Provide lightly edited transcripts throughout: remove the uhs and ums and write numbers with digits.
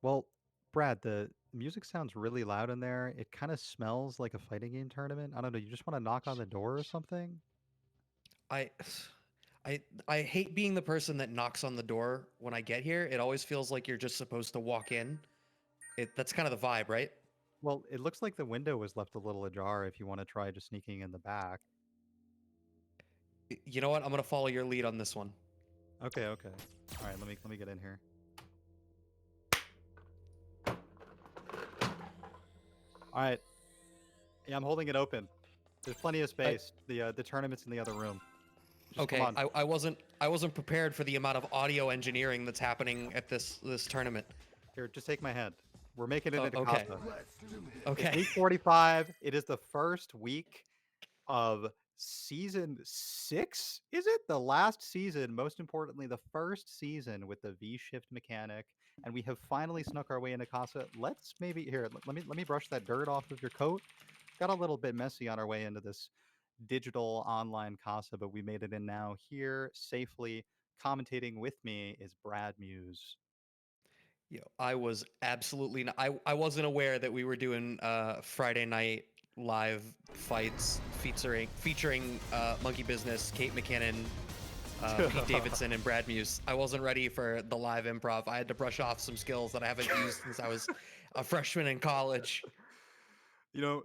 Well, Brad, the music sounds really loud in there. It kind of smells like a fighting game tournament. I don't know. You just want to knock on the door or something? I I hate being the person that knocks on the door when I get here. It always feels like you're just supposed to walk in. That's kind of the vibe, right? Well, it looks like the window was left a little ajar if you want to try just sneaking in the back. You know what? I'm gonna follow your lead on this one. Okay, okay. All right, let me get in here. All right. Yeah, I'm holding it open. There's plenty of I, space. The tournament's in the other room. Just come okay, on. I wasn't prepared for the amount of audio engineering that's happening at this tournament. Here, just take my hand. We're making it into Okay, Casa. It's okay. week 45. It is the first week of season 6, is it? The last season, most importantly, the first season with the V-shift mechanic, and we have finally snuck our way into Casa. Let's maybe here, let me brush that dirt off of your coat. Got a little bit messy on our way into this digital online Casa, but we made it in now here safely. Commentating with me is Brad Muse. I was absolutely not, I wasn't aware that we were doing Friday night live fights featuring Monkey Business, Kate McKinnon, Pete Davidson, and Brad Muse. I wasn't ready for the live improv. I had to brush off some skills that I haven't used since I was a freshman in college.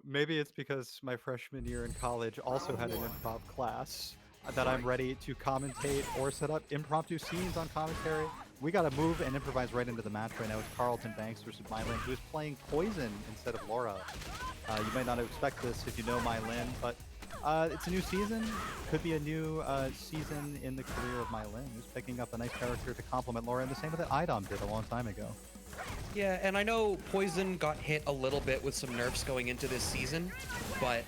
Maybe it's because my freshman year in college also had an improv class that I'm ready to commentate or set up impromptu scenes on commentary. We got to move and improvise right into the match right now. It's Carlton Banks versus Mylin, who is playing Poison instead of Laura. You might not expect this if you know Mylin, but it's a new season. Could be a new season in the career of Mylin, who's picking up a nice character to complement Laura in the same way that Idom did a long time ago. Yeah, and I know Poison got hit a little bit with some nerfs going into this season, but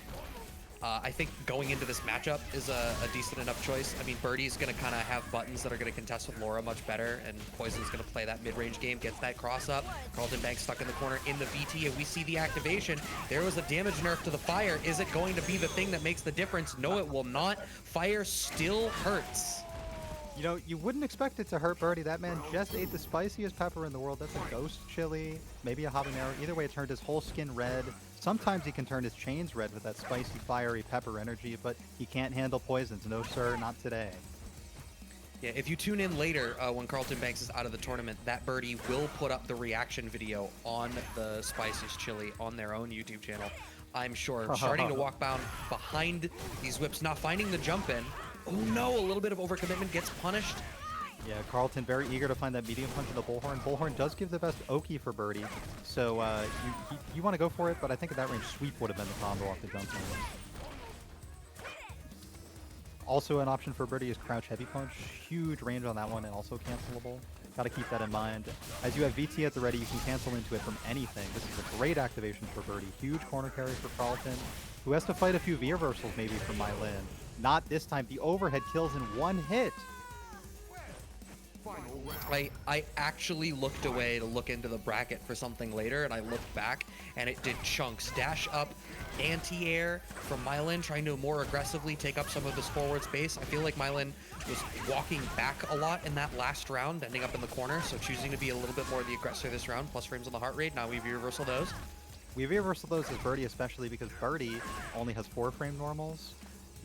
I think going into this matchup is a decent enough choice. I mean, Birdie's going to kind of have buttons that are going to contest with Laura much better, and Poison's going to play that mid-range game, gets that cross up. Carlton Banks stuck in the corner in the VT, and we see the activation. There was a damage nerf to the fire. Is it going to be the thing that makes the difference? No, it will not. Fire still hurts. You wouldn't expect it to hurt Birdie. That man just ate the spiciest pepper in the world. That's a ghost chili, maybe a habanero. Either way, it turned his whole skin red. Sometimes he can turn his chains red with that spicy, fiery pepper energy, but he can't handle poisons. No, sir, not today. Yeah, if you tune in later when Carlton Banks is out of the tournament, that birdie will put up the reaction video on the Spiciest Chili on their own YouTube channel. I'm sure. Starting to walk down behind these whips, not finding the jump in. Oh no, a little bit of overcommitment gets punished. Yeah, Carlton very eager to find that medium punch in the Bullhorn. Bullhorn does give the best Oki for Birdie, so you want to go for it, but I think at that range, Sweep would have been the combo off the jump. Also an option for Birdie is Crouch Heavy Punch. Huge range on that one and also cancelable. Got to keep that in mind. As you have VT at the ready, you can cancel into it from anything. This is a great activation for Birdie. Huge corner carry for Carlton, who has to fight a few V-reversals maybe from Mylin. Not this time. The overhead kills in one hit. I actually looked away to look into the bracket for something later, and I looked back, and it did chunks. Dash up, anti-air from Mylin, trying to more aggressively take up some of this forward space. I feel like Mylin was walking back a lot in that last round, ending up in the corner, so choosing to be a little bit more the aggressor this round, plus frames on the heart rate. Now we reversal those. We reversal those as Birdie, especially because Birdie only has 4-frame normals.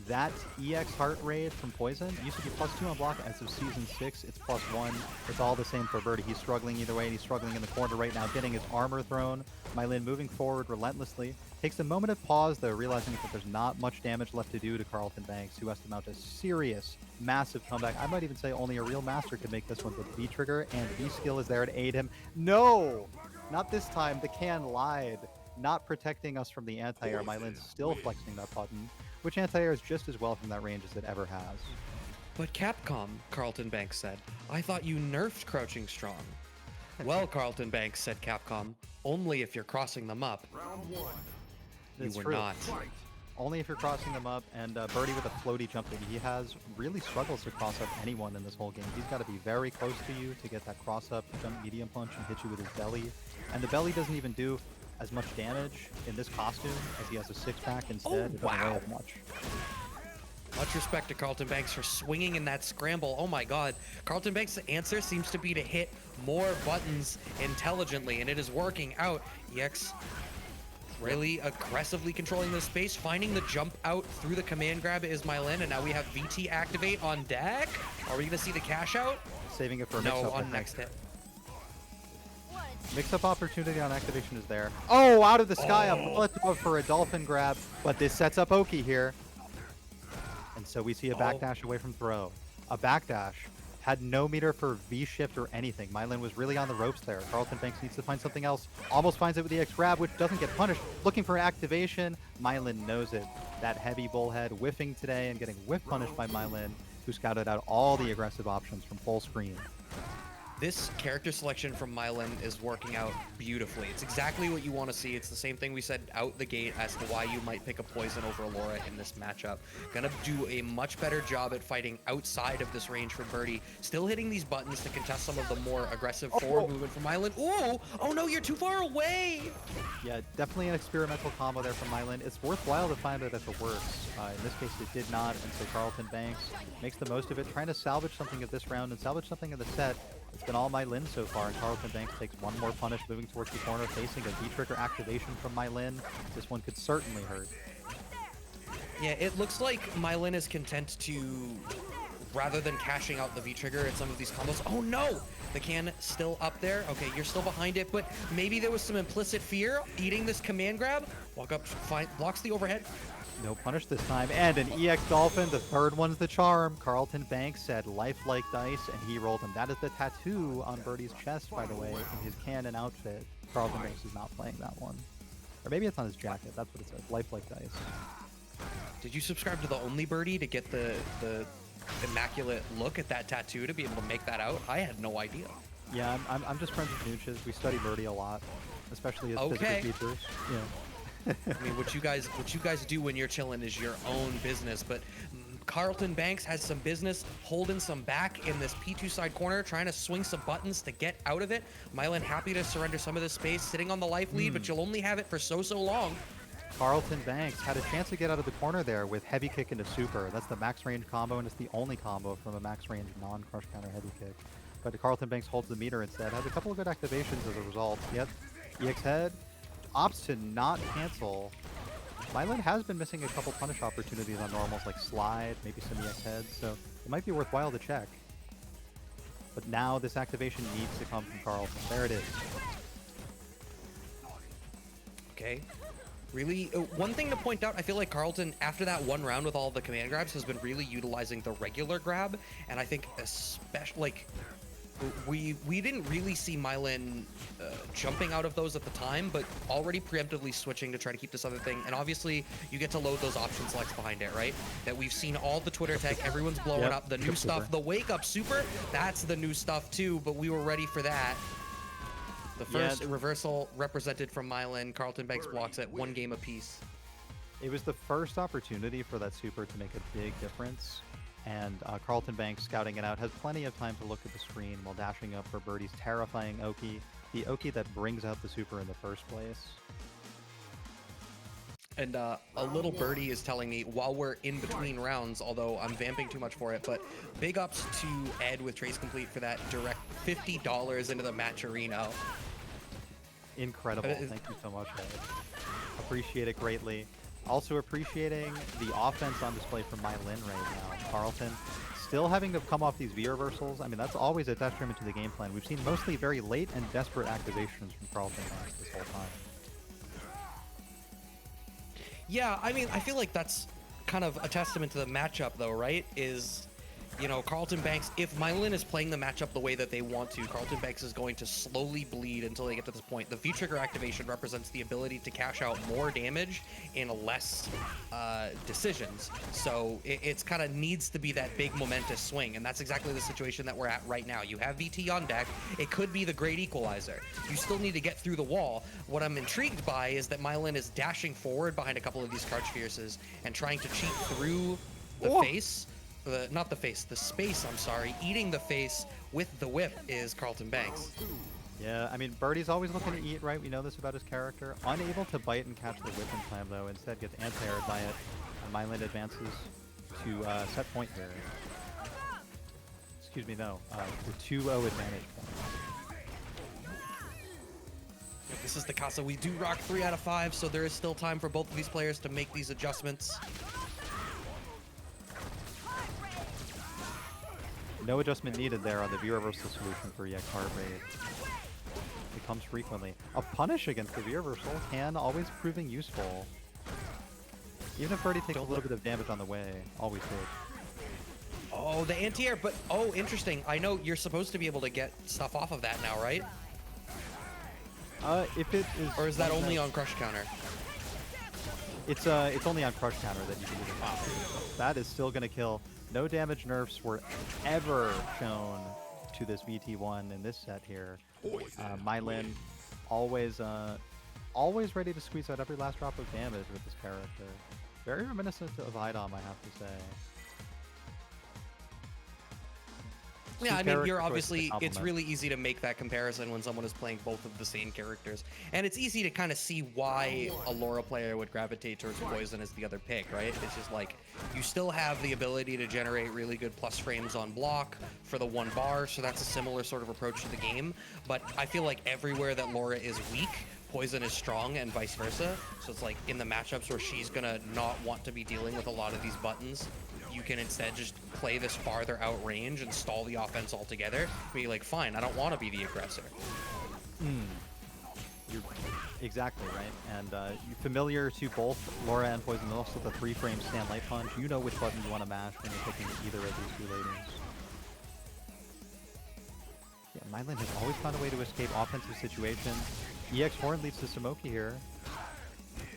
That EX heart rate from Poison used to be +2 on block. As of Season 6, it's +1. It's all the same for Birdie. He's struggling either way, and he's struggling in the corner right now, getting his armor thrown. Mylin moving forward relentlessly. Takes a moment of pause, though, realizing that there's not much damage left to do to Carlton Banks, who has to mount a serious, massive comeback. I might even say only a real master could make this one, but V-Trigger and V-Skill is there to aid him. No! Not this time. The can lied. Not protecting us from the anti-air. Mylin's still flexing that button, which anti-air is just as well from that range as it ever has. But Capcom, Carlton Banks said, I thought you nerfed Crouching Strong. Well, Carlton Banks, said Capcom, only if you're crossing them up. Round one. You It's were true. not. Fight. Only if you're crossing them up, and Birdie with a floaty jump that he has really struggles to cross up anyone in this whole game. He's got to be very close to you to get that cross-up jump medium punch and hit you with his belly. And the belly doesn't even do as much damage in this costume as he has a six-pack instead. Oh, It doesn't weigh wow. as much. Much respect to Carlton Banks for swinging in that scramble. Oh my god. Carlton Banks' answer seems to be to hit more buttons intelligently, and it is working out. EX really aggressively controlling the space, finding the jump out through the command grab is Mylin, and now we have VT activate on deck. Are we going to see the cash out? Saving it for a No, mix-up. on next hit. Mix-up opportunity on activation is there. Oh, out of the sky, a Oh. bullet for a dolphin grab, but this sets up Oki here. And so we see a Oh. backdash away from throw. A backdash. Had no meter for V-shift or anything. Mylin was really on the ropes there. Carlton Banks needs to find something else. Almost finds it with the X grab, which doesn't get punished. Looking for activation. Mylin knows it. That heavy bullhead whiffing today and getting whiff punished by Mylin, who scouted out all the aggressive options from full screen. This character selection from Mylin is working out beautifully. It's exactly what you want to see. It's the same thing we said out the gate as to why you might pick a Poison over Laura in this matchup. Gonna do a much better job at fighting outside of this range for Birdie. Still hitting these buttons to contest some of the more aggressive forward movement from Mylin. Ooh! Oh no, you're too far away! Yeah, definitely an experimental combo there from Mylin. It's worthwhile to find it at the worst. In this case, it did not, and so Carlton Banks makes the most of it, trying to salvage something of this round and salvage something of the set. It's been all Mylin so far, and Carlton Banks takes one more punish, moving towards the corner, facing a V-trigger activation from Mylin. This one could certainly hurt. Yeah, it looks like Mylin is content to, rather than cashing out the V-trigger at some of these combos. Oh no! The can still up there. Okay, you're still behind it, but maybe there was some implicit fear eating this command grab. Walk up, blocks the overhead. No punish this time, and an EX Dolphin, the third one's the charm. Carlton Banks said lifelike dice, and he rolled them. That is the tattoo on Birdie's chest, by the way, in his cannon outfit. Carlton Banks is not playing that one. Or maybe it's on his jacket, that's what it says, lifelike dice. Did you subscribe to the Only Birdie to get the immaculate look at that tattoo to be able to make that out? I had no idea. Yeah, I'm just friends with Nooches. We study Birdie a lot, especially his Okay. physical features. Yeah. I mean, what you guys do when you're chilling is your own business. But Carlton Banks has some business holding some back in this P2 side corner, trying to swing some buttons to get out of it. Mylin happy to surrender some of this space, sitting on the life lead, but you'll only have it for so long. Carlton Banks had a chance to get out of the corner there with heavy kick into super. That's the max range combo, and it's the only combo from a max range non-crush counter heavy kick. But Carlton Banks holds the meter instead. Has a couple of good activations as a result. Yep, EX head opts to not cancel. Mylin has been missing a couple punish opportunities on normals like slide, maybe some EX heads, so it might be worthwhile to check. But now this activation needs to come from Carlton. There it is. Okay. Really, one thing to point out, I feel like Carlton, after that one round with all the command grabs, has been really utilizing the regular grab, and I think especially, like, we didn't really see Mylin jumping out of those at the time, but already preemptively switching to try to keep this other thing. And obviously, you get to load those option selects behind it, right? That we've seen all the Twitter tech, everyone's blowing Yep, up the new super. stuff. The wake up super, that's the new stuff too, but we were ready for that. The first reversal represented from Mylin. Carlton Banks blocks it, one game apiece. It was the first opportunity for that super to make a big difference, and Carlton Banks, scouting it out, has plenty of time to look at the screen while dashing up for Birdie's terrifying Oki, the Oki that brings out the super in the first place. And a little birdie is telling me while we're in between rounds, although I'm vamping too much for it, but big ups to Ed with Trace Complete for that direct $50 into the Matcherino. Incredible. Thank you so much, Ed. Appreciate it greatly. Also appreciating the offense on display from Mylin right now. Carlton still having to come off these V reversals. I mean, that's always a detriment to the game plan. We've seen mostly very late and desperate activations from Carlton Banks this whole time. Yeah, I mean, I feel like that's kind of a testament to the matchup, though, right? Is, you know, Carlton Banks, if Mylin is playing the matchup the way that they want to, Carlton Banks is going to slowly bleed until they get to this point. The V-trigger activation represents the ability to cash out more damage in less decisions. So it's kind of needs to be that big momentous swing, and that's exactly the situation that we're at right now. You have VT on deck. It could be the great equalizer. You still need to get through the wall. What I'm intrigued by is that Mylin is dashing forward behind a couple of these crouch fierces and trying to cheat through the face. Not the face, the space, I'm sorry. Eating the face with the whip is Carlton Banks. Yeah, I mean, Birdie's always looking to eat, right? We know this about his character. Unable to bite and catch the whip in time, though. Instead gets anti-aired by it. And Mylin advances. to set point here. Excuse me, no. The 2-0 advantage point. This is the Casa. We do rock 3 out of 5, so there is still time for both of these players to make these adjustments. No adjustment needed there on the view reversal solution for EX heart rate. It comes frequently. A punish against the view reversal can always proving useful. Even if Birdie takes a little bit of damage on the way, always good. Oh, the anti-air, but oh, interesting. I know you're supposed to be able to get stuff off of that now, right? If it is, or is that only on crush counter? It's only on crush counter that you can use it. That is still gonna kill. No damage nerfs were ever shown to this VT1 in this set here. Mylin always ready to squeeze out every last drop of damage with this character. Very reminiscent of Idom, I have to say. Yeah, I mean, you're obviously, it's really easy to make that comparison when someone is playing both of the same characters. And it's easy to kind of see why a Laura player would gravitate towards Poison as the other pick, right? It's just like, you still have the ability to generate really good plus frames on block for the 1 bar, so that's a similar sort of approach to the game. But I feel like everywhere that Laura is weak, Poison is strong and vice versa. So it's like in the matchups where she's gonna not want to be dealing with a lot of these buttons, you can instead just play this farther out range and stall the offense altogether. Be like, fine, I don't want to be the aggressor. You're exactly right. And you're familiar to both Laura and Poison, and also the 3-frame stand light punch. You know which button you want to mash when you're picking either of these 2 ladies. Yeah, Mylin has always found a way to escape offensive situations. EX Horn leads to Samoki here.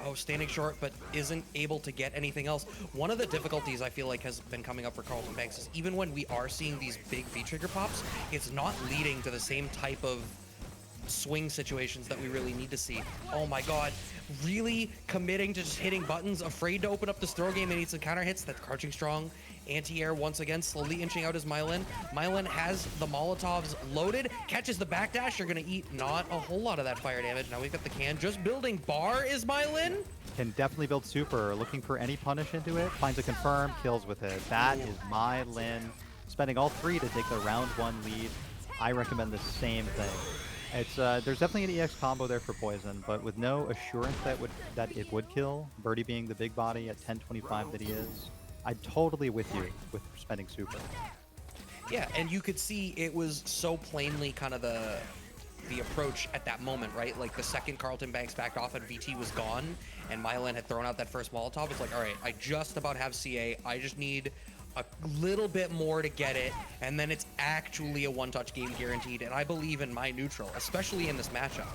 Oh, standing short, but isn't able to get anything else. One of the difficulties I feel like has been coming up for Carlton Banks is even when we are seeing these big V-trigger pops, it's not leading to the same type of swing situations that we really need to see. Oh my god, really committing to just hitting buttons, afraid to open up this throw game and need some counter hits. That's crouching strong. Anti-air once again, slowly inching out his Mylin. Mylin has the Molotovs loaded, catches the backdash. You're gonna eat not a whole lot of that fire damage. Now we've got the can just building. Bar is Mylin. Can definitely build super, looking for any punish into it, finds a confirm, kills with it. That is Mylin. Spending all 3 to take the round 1 lead. I recommend the same thing. It's there's definitely an EX combo there for Poison, but with no assurance that it would kill, Birdie being the big body at 1025 that he is, I'm totally with you with spending super. Yeah, and you could see it was so plainly kind of the approach at that moment, right? Like the second Carlton Banks backed off and VT was gone, and Mylin had thrown out that first Molotov. It's like, all right, I just about have CA. I just need a little bit more to get it, and then it's actually a 1-touch game guaranteed. And I believe in my neutral, especially in this matchup.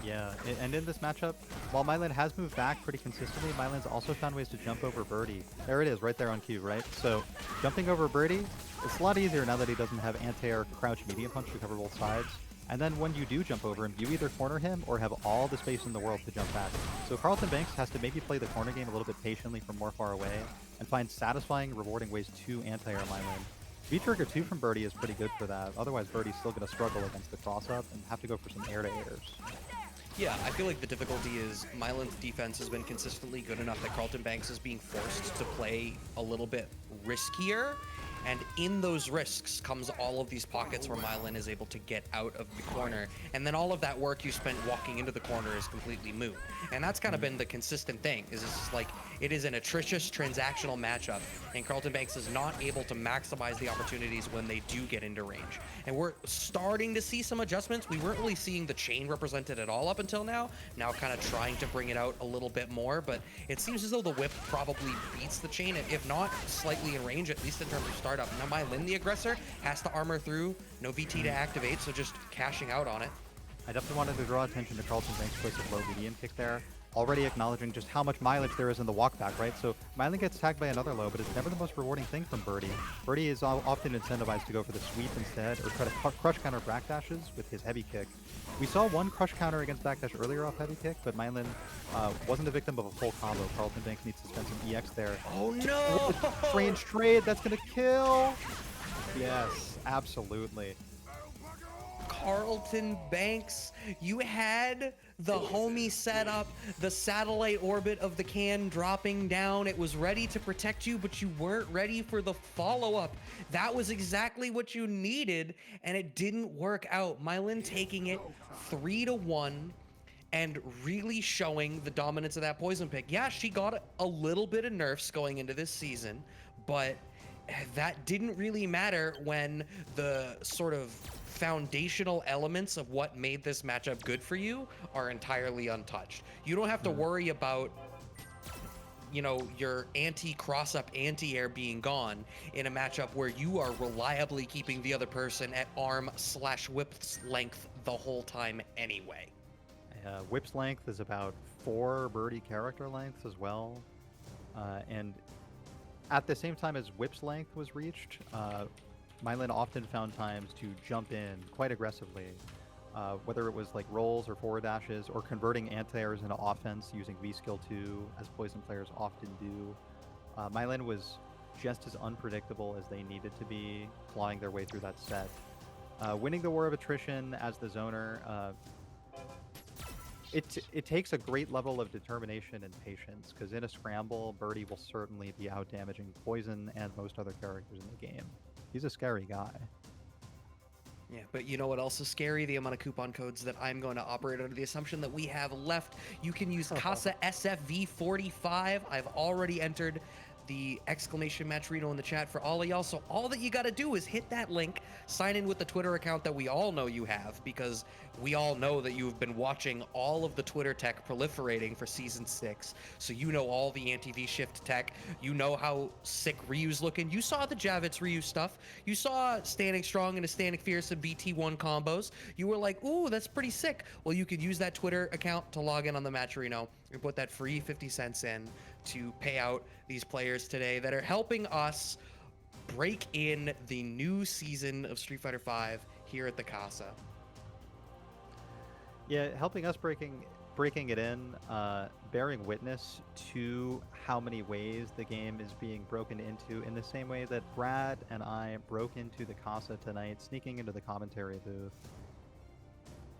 Yeah, and in this matchup, while Mylin has moved back pretty consistently, Mylin's also found ways to jump over Birdie. There it is, right there on cue, right? So, jumping over Birdie, it's a lot easier now that he doesn't have anti-air crouch medium punch to cover both sides. And then when you do jump over him, you either corner him or have all the space in the world to jump back. So Carlton Banks has to maybe play the corner game a little bit patiently from more far away and find satisfying, rewarding ways to anti-air Mylin. V-Trigger 2 from Birdie is pretty good for that. Otherwise, Birdie's still going to struggle against the cross-up and have to go for some air-to-airs. Yeah, I feel like the difficulty is Mylin's defense has been consistently good enough that Carlton Banks is being forced to play a little bit riskier. And in those risks comes all of these pockets where Mylin is able to get out of the corner. And then all of that work you spent walking into the corner is completely moot. And that's kind of been the consistent thing, is it's just like, it is an atrocious transactional matchup, and Carlton Banks is not able to maximize the opportunities when they do get into range. And we're starting to see some adjustments. We weren't really seeing the chain represented at all up until now. Now kind of trying to bring it out a little bit more, but it seems as though the whip probably beats the chain, if not slightly in range, at least in terms of startup. Now Mylin, the aggressor, has to armor through, no VT to activate, so just cashing out on it. I definitely wanted to draw attention to Carlton Banks' choice of low medium kick there, already acknowledging just how much mileage there is in the walkback, right? So Mylin gets tagged by another low, but it's never the most rewarding thing from Birdie. Birdie is often incentivized to go for the sweep instead, or try to crush counter backdashes with his heavy kick. We saw one crush counter against backdash earlier off heavy kick, but Mylin wasn't a victim of a full combo. Carlton Banks needs to spend some EX there. Oh no! Range trade, that's gonna kill! Yes, absolutely. Carlton Banks, you had the homie setup, the satellite orbit of the can dropping down. It was ready to protect you, but you weren't ready for the follow-up. That was exactly what you needed, and it didn't work out. Mylan taking it 3-1 and really showing the dominance of that poison pick. Yeah, she got a little bit of nerfs going into this season, but that didn't really matter when the sort of foundational elements of what made this matchup good for you are entirely untouched. You don't have to worry about, you know, your anti-cross-up anti-air being gone in a matchup where you are reliably keeping the other person at arm/whip's length the whole time anyway. Whip's length is about 4 birdie character lengths as well. And at the same time as Whip's length was reached, Mylan often found times to jump in quite aggressively, whether it was like rolls or forward dashes or converting anti-airs into offense using V-Skill 2, as Poison players often do. Mylan was just as unpredictable as they needed to be, clawing their way through that set. Winning the War of Attrition as the zoner, it takes a great level of determination and patience, because in a scramble, Birdie will certainly be out-damaging Poison and most other characters in the game. He's a scary guy. Yeah, but you know what else is scary? The amount of coupon codes that I'm going to operate under the assumption that we have left. You can use Casa SFV45. I've already entered the exclamation match Reno in the chat for all of y'all. So all that you got to do is hit that link, sign in with the Twitter account that we all know you have, because we all know that you've been watching all of the Twitter tech proliferating for season 6. So you know all the anti-V shift tech. You know how sick Ryu's looking. You saw the Javits Ryu stuff. You saw Standing Strong and a Standing Fierce and BT1 combos. You were like, ooh, that's pretty sick. Well, you could use that Twitter account to log in on the match Reno and put that free 50 cents in to pay out these players today that are helping us break in the new season of Street Fighter V here at the Casa. Yeah, helping us breaking it in, bearing witness to how many ways the game is being broken into, in the same way that Brad and I broke into the Casa tonight, sneaking into the commentary booth.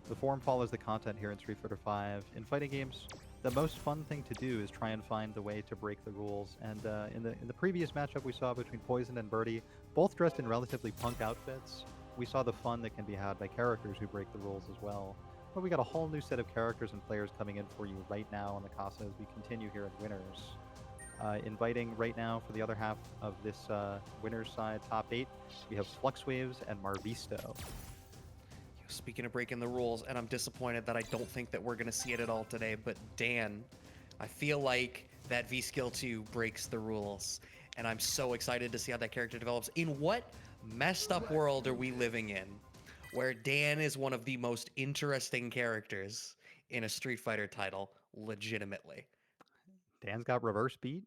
The form follows the content here in Street Fighter V. In fighting games, the most fun thing to do is try and find the way to break the rules. And in the previous matchup we saw between Poison and Birdie, both dressed in relatively punk outfits, we saw the fun that can be had by characters who break the rules as well. But we got a whole new set of characters and players coming in for you right now on the Casa as we continue here at Winners. Inviting right now for the other half of this Winners side top 8, we have Fluxwaves and Marvisto. Speaking of breaking the rules, and I'm disappointed that I don't think that we're going to see it at all today, but Dan, I feel like that V-Skill 2 breaks the rules, and I'm so excited to see how that character develops. In what messed up world are we living in where Dan is one of the most interesting characters in a Street Fighter title, legitimately? Dan's got reverse beat,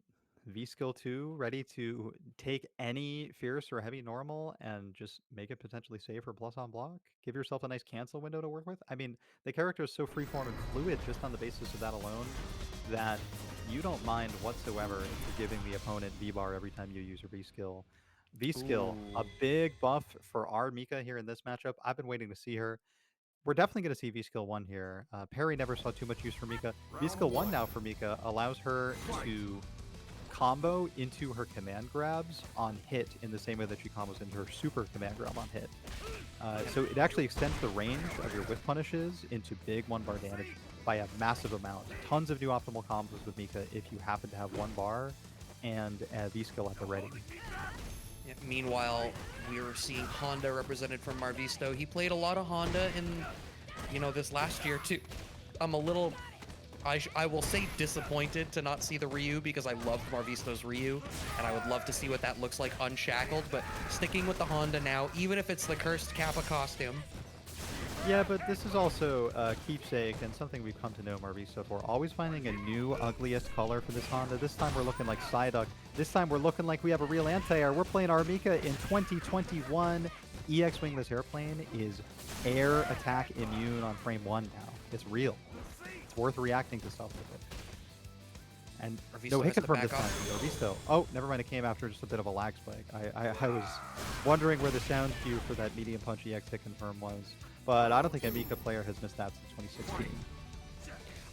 V-Skill 2, ready to take any fierce or heavy normal and just make it potentially safe for plus on block. Give yourself a nice cancel window to work with. I mean, the character is so freeform and fluid just on the basis of that alone that you don't mind whatsoever if you're giving the opponent V-bar every time you use your V-Skill. V-Skill, a big buff for our Mika here in this matchup. I've been waiting to see her. We're definitely going to see V-Skill 1 here. Perry never saw too much use for Mika. V-Skill 1 now for Mika allows her to combo into her command grabs on hit in the same way that she combos into her super command grab on hit. So it actually extends the range of your whiff punishes into big 1-bar damage by a massive amount. Tons of new optimal combos with Mika if you happen to have 1 bar and V-Skill at the ready. Yeah, meanwhile, we were seeing Honda represented from Marvisto. He played a lot of Honda in, you know, this last year too. I'm a little, I will say, disappointed to not see the Ryu, because I loved Marvisto's Ryu, and I would love to see what that looks like unshackled. But sticking with the Honda now, even if it's the cursed Kappa costume. Yeah, but this is also a keepsake and something we've come to know Marvisto for. Always finding a new, ugliest color for this Honda. This time we're looking like Psyduck. This time we're looking like we have a real anti-air. We're playing our Mika in 2021. EX Wingless Airplane is air attack immune on frame 1 now. It's real. It's worth reacting to stuff with it. And Marvisto no hit has to confirm back this time. off. Marvisto. Oh, never mind. It came after just a bit of a lag spike. I was wondering where the sound cue for that medium punch EX hit confirm was. But I don't think a Mika player has missed that since 2016.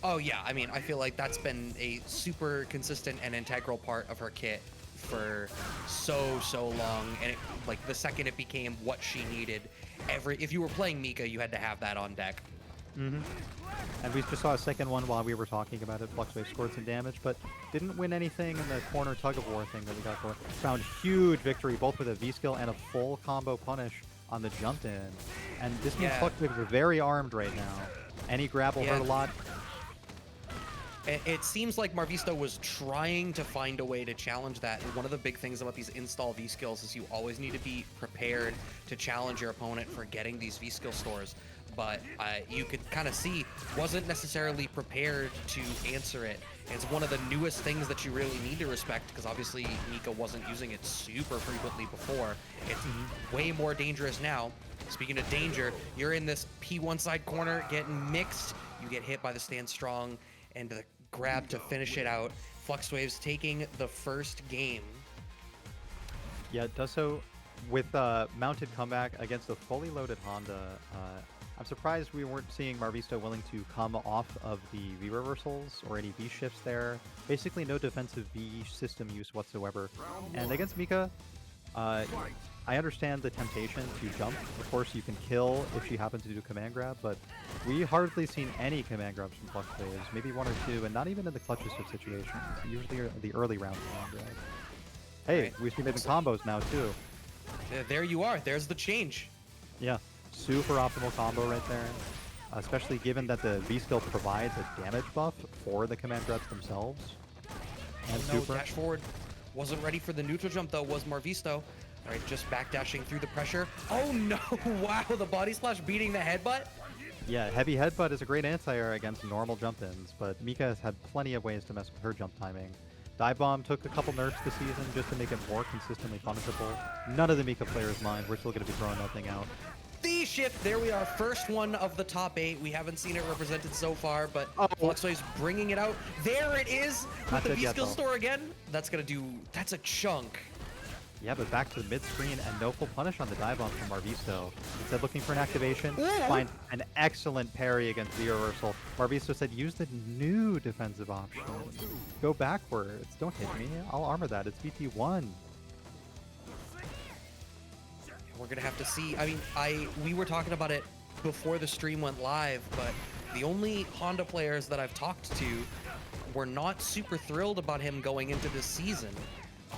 Oh yeah, I mean, I feel like that's been a super consistent and integral part of her kit for so long, and like the second it became what she needed, if you were playing Mika, you had to have that on deck. Mm-hmm. And we just saw a second one while we were talking about it. Fluxwave scored some damage, but didn't win anything in the corner tug-of-war thing that we got for. Found huge victory, both with a V-skill and a full combo punish on the jump in. And this means Yeah. Fluxwave is very armed right now. Any grab will hurt a lot. It seems like Marvisto was trying to find a way to challenge that. And one of the big things about these install V skills is you always need to be prepared to challenge your opponent for getting these V skill stores. But you could kind of see wasn't necessarily prepared to answer it. It's one of the newest things that you really need to respect, because obviously Mika wasn't using it super frequently before. It's way more dangerous now. Speaking of danger, you're in this P1 side corner getting mixed. You get hit by the stand strong and the grab to finish it out. Fluxwave's taking the first game. Yeah, it does so with mounted comeback against a fully loaded Honda. I'm surprised we weren't seeing Marvisto willing to come off of the V reversals or any V shifts there. Basically no defensive V system use whatsoever. And against Mika, I understand the temptation to jump. Of course, you can kill if she happens to do command grab, but we hardly seen any command grabs from Fluxwaves. Maybe one or two, and not even in the clutches of situations. Usually the early round command grab. Hey, Right. we've seen it in combos now too. There you are. There's the change. Yeah, super optimal combo right there. Especially given that the V skill provides a damage buff for the command grabs themselves. And No, super. dash forward. Wasn't ready for the neutral jump though, was Marvisto. All right, just backdashing through the pressure. Oh no, wow, the body splash beating the headbutt. Yeah, heavy headbutt is a great anti-air against normal jump-ins, but Mika has had plenty of ways to mess with her jump timing. Dive Bomb took a couple nerfs this season just to make it more consistently punishable. None of the Mika players mind. We're still going to be throwing that thing out. The shift, there we are, first one of the top 8. We haven't seen it represented so far, but Fluxwave's bringing it out. There it is, with Not the dead yet, V-skill though. store again. That's a chunk. Yeah, but back to the mid-screen and no full punish on the dive bomb from Marvisto. Instead looking for an activation, find an excellent parry against the reversal. Marvisto said, use the new defensive option. Go backwards. Don't hit me. I'll armor that. It's VT1. We're gonna have to see. I mean, we were talking about it before the stream went live, but the only Honda players that I've talked to were not super thrilled about him going into this season.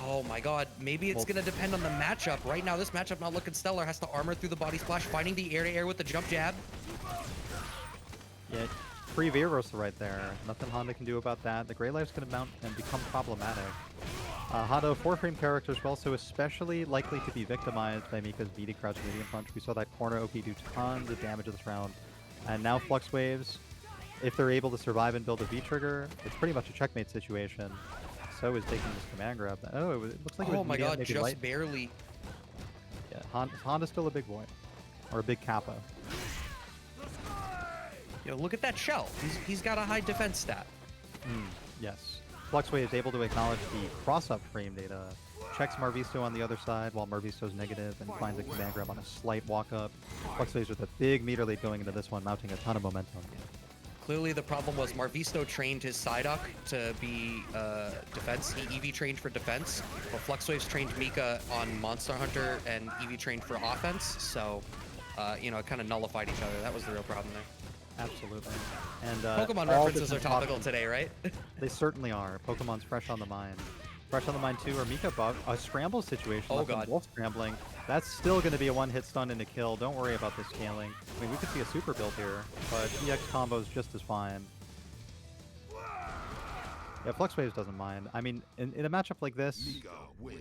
Oh my god, maybe it's gonna depend on the matchup. Right now, this matchup not looking stellar. Has to armor through the body splash, finding the air-to-air with the jump jab. Yeah, free V reversal right there. Nothing Honda can do about that. The Grey Life's gonna mount and become problematic. Honda 4-frame characters were also especially likely to be victimized by Mika's beating crouch medium punch. We saw that corner OP do tons of damage this round. And now Fluxwaves, if they're able to survive and build a V-trigger, it's pretty much a checkmate situation. So is taking this command grab. Oh, it looks like it was Oh my medium, god, maybe just light. barely. Yeah, Honda's still a big boy. Or a big kappa. Yo, look at that shell. He's got a high defense stat. Yes. Fluxwave is able to acknowledge the cross-up frame data, checks Marvisto on the other side while Marvisto's negative, and finds a command grab on a slight walk-up. Fluxwave's with a big meter lead going into this one, mounting a ton of momentum. Clearly the problem was Marvisto trained his Psyduck to be defense. He EV trained for defense, but Fluxwaves trained Mika on Monster Hunter and EV trained for offense, so it kind of nullified each other. That was the real problem there. Absolutely. And Pokemon all references are different topical options. today, right? They certainly are. Pokemon's fresh on the mind. Fresh on the mind too, or Mika buff, a scramble situation. Oh, left them God. both scrambling. That's still going to be a one-hit stun and a kill. Don't worry about the scaling. I mean, we could see a super build here, but EX combo's just as fine. Yeah, Fluxwaves doesn't mind. I mean, in a matchup like this,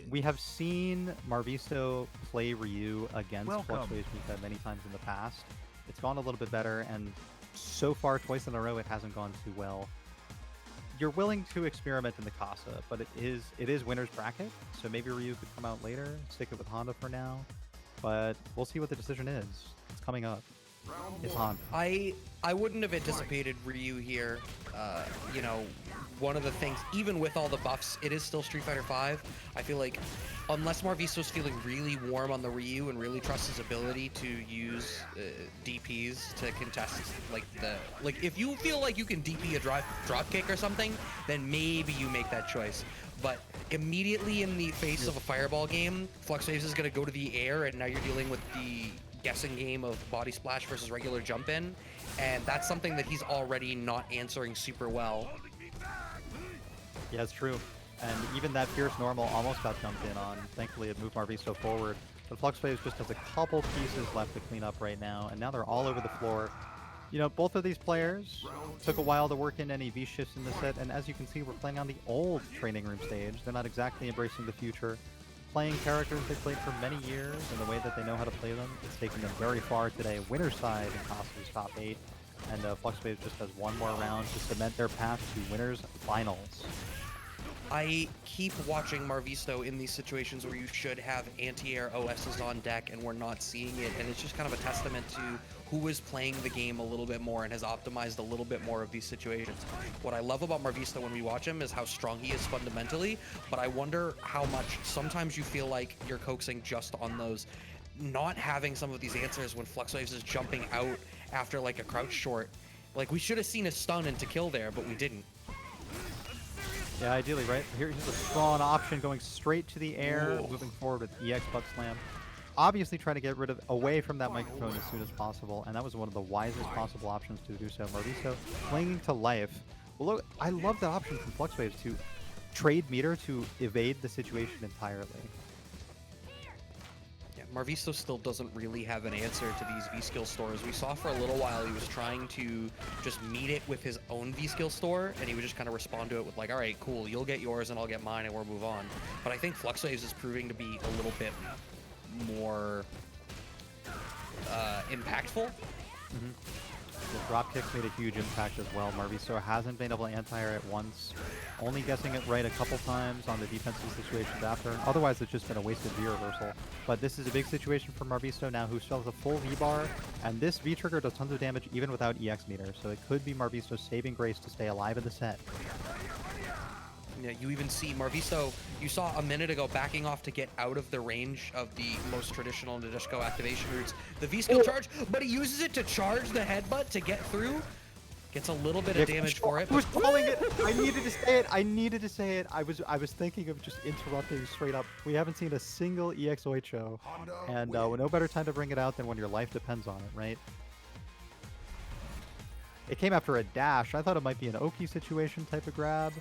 we have seen Marvisto play Ryu against Fluxwaves Mika many times in the past. It's gone a little bit better, and so far, twice in a row, it hasn't gone too well. You're willing to experiment in the Casa, but it is winner's bracket, so maybe Ryu could come out later, stick it with Honda for now, but we'll see what the decision is. It's coming up. It's on. I wouldn't have anticipated Ryu here. You know, one of the things, even with all the buffs, it is still Street Fighter V. I feel like unless Marvisto's feeling really warm on the Ryu and really trusts his ability to use DPs to contest, like if you feel like you can DP a drop kick or something, then maybe you make that choice. But immediately in the face of a fireball game, Flux Waves is going to go to the air, and now you're dealing with the guessing game of body splash versus regular jump in, and that's something that he's already not answering super well. Yeah, it's true. And even that fierce normal almost got jumped in on. Thankfully, it moved Marvisto forward. But Flux Waves just has a couple pieces left to clean up right now, and now they're all over the floor. You know, both of these players took a while to work in any V-shifts in the set, and as you can see, we're playing on the old training room stage. They're not exactly embracing the future. Playing characters they played for many years and the way that they know how to play them, it's taken them very far today. Winner's side in Casa's top 8, and Flux Waves just has one more round to cement their path to winners finals. I keep watching Marvisto in these situations where you should have anti-air OSs on deck and we're not seeing it, and it's just kind of a testament to who is playing the game a little bit more and has optimized a little bit more of these situations. What I love about Marvisto when we watch him is how strong he is fundamentally, but I wonder how much sometimes you feel like you're coaxing just on those, not having some of these answers when Flux Waves is jumping out after like a crouch short. Like we should have seen a stun and to kill there, but we didn't. Yeah, ideally, right? Here's a strong option going straight to the air, Whoa. moving forward with EX Butt Slam. Obviously trying to get rid of away from that microphone as soon as possible, and that was one of the wisest possible options to do so. Marvisto clinging to life. Well, look, I love that option from Flux Waves to trade meter to evade the situation entirely. Yeah, Marvisto still doesn't really have an answer to these V-Skill stores. We saw for a little while he was trying to just meet it with his own V-Skill store, and he would just kind of respond to it with like, all right, cool, you'll get yours and I'll get mine and we'll move on. But I think Flux Waves is proving to be a little bit more impactful. The drop kicks made a huge impact as well. Marvisto hasn't been able to anti-air it once, only guessing it right a couple times on the defensive situations after. Otherwise, it's just been a wasted V reversal. But this is a big situation for Marvisto now, who still has a full V bar, and this V trigger does tons of damage even without EX meter. So it could be Marvisto's saving grace to stay alive in the set. Yeah, you even see Marvisto, you saw a minute ago backing off to get out of the range of the most traditional Nadeshiko activation routes. The V-skill charge, but he uses it to charge the headbutt to get through. Gets a little bit of damage for it. I was calling it. I needed to say it. I needed to say it. I was thinking of just interrupting straight up. We haven't seen a single EX Oicho, and no better time to bring it out than when your life depends on it, right? It came after a dash. I thought it might be an Oki situation type of grab.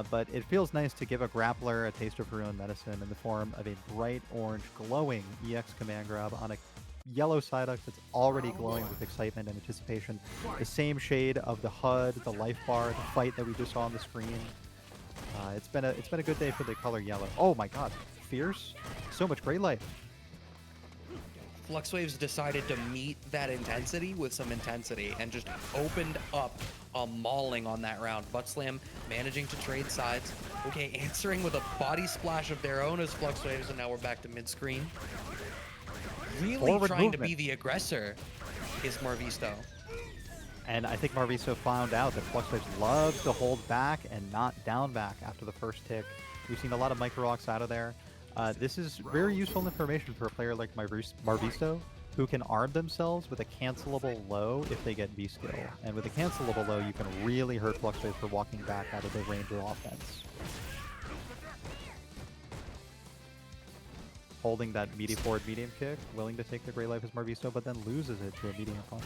But it feels nice to give a grappler a taste of her own medicine in the form of a bright orange glowing EX command grab on a yellow Psyduck that's already glowing with excitement and anticipation. The same shade of the HUD, the life bar, the fight that we just saw on the screen. It's been a good day for the color yellow. Oh my god, fierce! So much great life. Flux Waves decided to meet that intensity with some intensity and just opened up a mauling on that round. Butt Slam managing to trade sides. Okay, answering with a body splash of their own as Flux Waves, and now we're back to mid-screen. Really Forward trying movement. to be the aggressor is Marvisto. And I think Marvisto found out that Flux Waves loves to hold back and not down back after the first tick. We've seen a lot of micro rocks out of there. This is very useful information for a player like Marvisto, who can arm themselves with a cancelable low if they get V-skill. And with a cancelable low, you can really hurt Flux Waves for walking back out of the Ranger offense. Holding that forward medium kick, willing to take the Great Life as Marvisto, but then loses it to a medium punch.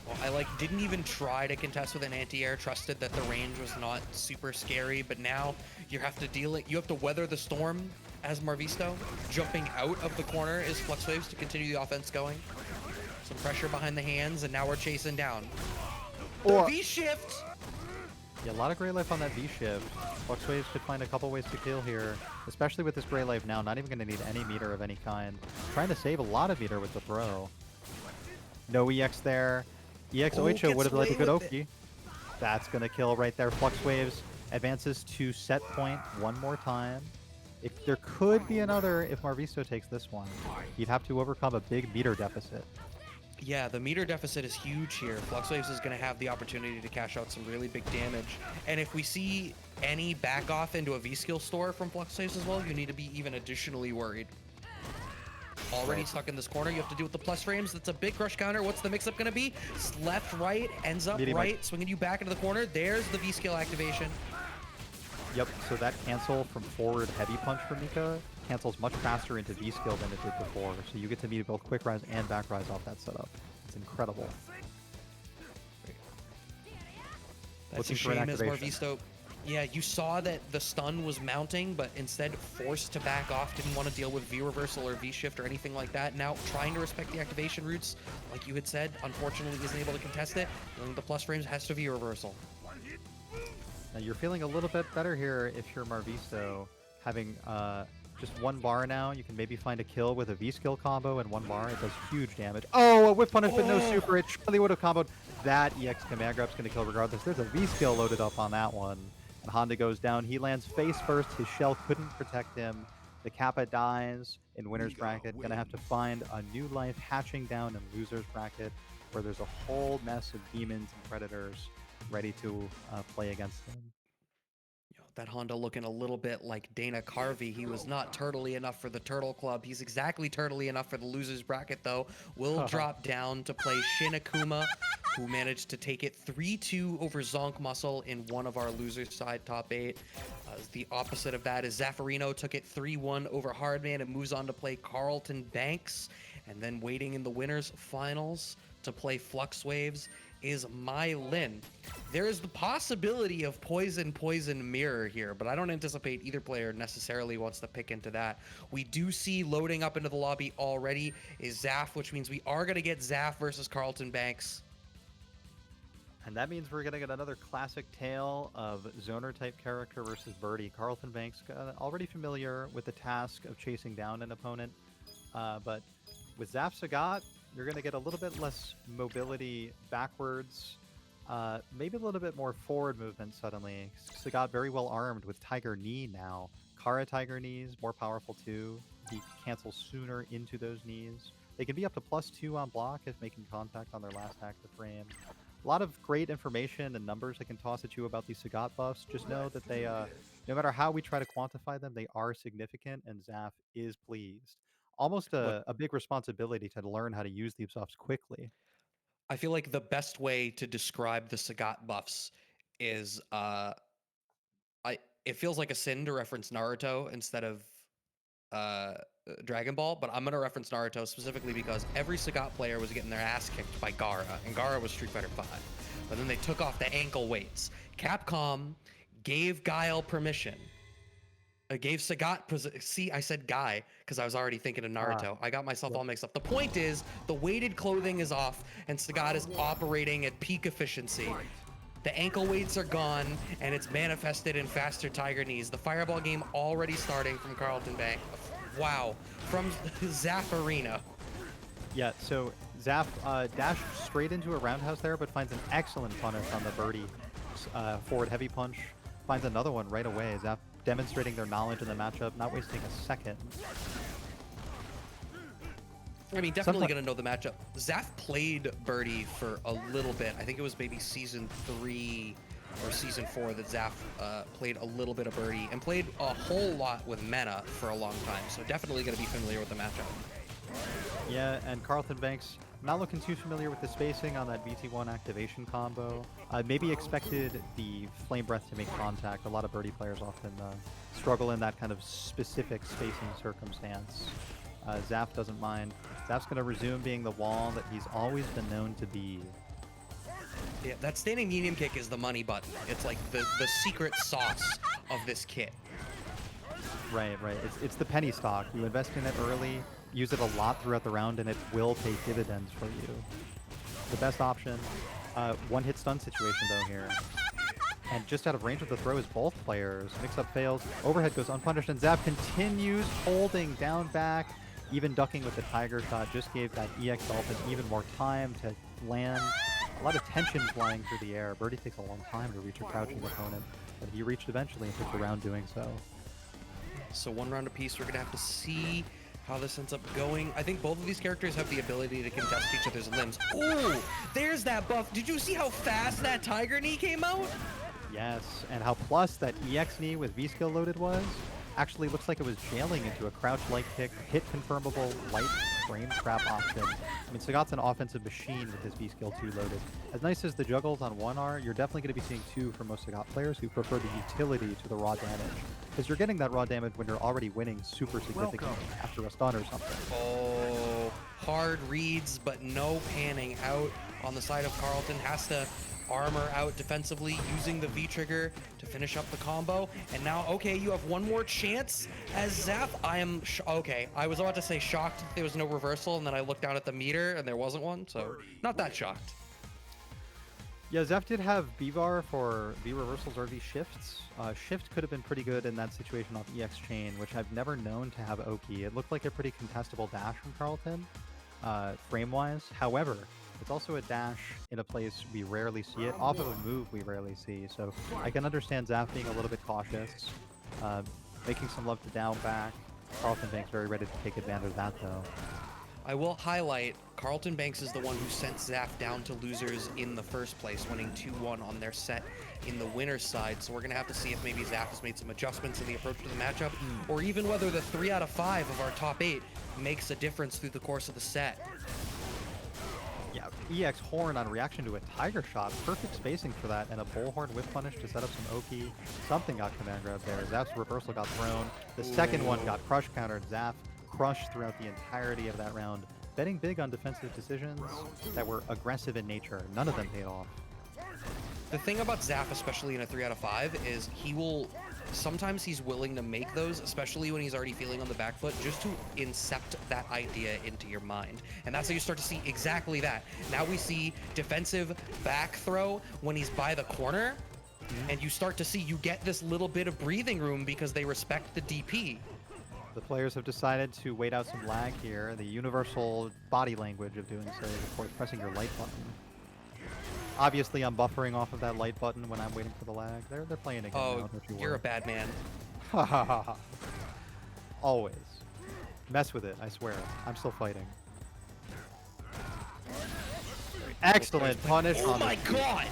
Well, I didn't even try to contest with an anti-air, trusted that the range was not super scary, but now you have to weather the storm as Marvisto. Jumping out of the corner is Flux Waves to continue the offense going. Some pressure behind the hands, and now we're chasing down. The V-shift! Yeah, a lot of Great Life on that V-shift. Flux Waves could find a couple ways to kill here, especially with this Great Life now, not even going to need any meter of any kind. Trying to save a lot of meter with the throw. No EX there. EX Oicho would have led to good Oki. That's going to kill right there. Flux Waves advances to set point one more time. If there could be another if Marvisto takes this one. He'd have to overcome a big meter deficit. Yeah, the meter deficit is huge here. Fluxwaves is going to have the opportunity to cash out some really big damage. And if we see any back off into a V-skill store from Fluxwaves as well, you need to be even additionally worried. Already stuck in this corner. You have to deal with the plus frames. That's a big crush counter. What's the mix-up going to be? Left, right, ends up Medium right, swinging you back into the corner. There's the V-skill activation. Yep, so that cancel from forward heavy punch from Mika cancels much faster into V-skill than it did before. So you get to meet both quick rise and back rise off that setup. It's incredible. That's a shame as Marvisto. Yeah, you saw that the stun was mounting, but instead forced to back off, didn't want to deal with V-reversal or V-shift or anything like that. Now trying to respect the activation routes, like you had said, unfortunately isn't able to contest it. Dealing with the plus frames, has to V-reversal. Now you're feeling a little bit better here if you're Marvisto, having just one bar now. You can maybe find a kill with a V-skill combo and one bar. It does huge damage. Oh, a whip punish, but no super. It surely would have comboed. That EX command grab's going to kill regardless. There's a V-skill loaded up on that one. And Honda goes down. He lands face first. His shell couldn't protect him. The Kappa dies in winner's bracket. Going to have to find a new life hatching down in loser's bracket, where there's a whole mess of demons and predators ready to play against him. That Honda looking a little bit like Dana Carvey. He was not turtley enough for the Turtle Club. He's exactly turtley enough for the loser's bracket, though. Will drop down to play Shin Akuma, who managed to take it 3-2 over Zonk Muscle in one of our loser's side top 8. The opposite of that is Zaffarino took it 3-1 over Hardman and moves on to play Carlton Banks. And then waiting in the winners finals to play Flux Waves is My Lin. There is the possibility of Poison Mirror here, but I don't anticipate either player necessarily wants to pick into that. We do see loading up into the lobby already is Zaf, which means we are going to get Zaf versus Carlton Banks. And that means we're going to get another classic tale of zoner type character versus Birdie. Carlton Banks already familiar with the task of chasing down an opponent, but with Zaf Sagat, you're going to get a little bit less mobility backwards, maybe a little bit more forward movement suddenly. Sagat very well armed with Tiger Knee now. Kara Tiger Knees, more powerful too. He cancels sooner into those knees. They can be up to +2 on block if making contact on their last active frame. A lot of great information and numbers I can toss at you about these Sagat buffs. Just know that they, no matter how we try to quantify them, they are significant, and Zaf is pleased. Almost a big responsibility to learn how to use these buffs quickly. I feel like the best way to describe the Sagat buffs is it feels like a sin to reference Naruto instead of Dragon Ball, but I'm going to reference Naruto specifically because every Sagat player was getting their ass kicked by Gaara, and Gaara was Street Fighter V. But then they took off the ankle weights. Capcom gave Guile permission. Gave Sagat, see, I said Guy because I was already thinking of Naruto. I got myself all mixed up. The point is, the weighted clothing is off, and Sagat is operating at peak efficiency. The ankle weights are gone, and it's manifested in faster Tiger Knees. The Fireball game already starting from Carlton Bank. Wow, from Zaffarino. Yeah, so Zaf dashed straight into a roundhouse there, but finds an excellent punish on the Birdie forward heavy punch. Finds another one right away. Zaf demonstrating their knowledge in the matchup, not wasting a second. I mean, definitely going to know the matchup. Zaf played Birdie for a little bit. I think it was maybe season 3 or season 4 that Zaf played a little bit of Birdie and played a whole lot with Mena for a long time. So definitely going to be familiar with the matchup. Yeah, and Carlton Banks not looking too familiar with the spacing on that BT1 activation combo. Maybe expected the Flame Breath to make contact. A lot of Birdie players often struggle in that kind of specific spacing circumstance. Zaf doesn't mind. Zaf's going to resume being the wall that he's always been known to be. Yeah, that standing medium kick is the money button. It's like the secret sauce of this kit. Right. It's the penny stock. You invest in it early, use it a lot throughout the round, and it will pay dividends for you. The best option. One hit stun situation though here. And just out of range of the throw is both players. Mix-up fails. Overhead goes unpunished, and Zaf continues holding down back. Even ducking with the Tiger shot just gave that EX Dolphin even more time to land. A lot of tension flying through the air. Birdie takes a long time to reach a crouching opponent, but he reached eventually and took the round doing so. So one round apiece, we're going to have to see how this ends up going. I think both of these characters have the ability to contest each other's limbs. Ooh, there's that buff. Did you see how fast that Tiger Knee came out? Yes, and how plus that EX knee with V-skill loaded was. Actually looks like it was jailing into a crouch light kick, hit confirmable light frame trap option. I mean, Sagat's an offensive machine with his V-skill 2 loaded. As nice as the juggles on 1 are, you're definitely going to be seeing 2 from most Sagat players who prefer the utility to the raw damage. Because you're getting that raw damage when you're already winning super significantly after a stun or something. Oh, hard reads, but no panning out on the side of Carlton. Has to armor out defensively using the V-trigger to finish up the combo. And now, okay, you have one more chance as Zap. I am, okay, I was about to say shocked that there was no reversal, and then I looked down at the meter and there wasn't one, so not that shocked. Yeah, Zeph did have B-Var for V-reversals or V-shifts. Shift could have been pretty good in that situation off EX Chain, which I've never known to have Oki. It looked like a pretty contestable dash from Carlton, frame-wise. However, it's also a dash in a place we rarely see it, off of a move we rarely see. So I can understand Zaf being a little bit cautious, making some love to down back. Carlton Banks very ready to take advantage of that, though. I will highlight, Carlton Banks is the one who sent Zaf down to losers in the first place, winning 2-1 on their set in the winner's side. So we're going to have to see if maybe Zaf has made some adjustments in the approach to the matchup, or even whether the 3 out of 5 of our top 8 makes a difference through the course of the set. Yeah, EX Horn on reaction to a Tiger Shot. Perfect spacing for that, and a Bullhorn whip punish to set up some Oki. Something got command grab there. Zaf's reversal got thrown. The second one got crush countered. Zaf crushed throughout the entirety of that round. Betting big on defensive decisions that were aggressive in nature. None of them paid off. The thing about Zaf, especially in a 3 out of 5, is he will... Sometimes he's willing to make those, especially when he's already feeling on the back foot, just to incept that idea into your mind. And that's how you start to see exactly that. Now we see defensive back throw when he's by the corner, and you start to see you get this little bit of breathing room because they respect the DP. The players have decided to wait out some lag here. The universal body language of doing so is, of course, pressing your light button. Obviously, I'm buffering off of that light button when I'm waiting for the lag. They're playing again now, don't you worry. You're a bad man. Ha ha ha ha. Always. Mess with it, I swear. I'm still fighting. Excellent punish. Oh my god!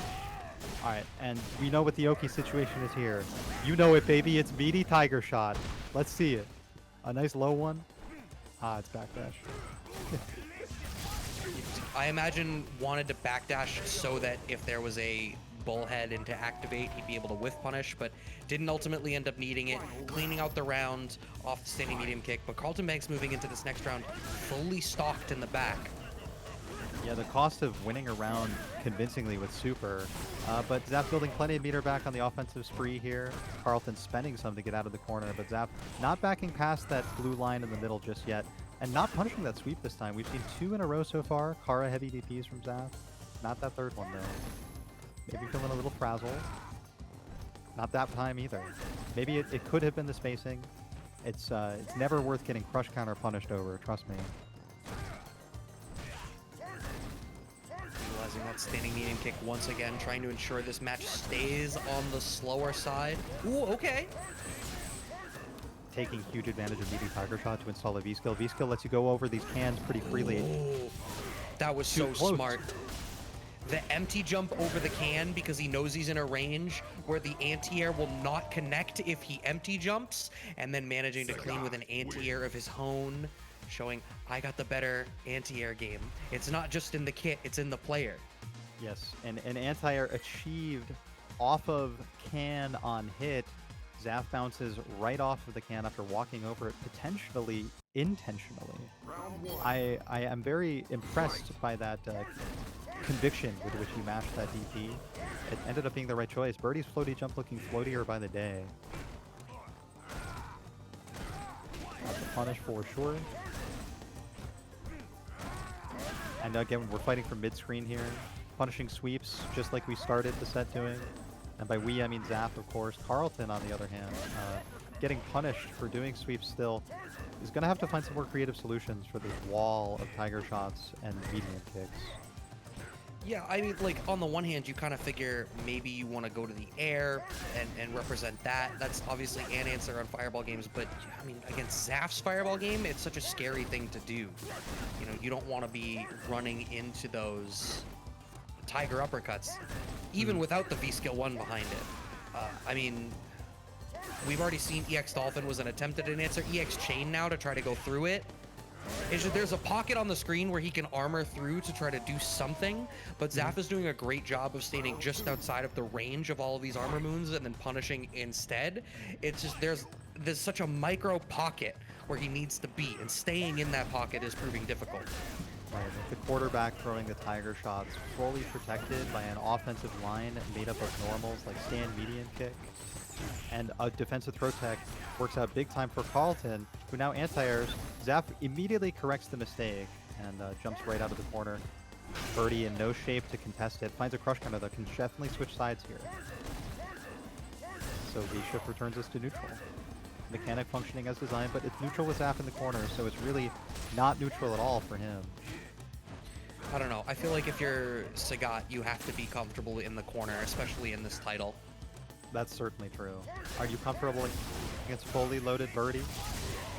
Alright, and we know what the Oki situation is here. You know it, baby. It's meaty Tiger Shot. Let's see it. A nice low one. Ah, it's backdash. I imagine wanted to backdash so that if there was a bullhead and to activate, he'd be able to whiff punish, but didn't ultimately end up needing it, cleaning out the round off the standing medium kick. But Carlton Banks moving into this next round fully stocked in the back. Yeah, the cost of winning a round convincingly with super, but Zap building plenty of meter back on the offensive spree here. Carlton spending some to get out of the corner, but Zap not backing past that blue line in the middle just yet, and not punishing that sweep this time. We've seen 2 in a row so far. Kara heavy DPs from Zap. Not that third one, though. Maybe feeling a little frazzled. Not that time either. Maybe it could have been the spacing. It's never worth getting crush counter punished over, trust me. Utilizing that standing medium kick once again, trying to ensure this match stays on the slower side. Ooh, okay. Taking huge advantage of meaty Tiger Shot to install a V-skill. V-skill lets you go over these cans pretty freely. Ooh, that was Too so close. smart. The empty jump over the can because he knows he's in a range where the anti-air will not connect if he empty jumps, and then managing to clean with an anti-air of his own, showing I got the better anti-air game. It's not just in the kit, it's in the player. Yes, and an anti-air achieved off of can on hit. Zaf bounces right off of the can after walking over it, potentially intentionally. I am very impressed by that conviction with which he mashed that DP. It ended up being the right choice. Birdie's floaty jump looking floatier by the day. That's a punish for sure. And again, we're fighting for mid-screen here. Punishing sweeps, just like we started the set doing. And by we, I mean Zap, of course. Carlton, on the other hand, getting punished for doing sweeps still, is going to have to find some more creative solutions for this wall of Tiger Shots and medium kicks. Yeah, I mean, like, on the one hand, you kind of figure maybe you want to go to the air and represent that. That's obviously an answer on Fireball games, but, I mean, against Zaf's Fireball game, it's such a scary thing to do. You know, you don't want to be running into those Tiger uppercuts, even without the V-Skill 1 behind it. I mean, we've already seen EX Dolphin was an attempt at an answer. EX Chain now to try to go through it. It's just there's a pocket on the screen where he can armor through to try to do something, but Zaf is doing a great job of staying just outside of the range of all of these armor moons and then punishing instead. It's just there's such a micro pocket where he needs to be, and staying in that pocket is proving difficult. Right, with the quarterback throwing the Tiger shots, fully protected by an offensive line made up of normals like stand, median kick, and a defensive throw tech works out big time for Carlton, who now anti-airs. Zaf immediately corrects the mistake and jumps right out of the corner. Birdie in no shape to contest it, finds a crush counter that can definitely switch sides here. So the shift returns us to neutral. Mechanic functioning as designed, but it's neutral with Zaf in the corner, so it's really not neutral at all for him. I don't know. I feel like if you're Sagat, you have to be comfortable in the corner, especially in this title. That's certainly true. Are you comfortable against fully loaded Birdie?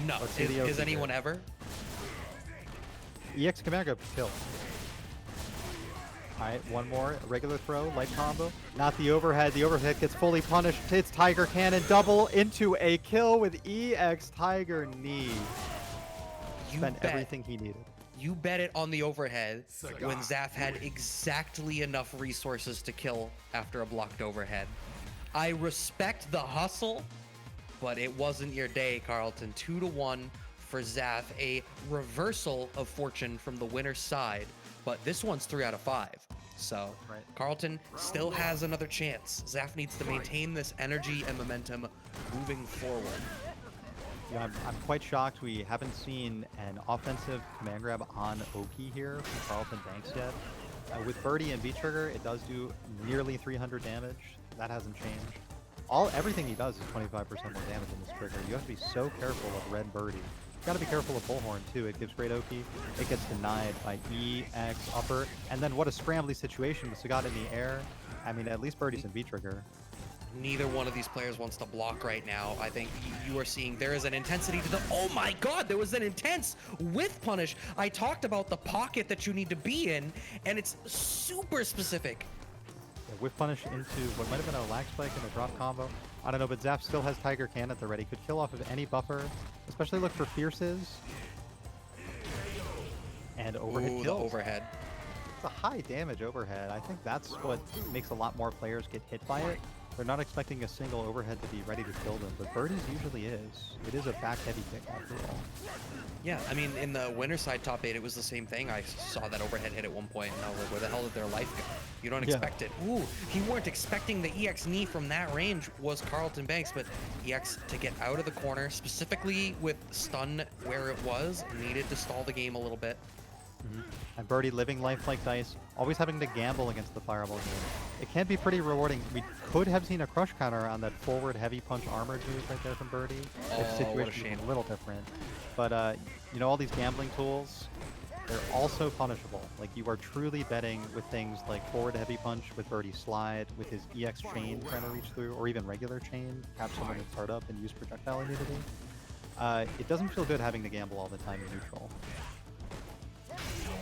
No. Is anyone ever? EX Command Grab kill. Alright, one more. Regular throw, light combo. Not the overhead. The overhead gets fully punished. Hits Tiger Cannon. Double into a kill with EX Tiger Knee. Spent everything he needed. You bet it on the overhead when Zaf had exactly enough resources to kill after a blocked overhead. I respect the hustle, but it wasn't your day, Carlton. 2-1 for Zaf, a reversal of fortune from the winner's side, but this one's 3 out of 5. So right. Carlton still has another chance. Zaf needs to maintain this energy and momentum moving forward. Yeah, I'm quite shocked we haven't seen an offensive command grab on OP here from Carlton Banks yet. With Birdie and V-Trigger, it does do nearly 300 damage. That hasn't changed. Everything he does is 25% more damage in this trigger. You have to be so careful of Red Birdie. You gotta be careful of Bullhorn too. It gives great OP. It gets denied by EX upper. And then what a scrambly situation with Sagat in the air. I mean, at least Birdie's in V-Trigger. Neither one of these players wants to block right now. I think you are seeing there is an intensity to the... Oh my god, there was an intense with punish. I talked about the pocket that you need to be in, and it's super specific. Yeah, whiff punish into what might have been a lag spike and a drop combo. I don't know, but Zaf still has Tiger Cannon at the ready. Could kill off of any buffer, especially look for Fierces. And overhead kills. The overhead. It's a high damage overhead. I think that's what makes a lot more players get hit by it. They're not expecting a single overhead to be ready to kill them, but Birdie's usually is. It is a back-heavy kick after all. Yeah, I mean, in the winner's side top 8, it was the same thing. I saw that overhead hit at one point, and I was like, where the hell did their life go? You don't expect it. Ooh, he weren't expecting the EX knee from that range was Carlton Banks, but EX to get out of the corner, specifically with stun where it was, needed to stall the game a little bit. And Birdie living life like dice, always having to gamble against the Fireball game. It can be pretty rewarding. We could have seen a crush counter on that forward heavy punch armored move right there from Birdie. The situation is a little different. But, you know, all these gambling tools, they're also punishable. Like, you are truly betting with things like forward heavy punch with Birdie slide, with his EX chain trying to reach through, or even regular chain, catch someone in startup and use projectile immunity. It doesn't feel good having to gamble all the time in neutral.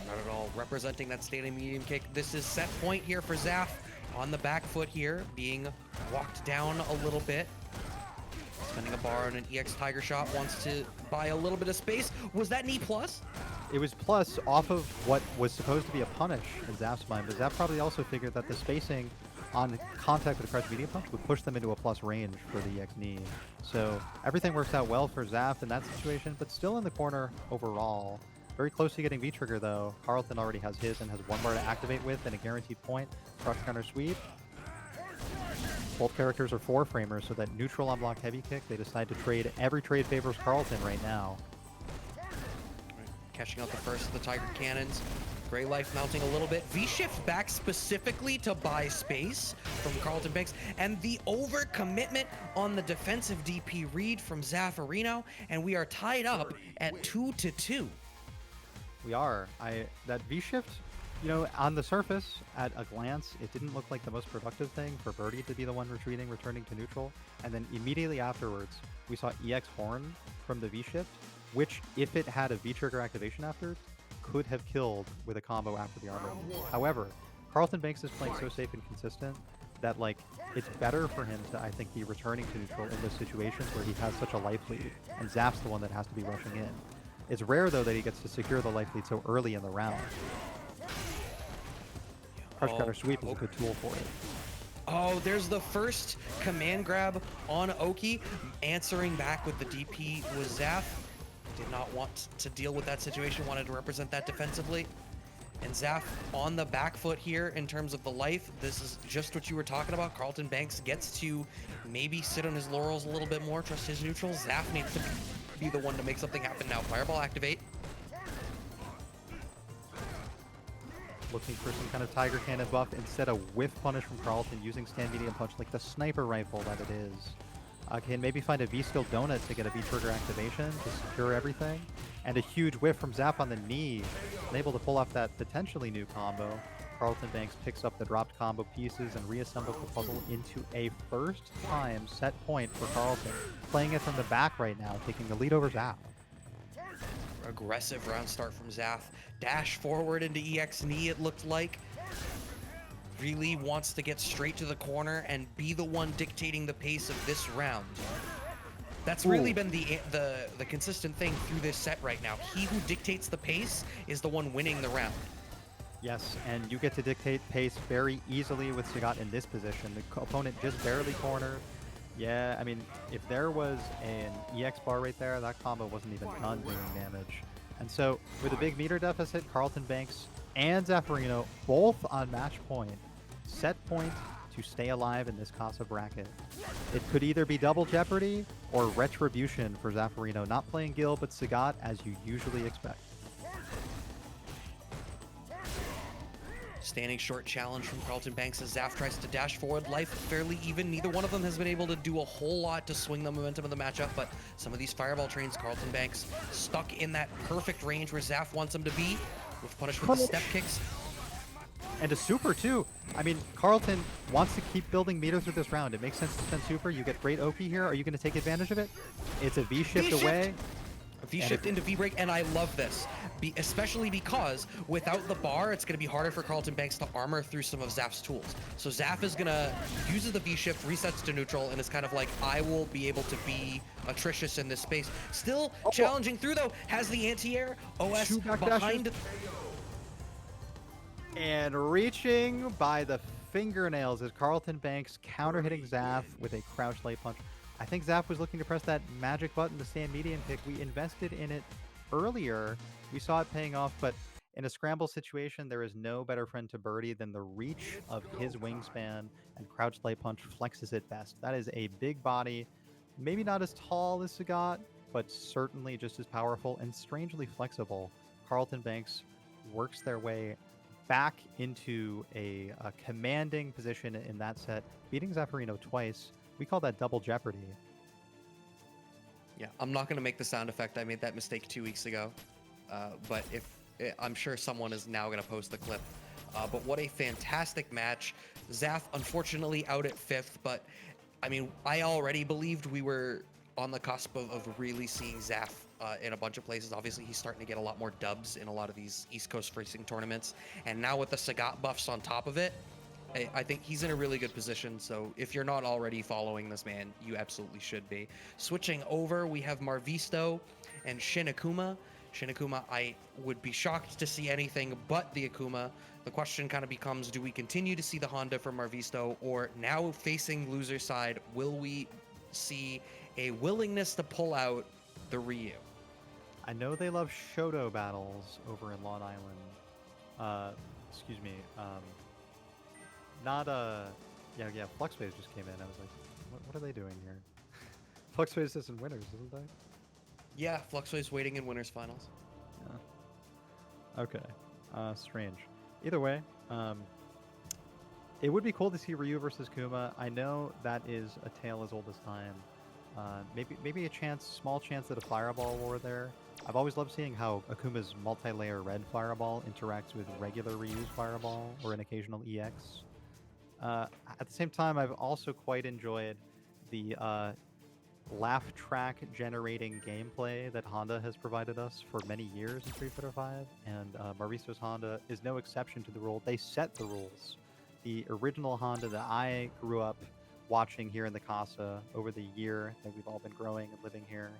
Not at all. Representing that standing medium kick. This is set point here for Zaf on the back foot here, being walked down a little bit. Spending a bar on an EX Tiger shot, wants to buy a little bit of space. Was that knee plus? It was plus off of what was supposed to be a punish in Zaf's mind, but Zaf probably also figured that the spacing on contact with the crouch medium punch would push them into a plus range for the EX knee. So everything works out well for Zaf in that situation, but still in the corner overall. Very close to getting V-Trigger though. Carlton already has his and has one bar to activate with and a guaranteed point. Crush counter sweep. Both characters are 4-framers, so that neutral on block heavy kick, they decide to trade. Every trade favors Carlton right now. Catching out the first of the Tiger Cannons. Gray Life mounting a little bit. V-shift back specifically to buy space from Carlton Banks. And the overcommitment on the defensive DP read from Zaffarino. And we are tied up at 2-2. We are. That V-shift You know, on the surface, at a glance, it didn't look like the most productive thing for Birdie to be the one retreating, returning to neutral. And then immediately afterwards, we saw EX Horn from the V-Shift, which, if it had a V-Trigger activation after, could have killed with a combo after the armor. However, Carlton Banks is playing so safe and consistent that, like, it's better for him to, I think, be returning to neutral in those situations where he has such a life lead, and Zap's the one that has to be rushing in. It's rare, though, that he gets to secure the life lead so early in the round. Crush Cutter Sweep is a good tool for it. Oh, there's the first command grab on Oki. Answering back with the DP was Zaf. Did not want to deal with that situation, wanted to represent that defensively. And Zaf on the back foot here in terms of the life. This is just what you were talking about. Carlton Banks gets to maybe sit on his laurels a little bit more, trust his neutral. Zaf needs to be the one to make something happen now. Fireball activate. Looking for some kind of Tiger Cannon buff. Instead, a whiff punish from Carlton using Stand Medium Punch like the sniper rifle that it is. Can maybe find a V-Skill Donut to get a V-Trigger activation to secure everything. And a huge whiff from Zap on the knee. Able to pull off that potentially new combo. Carlton Banks picks up the dropped combo pieces and reassembles the puzzle into a first-time set point for Carlton. Playing it from the back right now, taking the lead over Zap. Aggressive round start from Zaf. Dash forward into EX knee, it looked like. Really wants to get straight to the corner and be the one dictating the pace of this round. That's really been the consistent thing through this set right now. He who dictates the pace is the one winning the round. Yes, and you get to dictate pace very easily with Sagat in this position. The opponent just barely cornered. Yeah, I mean, if there was an EX bar right there, that combo wasn't even done doing damage. And so, with a big meter deficit, Carlton Banks and Zaffarino both on match point. Set point to stay alive in this Casa bracket. It could either be double jeopardy or retribution for Zaffarino. Not playing Gil, but Sagat as you usually expect. Standing short challenge from Carlton Banks as Zaf tries to dash forward. Life fairly even. Neither one of them has been able to do a whole lot to swing the momentum of the matchup, but some of these fireball trains, Carlton Banks stuck in that perfect range where Zaf wants him to be, with punish with the step kicks. And a super, too. I mean, Carlton wants to keep building meter through this round. It makes sense to spend super. You get great Oki here. Are you going to take advantage of it? It's a V-shift away. V-shift into V-break, and I love this. Especially because without the bar, it's going to be harder for Carlton Banks to armor through some of Zaf's tools. So Zaf is going to use the V-shift, resets to neutral, and it's kind of like, I will be able to be atrocious in this space. Still challenging through, though. Has the anti-air. OS behind. And reaching by the fingernails is Carlton Banks counter-hitting Zaf with a crouch light punch. I think Zaf was looking to press that magic button to stand medium pick. We invested in it earlier. We saw it paying off, but in a scramble situation, there is no better friend to Birdie than the reach of his wingspan, and crouch light punch flexes it best. That is a big body, maybe not as tall as Sagat, but certainly just as powerful and strangely flexible. Carlton Banks works their way back into a commanding position in that set, beating Zaffarino twice. We call that double jeopardy. Yeah, I'm not going to make the sound effect. I made that mistake 2 weeks ago. But I'm sure someone is now going to post the clip. But what a fantastic match. Zaf, unfortunately, out at 5th. But, I mean, I already believed we were on the cusp of really seeing Zaf in a bunch of places. Obviously, he's starting to get a lot more dubs in a lot of these East Coast racing tournaments. And now with the Sagat buffs on top of it, I think he's in a really good position. So if you're not already following this man, you absolutely should be. Switching over, we have Marvisto and Shin Akuma. Shin Akuma, I would be shocked to see anything but the Akuma. The question kind of becomes, do we continue to see the Honda from Marvisto, or now facing loser side, will we see a willingness to pull out the Ryu? I know they love Shoto battles over in Long Island. Excuse me. Yeah, Fluxphase just came in. I was like, what are they doing here? Fluxphase is in winners, isn't they? Yeah, Fluxphase waiting in winners finals. Yeah. Okay. Strange. Either way, it would be cool to see Ryu versus Kuma. I know that is a tale as old as time. Maybe a small chance at a fireball war there. I've always loved seeing how Akuma's multi-layer red fireball interacts with regular reuse fireball or an occasional EX. At the same time, I've also quite enjoyed the laugh track generating gameplay that Honda has provided us for many years in Street Fighter V, and Maristo's Honda is no exception to the rule. They set the rules. The original Honda that I grew up watching here in the Casa over the year that we've all been growing and living here.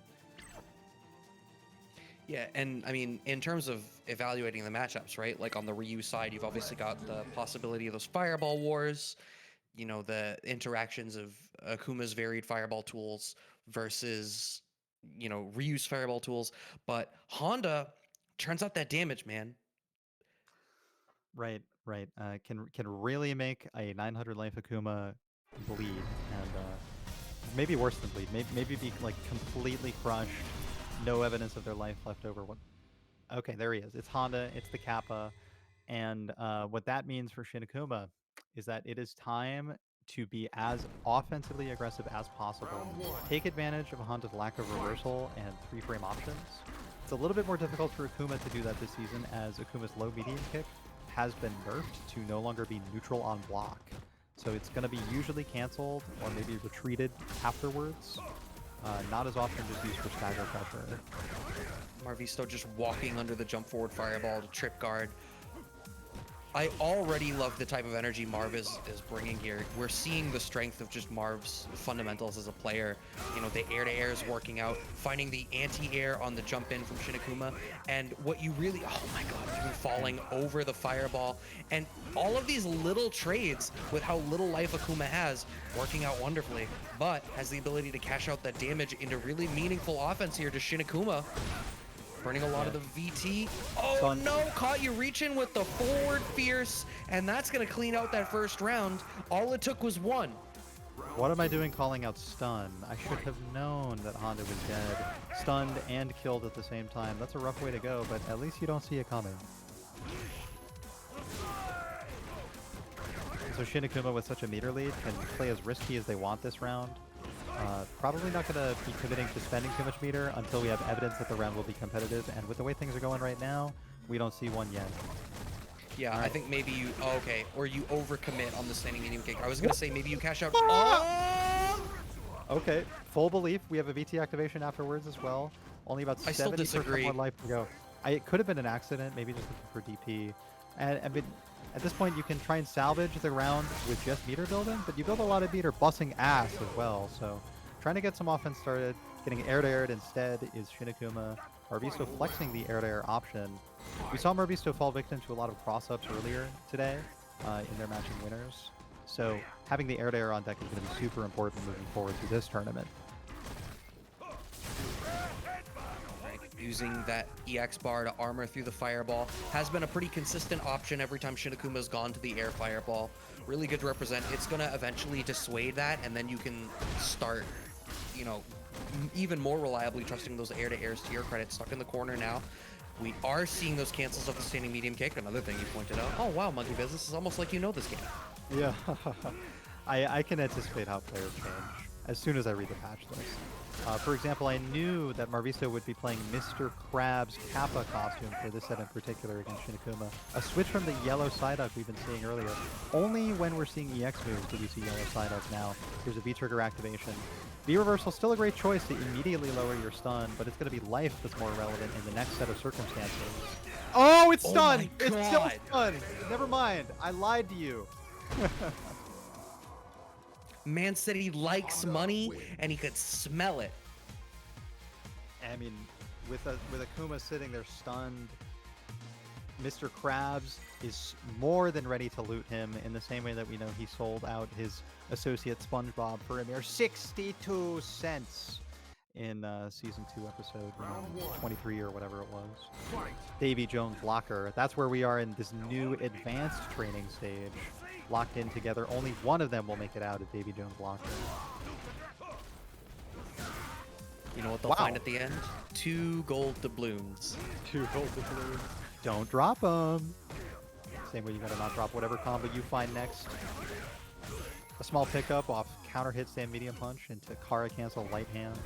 Yeah, and I mean, in terms of evaluating the matchups, right? Like on the Ryu side, you've obviously got the possibility of those fireball wars, you know, the interactions of Akuma's varied fireball tools versus, you know, Ryu's fireball tools. But Honda turns out that damage, man. Right, right. Can really make a 900 life Akuma bleed, and maybe worse than bleed. Maybe be like completely crushed, no evidence of their life left over. What? Okay, there he is. It's Honda. It's the Kappa, and what that means for Shin Akuma is that it is time to be as offensively aggressive as possible. Take advantage of Honda's lack of reversal and three-frame options. It's a little bit more difficult for Akuma to do that this season, as Akuma's low medium kick has been nerfed to no longer be neutral on block. So it's going to be usually canceled or maybe retreated afterwards. Not as often just used for stagger pressure. Marvisto just walking under the jump forward fireball to trip guard. I already love the type of energy Marv is bringing here. We're seeing the strength of just Marv's fundamentals as a player. You know, the air-to-air is working out, finding the anti-air on the jump in from Shin Akuma, and what you really, oh my god, even falling over the fireball, and all of these little trades with how little life Akuma has, working out wonderfully, but has the ability to cash out that damage into really meaningful offense here to Shin Akuma. Burning a lot of the VT. Oh no, caught you reaching with the forward fierce, and that's gonna clean out that first round. All it took was one. What am I doing calling out stun? I should have known that Honda was dead. Stunned and killed at the same time. That's a rough way to go, but at least you don't see it coming. So Shin Akuma with such a meter lead can play as risky as they want this round. Probably not going to be committing to spending too much meter until we have evidence that the round will be competitive, and with the way things are going right now, we don't see one yet. Yeah, right. I think maybe you, okay, or you overcommit on the standing medium kick. I was going to say maybe you cash out. Okay, full belief. We have a VT activation afterwards as well. Only about 70% more life to go. It could have been an accident, maybe just looking for DP. And at this point, you can try and salvage the round with just meter building, but you build a lot of meter bussing ass as well. So trying to get some offense started, getting air-to-aired instead is Shin Akuma. Marvisto flexing the air-to-air option. We saw Marvisto fall victim to a lot of cross-ups earlier today in their matching winners. So having the air-to-air on deck is going to be super important moving forward through this tournament. Using that EX bar to armor through the fireball has been a pretty consistent option every time Shin Akuma's gone to the air fireball. Really good to represent. It's going to eventually dissuade that, and then you can start, you know, even more reliably trusting those air-to-airs to your credit. Stuck in the corner now. We are seeing those cancels of the standing medium kick. Another thing you pointed out. Oh, wow, Monkey Business is almost like you know this game. Yeah. I can anticipate how players change as soon as I read the patch list. For example, I knew that Marvisto would be playing Mr. Krabs' Kappa costume for this set in particular against Shin Akuma. A switch from the yellow Psyduck we've been seeing earlier. Only when we're seeing EX moves do we see yellow Psyduck now. Here's a V-trigger activation. V-reversal, still a great choice to immediately lower your stun, but it's going to be life that's more relevant in the next set of circumstances. Oh, it's stunned! It's still stunned! Never mind, I lied to you. Man said he likes money, and he could smell it. I mean, with Akuma sitting there stunned, Mr. Krabs is more than ready to loot him in the same way that we know he sold out his associate SpongeBob for a mere 62 cents in Season 2, Episode 23 or whatever it was. Davy Jones Blocker. That's where we are in this new advanced training stage. Locked in together. Only one of them will make it out of Davy Jones Blocker. You know what they'll find at the end? 2 gold doubloons. 2 gold doubloons. Don't drop them. Same way you gotta not drop whatever combo you find next. A small pickup off counter hit stand medium punch into Kara cancel light hand.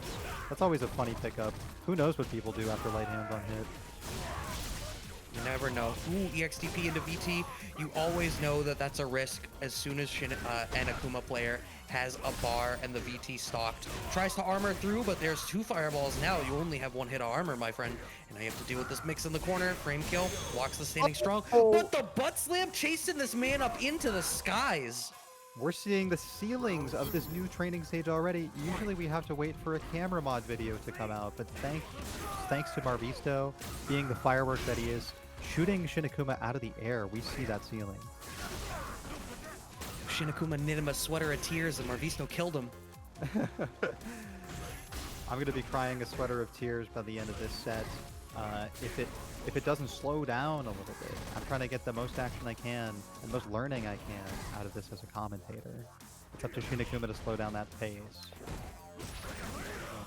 That's always a funny pickup. Who knows what people do after light hands on hit? You never know. Ooh, EXTP into VT. You always know that that's a risk as soon as an Akuma player has a bar and the VT stocked. Tries to armor through, but there's 2 fireballs now. You only have 1 hit of armor, my friend. And now you have to deal with this mix in the corner. Frame kill. Blocks the standing strong. But the butt slam chasing this man up into the skies. We're seeing the ceilings of this new training stage already. Usually we have to wait for a camera mod video to come out, but thanks to Marvisto being the firework that he is, shooting Shinakuma out of the air, we see that ceiling. Shinakuma knit him a sweater of tears and Marvisto killed him. I'm going to be crying a sweater of tears by the end of this set. If it doesn't slow down a little bit. I'm trying to get the most action I can and most learning I can out of this as a commentator. It's up to Shinakuma to slow down that pace.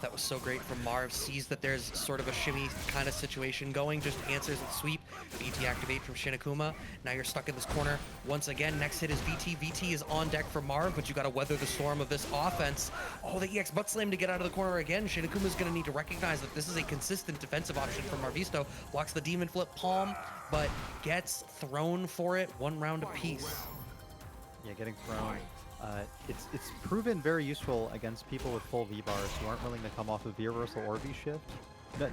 That was so great from Marv. Sees that there's sort of a shimmy kind of situation going, just answers with sweep. VT activate from Shinakuma. Now you're stuck in this corner. Once again, next hit is VT. VT is on deck for Marv, but you got to weather the storm of this offense. Oh, the EX butt slam to get out of the corner again. Shinakuma's going to need to recognize that this is a consistent defensive option from Marvisto. Blocks the demon flip palm, but gets thrown for it. 1 round apiece. Yeah, getting thrown. It's proven very useful against people with full V-bars who aren't willing to come off of V-reversal or V-shift.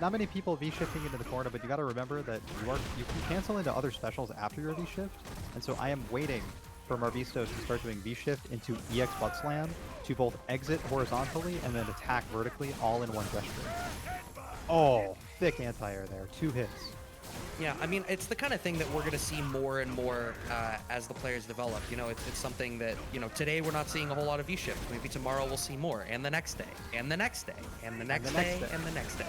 Not many people V-shifting into the corner, but you got to remember that you can cancel into other specials after your V-shift, and so I am waiting for Marvisto to start doing V-shift into EX butt slam to both exit horizontally and then attack vertically all in one gesture. Oh, thick anti-air there. 2 hits. Yeah, I mean, it's the kind of thing that we're going to see more and more as the players develop. You know, it's something that, you know, today we're not seeing a whole lot of V-shift. Maybe tomorrow we'll see more, and the next day, and the next day, and the next day, and the next day.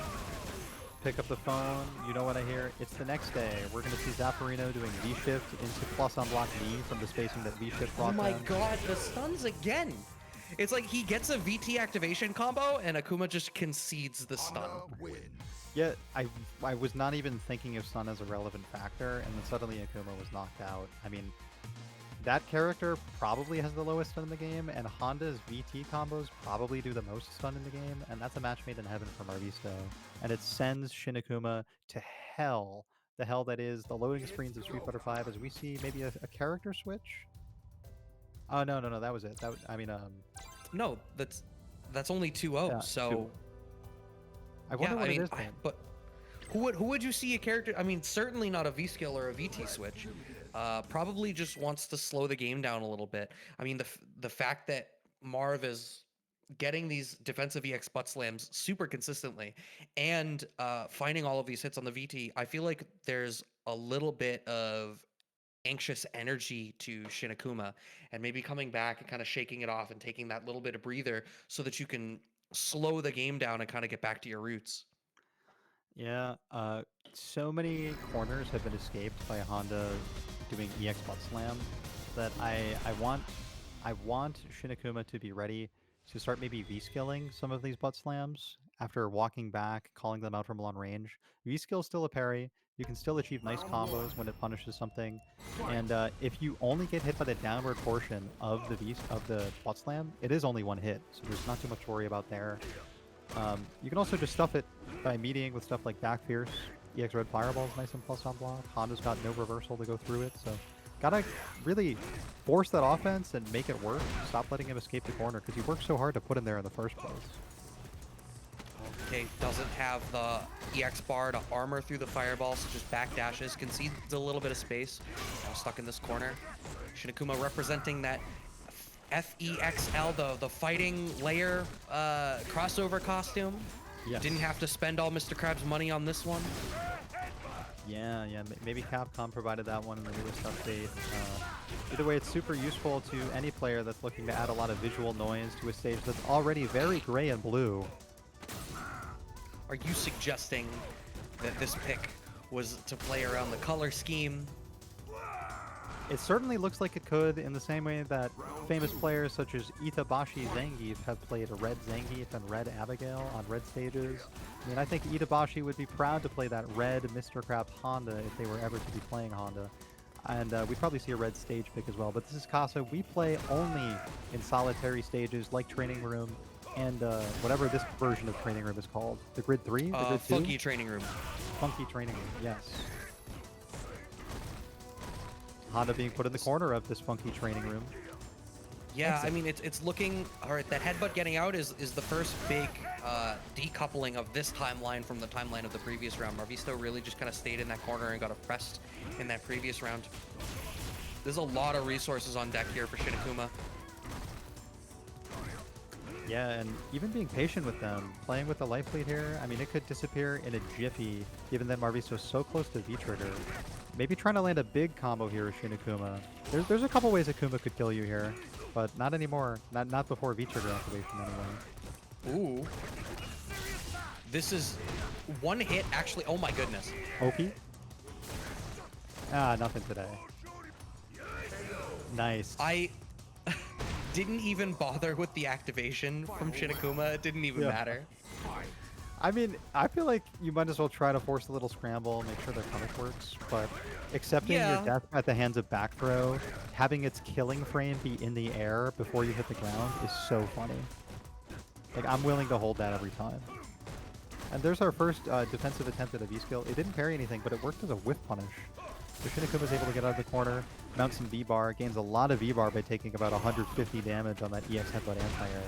Pick up the phone, you know what I hear? It's the next day. We're going to see Zaffarino doing V-shift into plus on block V from the spacing that V-shift brought Oh my them. god, the stuns again! It's like he gets a VT activation combo, and Akuma just concedes the stun. Yeah, I was not even thinking of stun as a relevant factor, and then suddenly Akuma was knocked out. I mean, that character probably has the lowest stun in the game, and Honda's VT combos probably do the most stun in the game, and that's a match made in heaven for Marvisto. And it sends Shinakuma to hell, the hell that is the loading screens of Street Fighter V, as we see maybe a character switch? Oh, no, that was it. No, that's only 2-0, yeah, so... I wonder what it is then. But who would you see a character? I mean, certainly not a V skill or a VT switch. Probably just wants to slow the game down a little bit. I mean, the fact that Marv is getting these defensive EX butt slams super consistently and finding all of these hits on the VT, I feel like there's a little bit of anxious energy to Shinakuma, and maybe coming back and kind of shaking it off and taking that little bit of breather so that you can slow the game down and kind of get back to your roots. Yeah, so many corners have been escaped by Honda doing EX butt slam that I want Shinakuma to be ready to start maybe V-skilling some of these butt slams after walking back, calling them out from long range. V-skill is still a parry. You can still achieve nice combos when it punishes something. And if you only get hit by the downward portion of the butt slam, it is only 1 hit, so there's not too much to worry about there. You can also just stuff it by meeting with stuff like back fierce. EX red fireball is nice and plus on block. Honda's got no reversal to go through it, so gotta really force that offense and make it work. Stop letting him escape the corner, because you worked so hard to put him there in the first place. Okay, doesn't have the EX bar to armor through the fireball, so just back dashes, concedes a little bit of space. Now stuck in this corner. Shinakuma representing that FEXL, the fighting layer crossover costume. Yes. Didn't have to spend all Mr. Krabs' money on this one. Yeah, maybe Capcom provided that one in the newest update. Either way, it's super useful to any player that's looking to add a lot of visual noise to a stage that's already very gray and blue. Are you suggesting that this pick was to play around the color scheme? It certainly looks like it could, in the same way that famous players such as Itabashi Zangief have played red Zangief and red Abigail on red stages. I mean, I think Itabashi would be proud to play that red Mr. Krabs Honda if they were ever to be playing Honda. And we'd probably see a red stage pick as well. But this is Casa. We play only in solitary stages like Training Room. and whatever this version of training room is called. The grid 3? The grid 2? Funky training room. Funky training room, yes. Honda being put in the corner of this funky training room. Yeah, Exit. I mean, it's looking... All right, that headbutt getting out is the first big decoupling of this timeline from the timeline of the previous round. Marvisto really just kind of stayed in that corner and got oppressed in that previous round. There's a lot of resources on deck here for Shinakuma. Yeah, and even being patient with them, playing with the life lead here, I mean, it could disappear in a jiffy, given that Marvisto's so close to V-Trigger. Maybe trying to land a big combo here with Shinakuma. There's a couple ways Akuma could kill you here, but not anymore. Not before V-Trigger activation anyway. Ooh. This is one hit, actually. Oh my goodness. Oki? Ah, nothing today. Nice. I didn't even bother with the activation from Shinakuma. It didn't even matter. I mean, I feel like you might as well try to force a little scramble, make sure their punish works, but accepting your death at the hands of back throw, having its killing frame be in the air before you hit the ground is so funny. Like, I'm willing to hold that every time. And there's our first defensive attempt at a V-skill. It didn't carry anything, but it worked as a whiff punish. So Shinakuma is able to get out of the corner, mount some V-bar, gains a lot of V-bar by taking about 150 damage on that EX headbutt anti-air.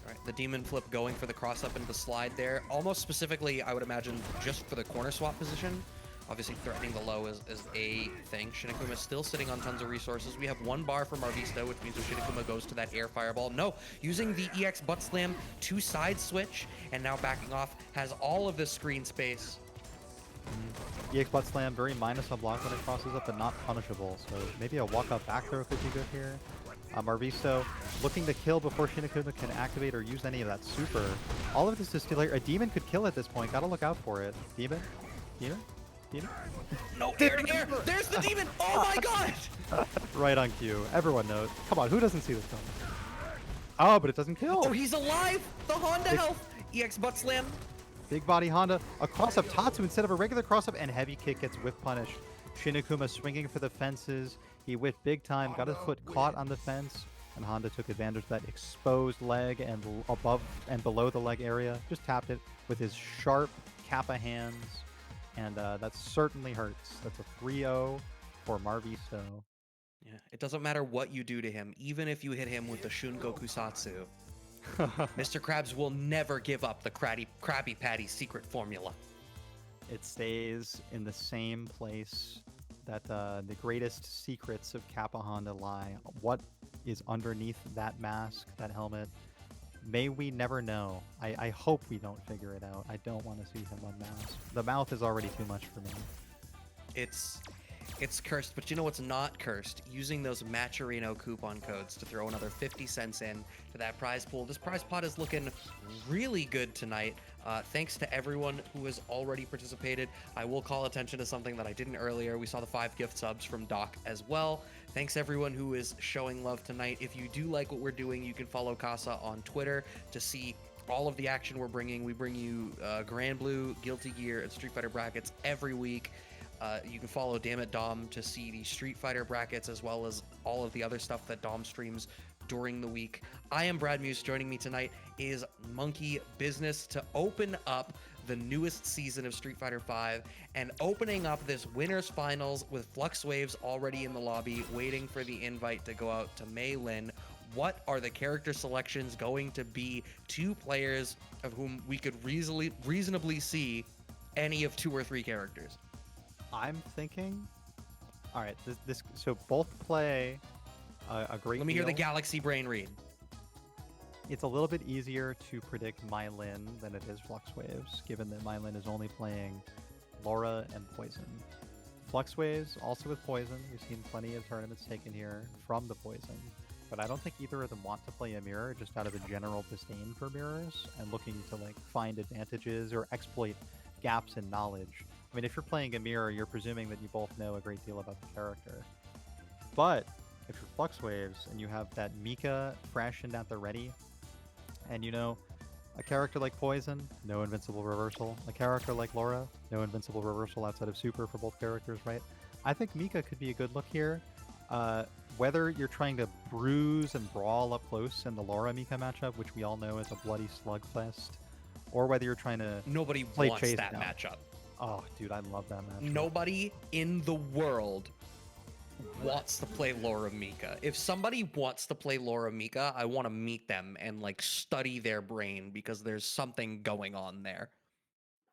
Alright, the demon flip going for the cross-up into the slide there. Almost specifically, I would imagine, just for the corner swap position. Obviously, threatening the low is a thing. Shinakuma is still sitting on tons of resources. We have one bar from Marvisto, which means if Shinakuma goes to that air fireball. No, using the EX butt slam to side switch, and now backing off, has all of this screen space. EX butt slam, very minus on block when it crosses up, but not punishable. So maybe a walk-up back throw could be good here. Marvisto looking to kill before Shinakuma can activate or use any of that super. All of this is still here. A demon could kill at this point. Gotta look out for it. Demon? Demon? Demon? No, air to air! There's the demon! Oh my god! Right on cue. Everyone knows. Come on, who doesn't see this coming? Oh, but it doesn't kill. Oh, he's alive! The Honda health! EX butt slam. Big body Honda. A cross-up Tatsu instead of a regular cross-up, and heavy kick gets whiff punished. Shinakuma swinging for the fences. He whiffed big time, got his foot caught on the fence, and Honda took advantage of that exposed leg and above and below the leg area. Just tapped it with his sharp Kappa hands, and that certainly hurts. That's a 3-0 for Marvisto. Yeah, it doesn't matter what you do to him, even if you hit him with the Shungo Kusatsu. Mr. Krabs will never give up the Krabby Patty secret formula. It stays in the same place that the greatest secrets of Kappa Honda lie. What is underneath that mask, that helmet? May we never know. I hope we don't figure it out. I don't want to see him unmasked. The mouth is already too much for me. It's cursed, but you know what's not cursed? Using those Matcherino coupon codes to throw another 50 cents in to that prize pool. This prize pot is looking really good tonight. Thanks to everyone who has already participated. I will call attention to something that I didn't earlier. We saw the 5 gift subs from Doc as well. Thanks everyone who is showing love tonight. If you do like what we're doing, you can follow Casa on Twitter to see all of the action we're bringing. We bring you Grand Blue, Guilty Gear, and Street Fighter brackets every week. You can follow Dammit Dom to see the Street Fighter brackets as well as all of the other stuff that Dom streams during the week. I am Brad Muse. Joining me tonight is Monkey Business to open up the newest season of Street Fighter V and opening up this winners finals with Flux Waves already in the lobby waiting for the invite to go out to Mei Lin. What are the character selections going to be? 2 players of whom we could reasonably see any of 2 or 3 characters. I'm thinking. All right, so both play a great. Let me hear the deal. Galaxy Brain read. It's a little bit easier to predict Mylin than it is Flux Waves, given that Mylin is only playing Laura and Poison. Flux Waves also with Poison. We've seen plenty of tournaments taken here from the Poison, but I don't think either of them want to play a mirror just out of a general disdain for mirrors and looking to like find advantages or exploit gaps in knowledge. I mean, if you're playing a mirror, you're presuming that you both know a great deal about the character. But if you're Flux Waves and you have that Mika fresh and at the ready, and you know, a character like Poison, no invincible reversal. A character like Laura, no invincible reversal outside of Super for both characters, right? I think Mika could be a good look here. whether you're trying to bruise and brawl up close in the Laura Mika matchup, which we all know is a bloody slugfest, or whether you're trying to Nobody play wants chase that down. matchup. Oh, dude, I love that matchup. Nobody in the world wants to play Laura Mika. If somebody wants to play Laura Mika, I want to meet them and like study their brain because there's something going on there.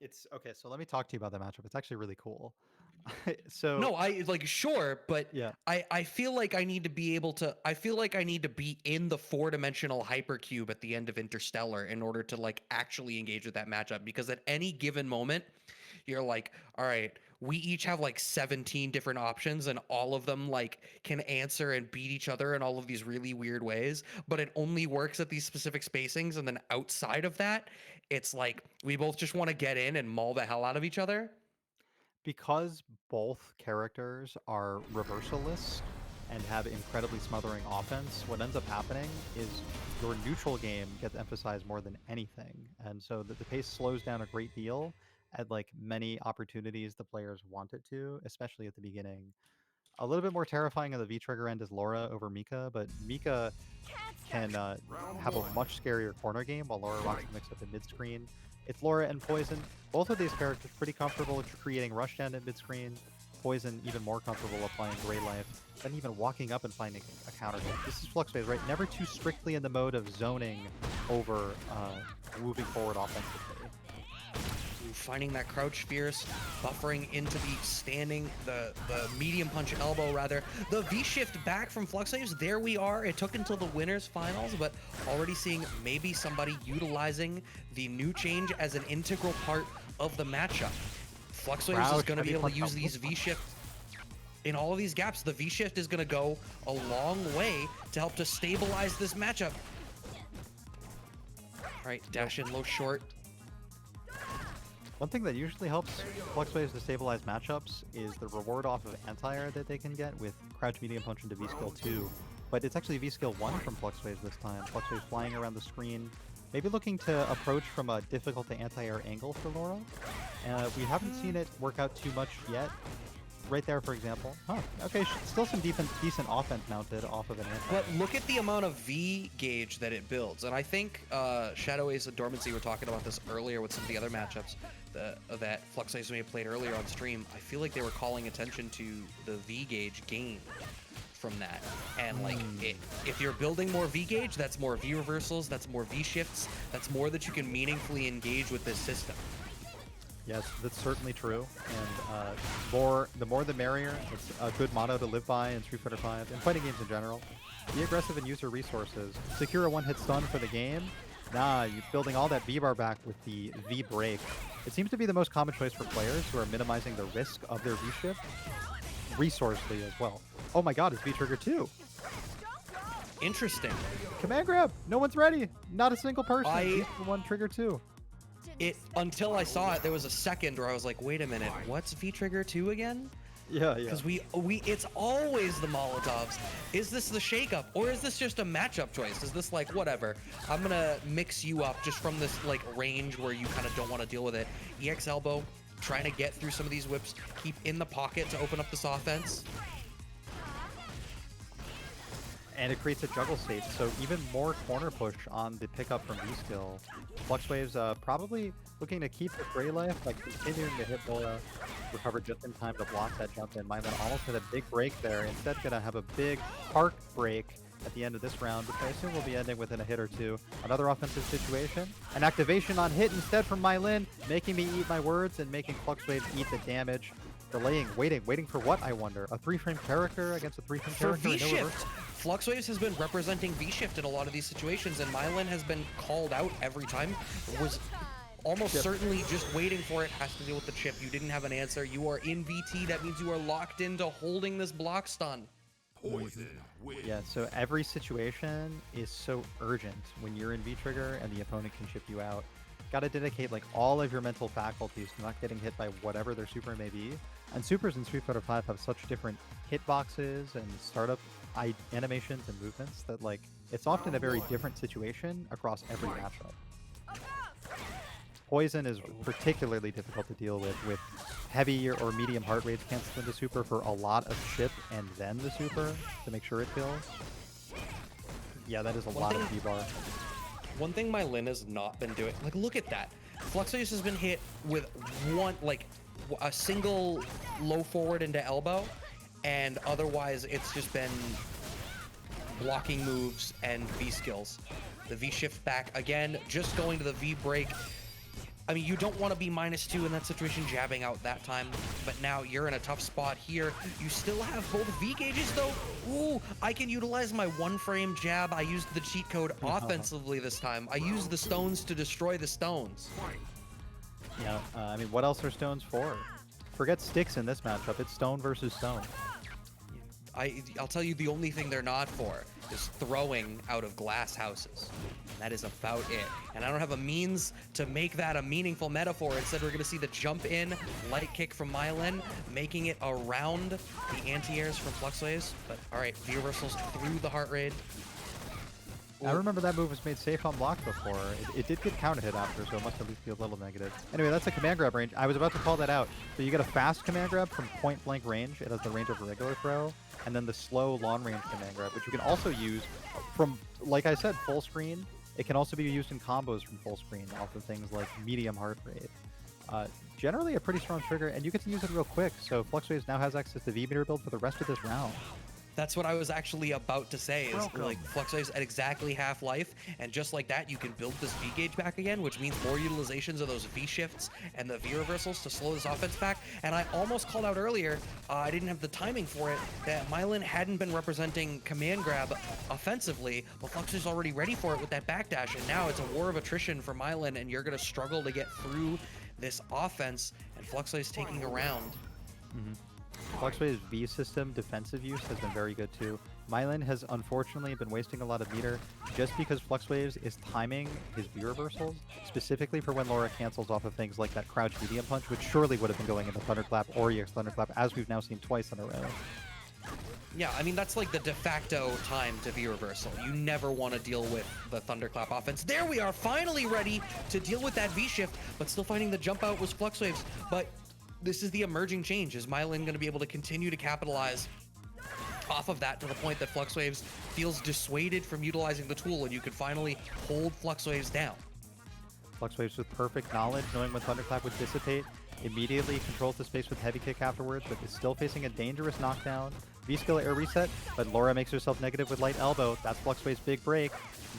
It's okay. So let me talk to you about that matchup. It's actually really cool. So No, I like sure, but yeah, I feel like I need to be able to I feel like I need to be in the 4-dimensional hypercube at the end of Interstellar in order to like actually engage with that matchup because at any given moment you're like, all right, we each have like 17 different options and all of them like can answer and beat each other in all of these really weird ways, but it only works at these specific spacings and then outside of that, it's like we both just want to get in and maul the hell out of each other. because both characters are reversalists and have incredibly smothering offense, what ends up happening is your neutral game gets emphasized more than anything. And so the pace slows down a great deal at like many opportunities the players want it to, especially at the beginning. A little bit more terrifying on the V trigger end is Laura over Mika, but Mika can have a much scarier corner game while Laura wants to mix up in mid screen. It's Laura and Poison. Both of these characters pretty comfortable creating rushdown at mid screen. Poison even more comfortable applying Grey Life than even walking up and finding a counter hit. This is Fluxphase, right? Never too strictly in the mode of zoning over moving forward offensively. Finding that crouch fierce, buffering into the medium punch elbow rather. The V shift back from Fluxwaves, there we are. It took until the winners finals, but already seeing maybe somebody utilizing the new change as an integral part of the matchup. Fluxwaves is going to be able to use these V shift in all of these gaps. The V shift is going to go a long way to help to stabilize this matchup. All right, dash in low short. One thing that usually helps Fluxwaves to stabilize matchups is the reward off of anti-air that they can get with Crouch Medium Punch into V-Skill 2. But it's actually V-Skill 1 from Fluxwaves this time. Fluxwaves flying around the screen, maybe looking to approach from a difficult to anti-air angle for Laura. We haven't seen it work out too much yet. Right there, for example. Huh, okay, still some decent offense mounted off of an anti. But look at the amount of V gauge that it builds. And I think Shadow Ace and Dormancy were talking about this earlier with some of the other matchups that Fluxwaves may have played earlier on stream. I feel like they were calling attention to the V gauge gain from that. And like, if you're building more V gauge, that's more V reversals, that's more V shifts, that's more that you can meaningfully engage with this system. Yes, that's certainly true, and the more the merrier. It's a good motto to live by in Street Fighter V and fighting games in general. Be aggressive and use your resources. Secure a one-hit stun for the game. Nah, you're building all that V-bar back with the V-break. It seems to be the most common choice for players who are minimizing the risk of their V-shift. Resourcely as well. Oh my god, it's V-trigger too! Interesting. Command grab! No one's ready! Not a single person! I- one trigger too. Until I saw it, there was a second where I was like, wait a minute, what's V-Trigger 2 again? Yeah. Because it's always the Molotovs. Is this the shakeup, or is this just a matchup choice? Is this like, whatever, I'm gonna mix you up just from this like range where you kind of don't want to deal with it. EX elbow, trying to get through some of these whips, keep in the pocket to open up this offense. And it creates a juggle state, so even more corner push on the pickup from V-Skill. Fluxwaves probably looking to keep the Grey Life, like continuing to hit Laura, recover just in time to block that jump in. Mylan almost had a big break there, instead gonna have a big park break at the end of this round, which I assume will be ending within a hit or two. Another offensive situation, an activation on hit instead from Mylan, making me eat my words and making Fluxwaves eat the damage. Delaying, waiting for what, I wonder? A 3-frame character against a 3-frame For character? V-Shift, Fluxwaves has been representing V-Shift in a lot of these situations, and Mylan has been called out every time. Was almost certainly just waiting for it. Has to deal with the chip. You didn't have an answer. You are in VT. That means you are locked into holding this block stun. Yeah, so every situation is so urgent when you're in V-Trigger and the opponent can chip you out. Gotta dedicate like all of your mental faculties to not getting hit by whatever their super may be. And supers in Street Fighter V have such different hitboxes and startup animations and movements that like it's often a very different situation across every matchup. Poison is particularly difficult to deal with heavy or medium heart rates cancel into super for a lot of chip and then the super to make sure it kills. Yeah, that is a lot of V-bar. One thing my Lin has not been doing, like, look at that. Fluxwaves has been hit with a single low forward into elbow, and otherwise it's just been blocking moves and V skills. The V shift back again, just going to the V break. I mean, you don't want to be -2 in that situation, jabbing out that time, but now you're in a tough spot here. You still have both V gauges though. Ooh, I can utilize my 1-frame jab. I used the cheat code offensively this time. I used the stones to destroy the stones. Yeah, I mean, what else are stones for? Forget sticks in this matchup. It's stone versus stone. I'll tell you, the only thing they're not for is throwing out of glass houses. And that is about it. And I don't have a means to make that a meaningful metaphor. Instead, we're going to see the jump in, light kick from Myelin, making it around the anti-airs from Fluxwaves. But all right, V reversals through the heart rate. I remember that move was made safe on block before. It did get counter hit after, so it must at least be a little negative. Anyway, that's a command grab range. I was about to call that out. So you get a fast command grab from point blank range. It has the range of a regular throw. And then the slow long range command grab, which you can also use from, like I said, full screen. It can also be used in combos from full screen off of things like medium heart rate. Generally a pretty strong trigger, and you get to use it real quick. So Fluxwaves now has access to V-meter build for the rest of this round. That's what I was actually about to say, is like Fluxwaves at exactly half life, and just like that, you can build this V gauge back again, which means more utilizations of those V shifts and the V reversals to slow this offense back. And I almost called out earlier, I didn't have the timing for it, that Myelin hadn't been representing command grab offensively, but Fluxwaves already ready for it with that backdash, and now it's a war of attrition for Myelin, and you're going to struggle to get through this offense, and Fluxwaves taking a round. Fluxwave's V system defensive use has been very good too. Myelin has unfortunately been wasting a lot of meter just because Fluxwaves is timing his V reversals, specifically for when Laura cancels off of things like that crouch medium punch, which surely would have been going into Thunderclap or EX Thunderclap, as we've now seen twice in a row. Yeah, I mean, that's like the de facto time to V reversal. You never want to deal with the Thunderclap offense. There we are, finally ready to deal with that V shift, but still finding the jump out was Fluxwaves. But this is the emerging change. Is Myelin going to be able to continue to capitalize off of that to the point that Fluxwaves feels dissuaded from utilizing the tool, and you can finally hold Fluxwaves down? Fluxwaves with perfect knowledge, knowing when Thunderclap would dissipate, immediately controls the space with heavy kick afterwards, but is still facing a dangerous knockdown. V-skill air reset, but Laura makes herself negative with light elbow. That's Fluxwaves' big break.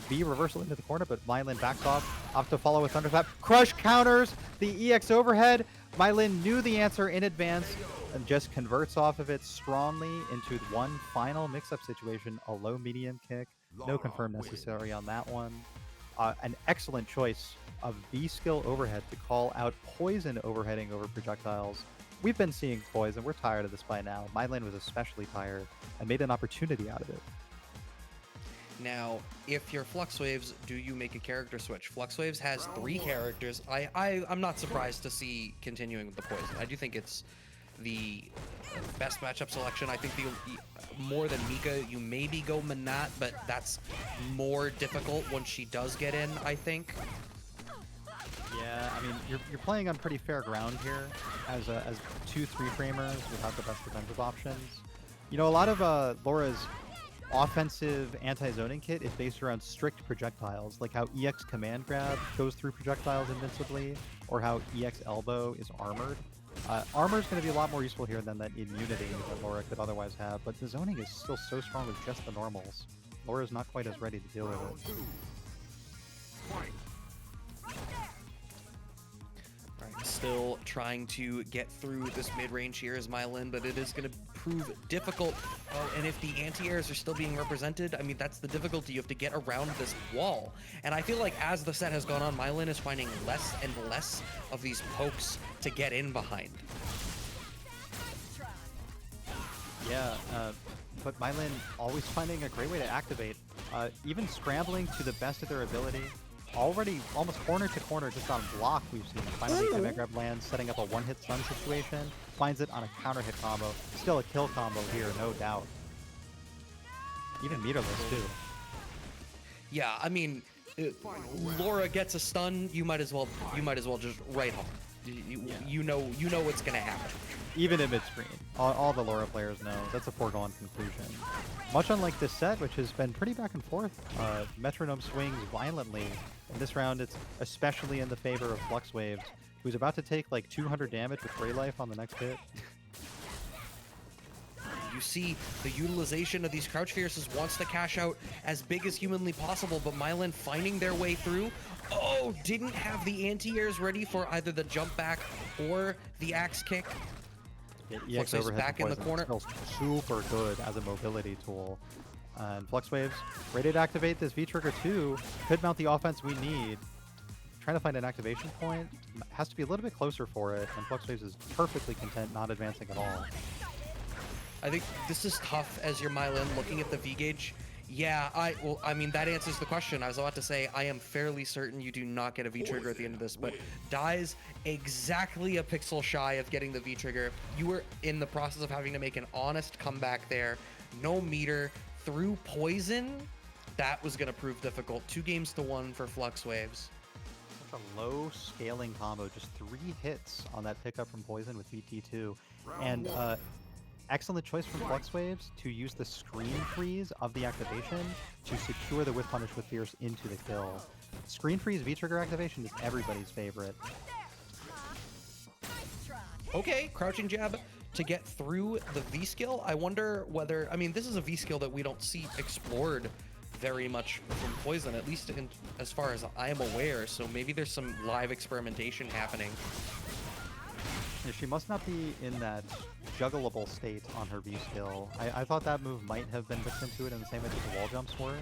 V reversal into the corner, but Myelin backs off to follow with Thunderclap. Crush counters the EX overhead. Myelin knew the answer in advance and just converts off of it strongly into one final mix-up situation, a low-medium kick. No confirm necessary on that one. An excellent choice of V-skill overhead to call out poison overheading over projectiles. We've been seeing poison. We're tired of this by now. Myelin was especially tired and made an opportunity out of it. Now, if you're Fluxwaves, do you make a character switch? Fluxwaves has 3 characters. I'm not surprised to see continuing with the poison. I do think it's the best matchup selection. I think more than Mika, you maybe go Manat, but that's more difficult once she does get in, I think. Yeah, I mean, you're playing on pretty fair ground here as 2 3-framers without the best defensive options. You know, a lot of Laura's offensive anti-zoning kit is based around strict projectiles, like how EX command grab goes through projectiles invincibly, or how EX elbow is armored. Armor is going to be a lot more useful here than that immunity that Laura could otherwise have, but the zoning is still so strong with just the normals. Laura's not quite as ready to deal with it. Still trying to get through this mid-range here as Myelin, but it is going to prove difficult. Oh, and if the anti-airs are still being represented, I mean, that's the difficulty. You have to get around this wall. And I feel like as the set has gone on, Myelin is finding less and less of these pokes to get in behind. Yeah, but Myelin always finding a great way to activate. Even scrambling to the best of their ability. Already almost corner to corner just on block we've seen. Finally command grab lands, setting up a one-hit stun situation. Finds it on a counter hit combo. Still a kill combo here, no doubt. Even meterless too. Yeah, I mean, Laura gets a stun, you might as well just right home. You know what's gonna happen. Even in mid-screen, all the Laura players know that's a foregone conclusion. Much unlike this set, which has been pretty back and forth, Metronome swings violently. In this round, it's especially in the favor of Flux Waves, who's about to take like 200 damage with Grey Life on the next hit. You see the utilization of these Crouch Fierces wants to cash out as big as humanly possible, but Mylan finding their way through. Oh, didn't have the anti-airs ready for either the jump back or the axe kick. EX overhead back in the corner. Still super good as a mobility tool. And Flux Waves ready to activate this V-Trigger too. Could mount the offense we need. Trying to find an activation point. Has to be a little bit closer for it, and Flux Waves is perfectly content not advancing at all. I think this is tough as your Mylan looking at the V-Gauge. Yeah, I mean, that answers the question. I was about to say, I am fairly certain you do not get a V-Trigger at the end of this, but dies exactly a pixel shy of getting the V-Trigger. You were in the process of having to make an honest comeback there. No meter through Poison. That was going to prove difficult. 2-1 for Flux Waves. Such a low scaling combo. Just 3 hits on that pickup from Poison with VT2. And excellent choice from Flux Waves to use the screen freeze of the activation to secure the With Punish with Fierce into the kill. Screen freeze V-Trigger activation is everybody's favorite. Okay, crouching jab to get through the V-skill. I wonder whether, I mean, this is a V-skill that we don't see explored very much from Poison, at least as far as I am aware, so maybe there's some live experimentation happening. Yeah, she must not be in that juggleable state on her V-skill. I thought that move might have been mixed into it in the same way that the wall jumps were,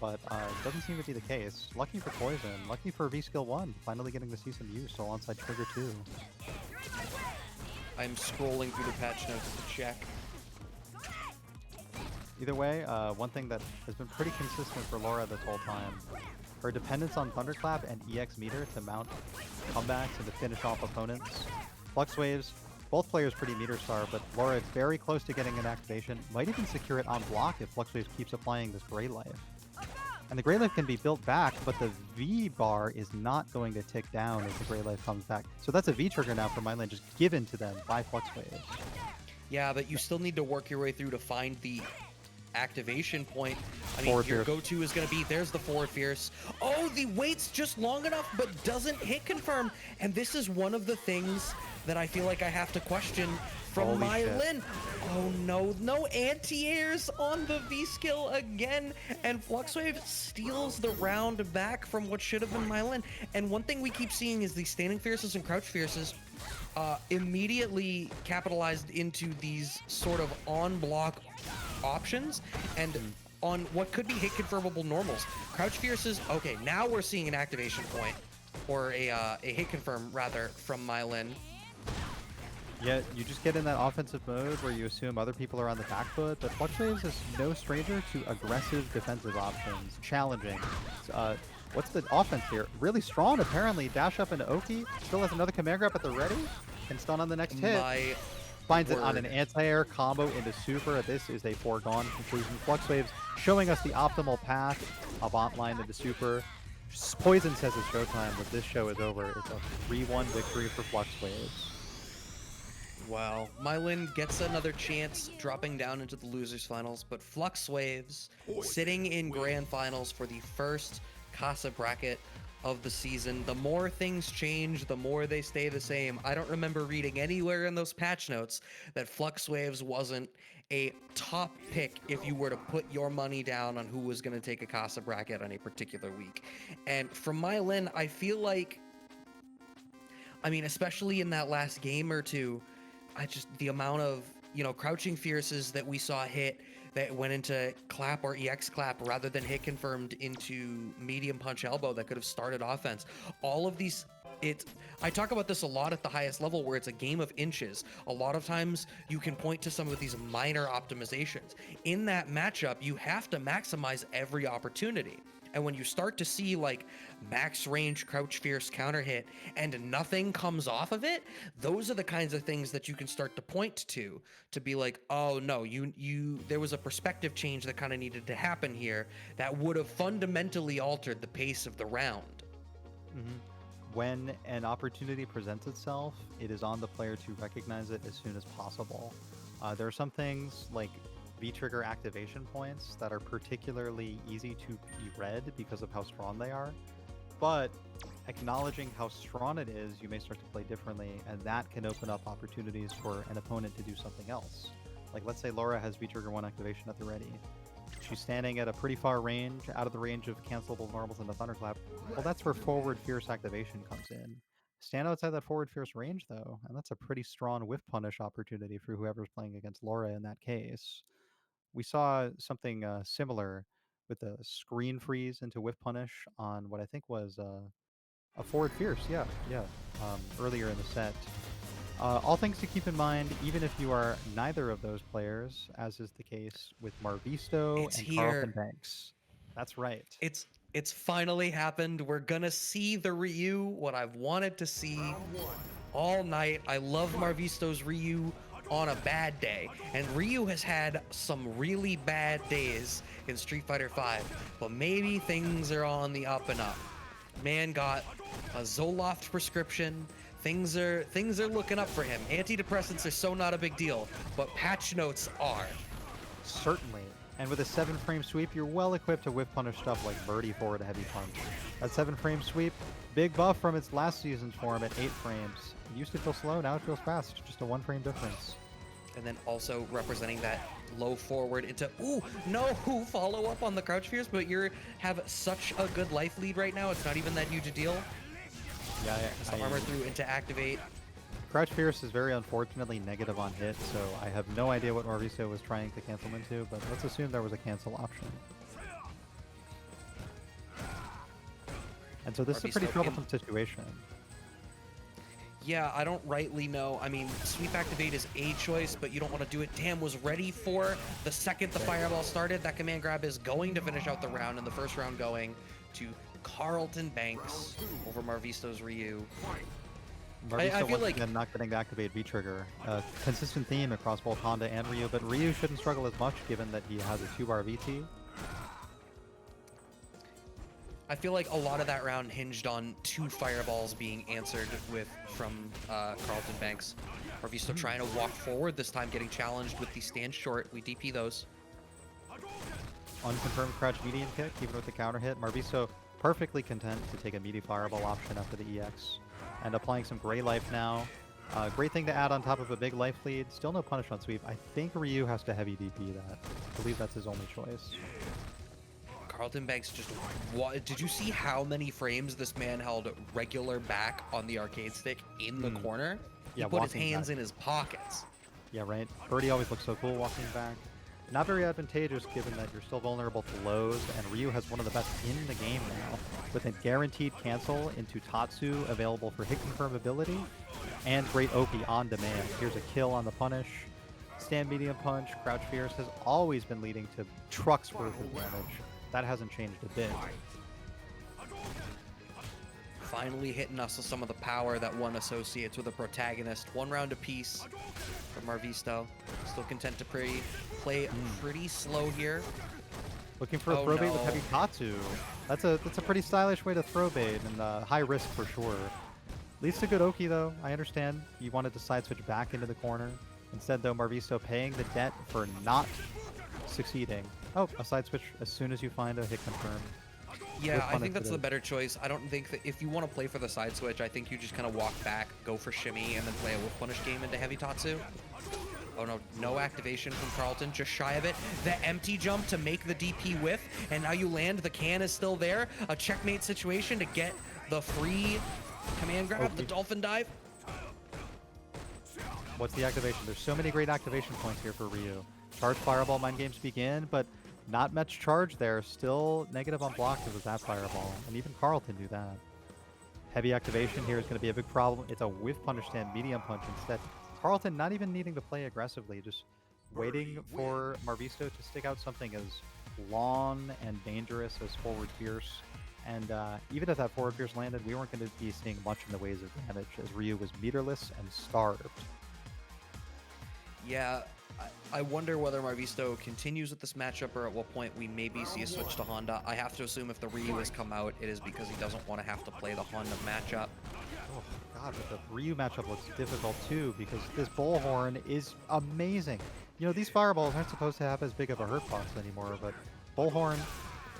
but it doesn't seem to be the case. Lucky for Poison, lucky for V-skill 1, finally getting to see some use alongside Trigger 2. I'm scrolling through the patch notes to check. Either way, one thing that has been pretty consistent for Laura this whole time, her dependence on Thunderclap and EX meter to mount comebacks and to finish off opponents. Flux Waves, both players pretty meter star, but Laura is very close to getting an activation, might even secure it on block if Flux Waves keeps applying this Grey Life. And the Grey Life can be built back, but the V bar is not going to tick down as the Grey Life comes back. So that's a V trigger now for Mylan, just given to them by Flux Waves. Yeah, but you still need to work your way through to find the activation point. I mean, Forward your Fierce. go-to is going to be, there's the Forward Fierce. Oh, the wait's just long enough, but doesn't hit confirm. And this is one of the things that I feel like I have to question from Mylan. Oh no, no anti-airs on the V-skill again. And Flux Wave steals the round back from what should have been Mylan. And one thing we keep seeing is these standing fierces and crouch fierces immediately capitalized into these sort of on-block options and on what could be hit confirmable normals. Crouch fierces, okay, now we're seeing an activation point, or a hit confirm rather, from Mylan. Yeah, you just get in that offensive mode where you assume other people are on the back foot, but Flux Waves is no stranger to aggressive defensive options. Challenging. What's the offense here? Really strong, apparently. Dash up into Oki. Still has another command grab at the ready. Can stun on the next hit. Finds it on an anti-air combo into super. This is a foregone conclusion. Flux Waves showing us the optimal path. Avant line into super. Poison says it's showtime, but this show is over. It's a 3-1 victory for Flux Waves. Wow. Mylan gets another chance dropping down into the losers finals, but Flux Waves sitting in grand finals for the first Casa bracket of the season. The more things change, the more they stay the same. I don't remember reading anywhere in those patch notes that Flux Waves wasn't a top pick if you were to put your money down on who was going to take a Casa bracket on a particular week. And from Mylan, I feel like, I mean, especially in that last game or two, the amount of, crouching fierces that we saw hit that went into clap or EX clap rather than hit confirmed into medium punch elbow that could have started offense. All of these, I talk about this a lot at the highest level where it's a game of inches. A lot of times you can point to some of these minor optimizations. In that matchup, you have to maximize every opportunity. And when you start to see like max range crouch fierce counter hit and nothing comes off of it, those are the kinds of things that you can start to point to be like, oh no, there was a perspective change that kind of needed to happen here that would have fundamentally altered the pace of the round. when an opportunity presents itself, it is on the player to recognize it as soon as possible. There are some things like V-trigger activation points that are particularly easy to be read because of how strong they are, but acknowledging how strong it is, you may start to play differently, and that can open up opportunities for an opponent to do something else. Like, let's say Laura has V-trigger 1 activation at the ready. She's standing at a pretty far range, out of the range of cancelable normals and the Thunderclap. Well, that's where forward Fierce activation comes in. Stand outside that forward Fierce range, though, and that's a pretty strong whiff punish opportunity for whoever's playing against Laura in that case. We saw something similar with the screen freeze into whiff punish on what I think was a forward Fierce, earlier in the set. All things to keep in mind, even if you are neither of those players, as is the case with Marvisto It's and Carlton here. Banks. That's right. It's finally happened. We're gonna see the Ryu, what I've wanted to see all night. I love Marvisto's Ryu on a bad day, and Ryu has had some really bad days in Street Fighter V, but maybe things are on the up and up. Man got a Zoloft prescription. Things are looking up for him. Antidepressants are so not a big deal, but patch notes are. Certainly. And with a 7-frame sweep, you're well equipped to whiff punish stuff like Birdie forward heavy punch. That 7-frame sweep, big buff from its last season's form at 8 frames. It used to feel slow, now it feels fast. Just a 1-frame difference. And then also representing that low forward into, ooh, no follow up on the crouch fears, but you have such a good life lead right now. It's not even that huge a deal. Yeah, So armor through into activate. Crouch Fierce is very unfortunately negative on hit, so I have no idea what Marvisto was trying to cancel into, but let's assume there was a cancel option. And so this is a pretty troublesome situation. Yeah, I don't rightly know. I mean, sweep activate is a choice, but you don't want to do it. Tam was ready for the second the fireball started. That command grab is going to finish out the round, and the first round going to Carlton Banks over Marvisto's Ryu. Marvisto I feel once like again not getting to activate V-Trigger. Consistent theme across both Honda and Ryu, but Ryu shouldn't struggle as much given that he has a 2-bar VT. I feel like a lot of that round hinged on 2 fireballs being answered from Carlton Banks. Marvisto trying to walk forward, this time getting challenged with the stand short. We DP those. Unconfirmed crouch medium kick, even with the counter hit. Marvisto perfectly content to take a meaty fireball option after the EX. And applying some gray life now. Great thing to add on top of a big life lead. Still no punish on sweep. I think Ryu has to heavy DP that. I believe that's his only choice. Carlton Banks just... Did you see how many frames this man held regular back on the arcade stick in the corner? He put his hands in his pockets. Yeah, right. Birdie always looks so cool walking back. Not very advantageous given that you're still vulnerable to lows, and Ryu has one of the best in the game now, with a guaranteed cancel into Tatsu available for hit confirmability, and great Oki on demand. Here's a kill on the punish. Stand medium punch, crouch fierce has always been leading to trucks worth of damage. That hasn't changed a bit. Finally hitting us with some of the power that one associates with a protagonist. 1 round apiece for Marvisto. Still content to play pretty slow here. Looking for a throw bait with heavy Tatsu. That's a pretty stylish way to throw bait, and high risk for sure. Leads to good Oki though. I understand you wanted to side switch back into the corner. Instead though, Marvisto paying the debt for not succeeding. Oh, a side switch as soon as you find a hit confirm. Yeah, I think that's the better choice. I don't think that if you want to play for the side switch, I think you just kind of walk back, go for shimmy, and then play a whiff punish game into heavy Tatsu. Oh no, no activation from Carlton, just shy of it. The empty jump to make the DP whiff, and now you land, the can is still there. A checkmate situation to get the free command grab, the dolphin dive. What's the activation? There's so many great activation points here for Ryu. Charge fireball mind games begin, but not much charge there. Still negative on block because of that fireball, and even Carlton knew that. Heavy activation here is going to be a big problem. It's a whiff punish stand medium punch instead. Carlton not even needing to play aggressively, just waiting for Marvisto to stick out something as long and dangerous as forward fierce. And even if that forward fierce landed, we weren't going to be seeing much in the ways of damage as Ryu was meterless and starved. Yeah, I wonder whether Marvisto continues with this matchup or at what point we maybe see a switch to Honda. I have to assume if the Ryu has come out, it is because he doesn't want to have to play the Honda matchup. Oh god, but the Ryu matchup looks difficult too because this Bullhorn is amazing. You know, these fireballs aren't supposed to have as big of a hurt box anymore, but Bullhorn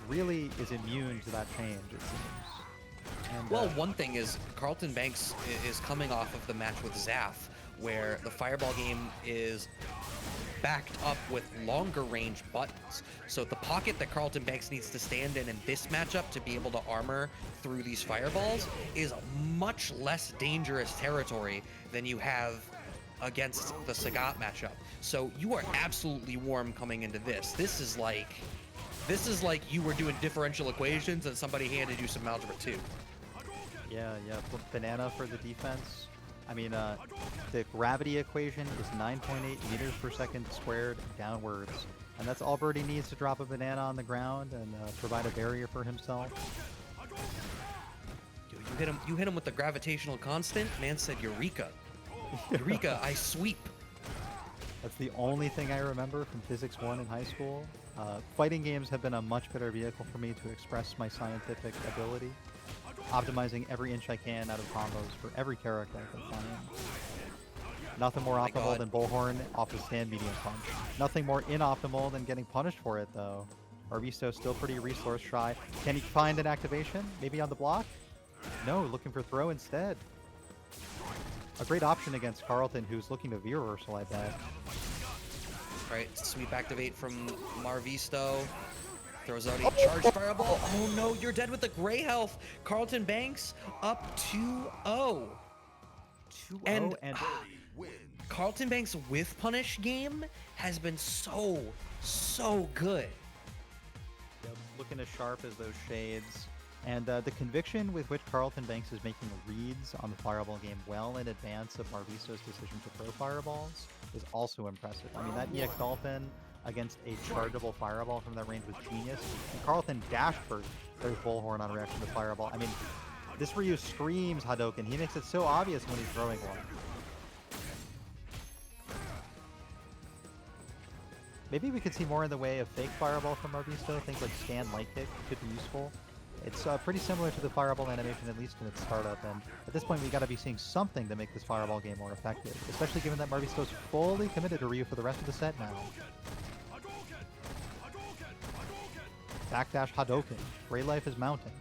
really is immune to that change, it seems. And Well, one thing is Carlton Banks is coming off of the match with Zaf, where the fireball game is backed up with longer range buttons. So the pocket that Carlton Banks needs to stand in this matchup to be able to armor through these fireballs is much less dangerous territory than you have against the Sagat matchup. So you are absolutely warm coming into this. This is like you were doing differential equations and somebody handed you some algebra 2. yeah, banana for the defense. I mean, the gravity equation is 9.8 meters per second squared downwards. And that's all Birdie needs to drop a banana on the ground and provide a barrier for himself. Dude, you hit him with the gravitational constant. Man said Eureka. Eureka, I sweep. That's the only thing I remember from Physics 1 in high school. Fighting games have been a much better vehicle for me to express my scientific ability, optimizing every inch I can out of combos for every character I can find. Nothing more optimal God. than Bullhorn off his stand medium punch. Nothing more inoptimal than getting punished for it, though. Arvisto still pretty resource shy. Can he find an activation? Maybe on the block? No, looking for throw instead. A great option against Carlton, who's looking to V-reversal, I bet. Right, sweep activate from Marvisto. Throws out a charge fireball. Oh no, you're dead with the gray health. Carlton Banks up 2-0. 2-0 and Carlton Banks with punish game has been so good. yep, looking as sharp as those shades. And the conviction with which Carlton Banks is making reads on the fireball game well in advance of Marvisto's decision to throw fireballs is also impressive. I mean, that EX Dolphin against a chargeable fireball from that range was genius. And Carlton dashed first. There's Bullhorn on reaction to fireball. I mean, this Ryu screams Hadoken. He makes it so obvious when he's throwing one. Maybe we could see more in the way of fake fireball from Marvisto. Things like stand light kick could be useful. It's pretty similar to the fireball animation, at least in its startup, and at this point we got to be seeing something to make this fireball game more effective, especially given that Marvisto's fully committed to Ryu for the rest of the set now. Backdash Hadoken. Gray Life is mounting.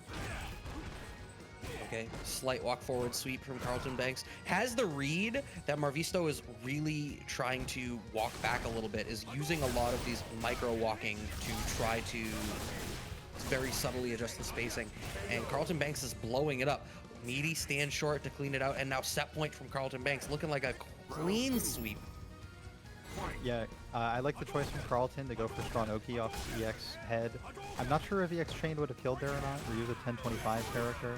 Okay, slight walk forward sweep from Carlton Banks. Has the read that Marvisto is really trying to walk back a little bit, is using a lot of these micro walking to try to very subtly adjust the spacing, and Carlton Banks is blowing it up. Meaty stands short to clean it out, and now set point from Carlton Banks, looking like a clean sweep. Yeah, I like the choice from Carlton to go for Strong Oki off EX head. I'm not sure if EX Chain would have killed there or not. Ryu's a 1025 character.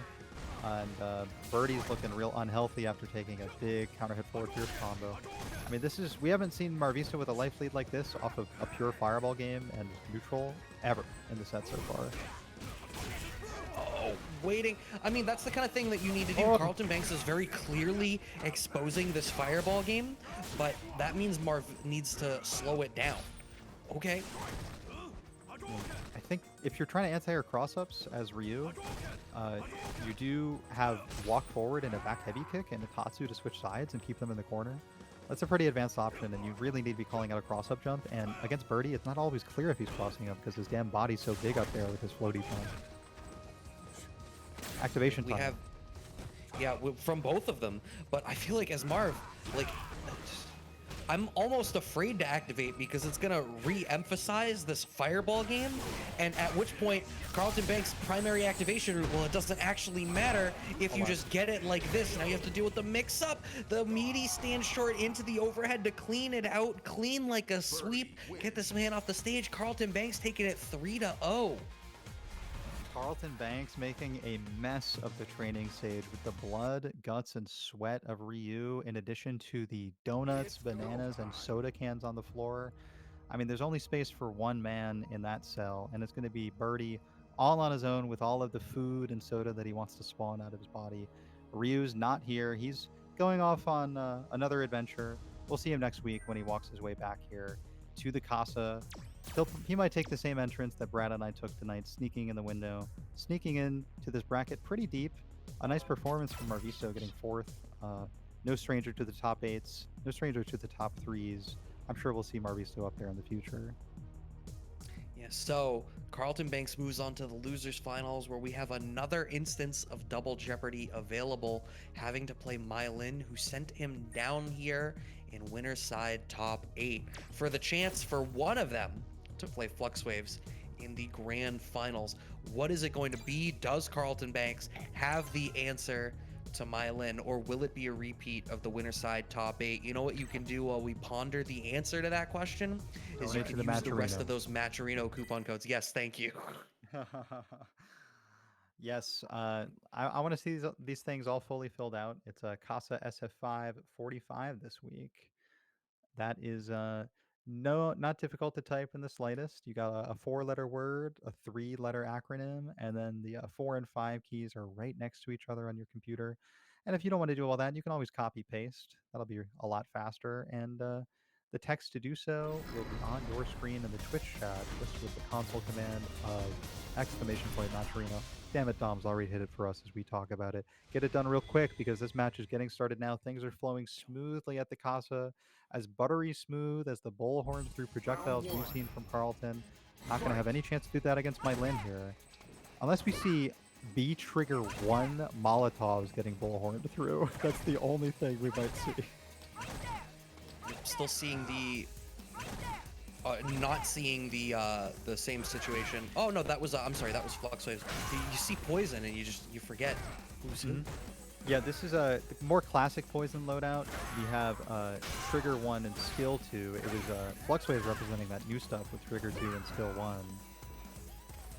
And Birdie's looking real unhealthy after taking a big counter hit forward pierce combo. I mean, we haven't seen Marvisto with a life lead like this off of a pure fireball game and neutral ever in the set so far. Oh, waiting. I mean, that's the kind of thing that you need to do. Carlton Banks is very clearly exposing this fireball game, but that means Marv needs to slow it down. Okay. I think if you're trying to anti-air cross-ups as Ryu, you do have walk forward and a back heavy kick and a Tatsu to switch sides and keep them in the corner. That's a pretty advanced option, and you really need to be calling out a cross-up jump. And against Birdie, it's not always clear if he's crossing up because his damn body's so big up there with his floaty jump. Activation time. We have, yeah, from both of them. But I feel like as Marv, like, I'm almost afraid to activate because it's gonna re-emphasize this fireball game, and at which point Carlton Banks' primary activation, well, it doesn't actually matter if you just get it like this. Now you have to deal with the mix-up. The meaty stands short into the overhead to clean it out, clean like a sweep, get this man off the stage. Carlton Banks taking it 3-0. Carlton Banks making a mess of the training stage with the blood, guts, and sweat of Ryu, in addition to the donuts, bananas, and soda cans on the floor. I mean, there's only space for one man in that cell, and it's going to be Birdie all on his own with all of the food and soda that he wants to spawn out of his body. Ryu's not here. He's going off on another adventure. we'll see him next week when he walks his way back here to the Casa. He might take the same entrance that Brad and I took tonight, sneaking in the window, sneaking in to this bracket pretty deep. A nice performance from Marviso, getting fourth. No stranger to the top 8s, no stranger to the top 3s. I'm sure we'll see Marviso up there in the future. Yeah, so Carlton Banks moves on to the losers finals, where we have another instance of double jeopardy available, having to play Mylin, who sent him down here in winner's side top 8 for the chance for one of them to play Flux Waves in the grand finals. What is it going to be? Does Carlton Banks have the answer to Mylin, or will it be a repeat of the winner side top 8? You know what you can do while we ponder the answer to that question is you can use the rest of those Matcherino coupon codes. Yes, thank you. Yes, I want to see these things all fully filled out. It's a Casa SF5 45 this week. That is not difficult to type in the slightest. You got a 4-letter word, a 3-letter acronym, and then the 4 and 5 keys are right next to each other on your computer. And if you don't want to do all that, you can always copy paste. That'll be a lot faster. And the text to do so will be on your screen in the Twitch chat, just with the console command of !Maturino. Damn it, Dom's already hit it for us as we talk about it. Get it done real quick because this match is getting started now. Things are flowing smoothly at the Casa, as buttery smooth as the bullhorns through projectiles we've seen from Carlton. Not going to have any chance to do that against my Lin here. Unless we see B trigger 1 Molotovs getting bullhorned through. That's the only thing we might see. Still seeing the not seeing the same situation. Oh no, that was I'm sorry, that was Flux Waves. You see Poison and you forget who's who. Yeah, this is a more classic Poison loadout. We have Trigger 1 and Skill 2. It was Flux Waves representing that new stuff with Trigger 2 and Skill 1.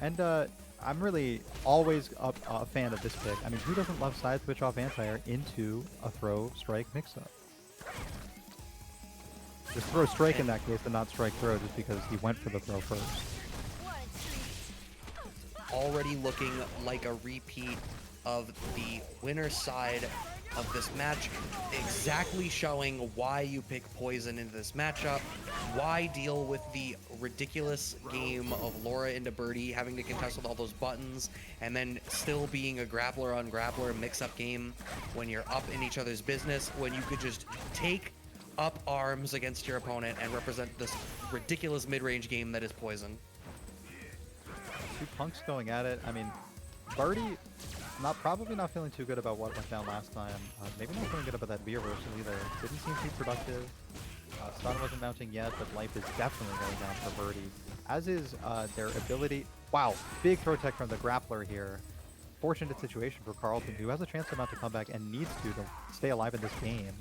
And I'm really always a fan of this pick. I mean, who doesn't love side switch off anti-air into a throw strike mix-up? Just throw strike in that case and not strike throw, just because he went for the throw first. Already looking like a repeat of the winner's side of this match, exactly showing why you pick Poison into this matchup, why deal with the ridiculous game of Laura into Birdie, having to contest with all those buttons, and then still being a grappler on grappler mix-up game when you're up in each other's business, when you could just take up arms against your opponent and represent this ridiculous mid-range game that is Poison. Two punks going at it. I mean, Birdie probably not feeling too good about what went down last time. Maybe not feeling good about that V reversal either. Didn't seem too productive. Stun wasn't mounting yet, but life is definitely going down for Birdie. As is their ability. Wow, big throw tech from the grappler here. Fortunate situation for Carlton, who has a chance to mount a comeback and needs to stay alive in this game.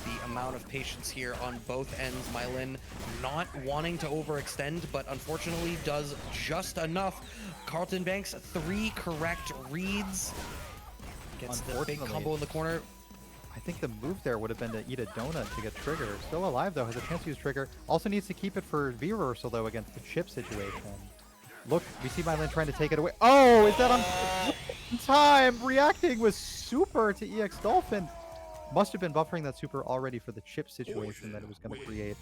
The amount of patience here on both ends. Mylin not wanting to overextend, but unfortunately does just enough. Carlton Banks, 3 correct reads. Gets the big combo in the corner. I think the move there would have been to eat a donut to get Trigger. Still alive though, has a chance to use Trigger. Also needs to keep it for V reversal though against the chip situation. Look, we see Mylin trying to take it away. Oh, is that on time? Reacting with super to EX Dolphin. Must have been buffering that super already for the chip situation that it was going to create.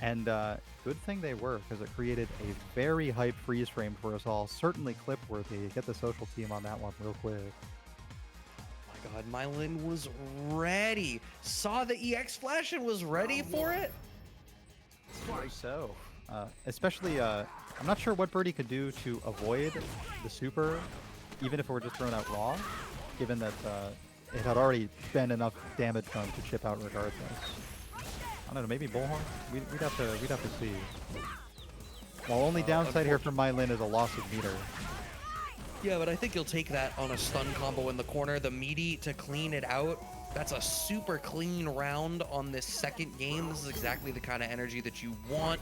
And good thing they were, because it created a very hype freeze frame for us all. Certainly clip worthy. Get the social team on that one real quick. Oh my god, Mylin was ready. Saw the EX flash and was ready for it. Very so. Especially, I'm not sure what Birdie could do to avoid the super, even if it were just thrown out raw, given that it had already been enough damage done to chip out regardless. I don't know, maybe Bullhorn? We'd have to see. Well, only downside here for Mylin is a loss of meter. Yeah, but I think you'll take that on a stun combo in the corner. The meaty to clean it out. That's a super clean round on this second game. This is exactly the kind of energy that you want.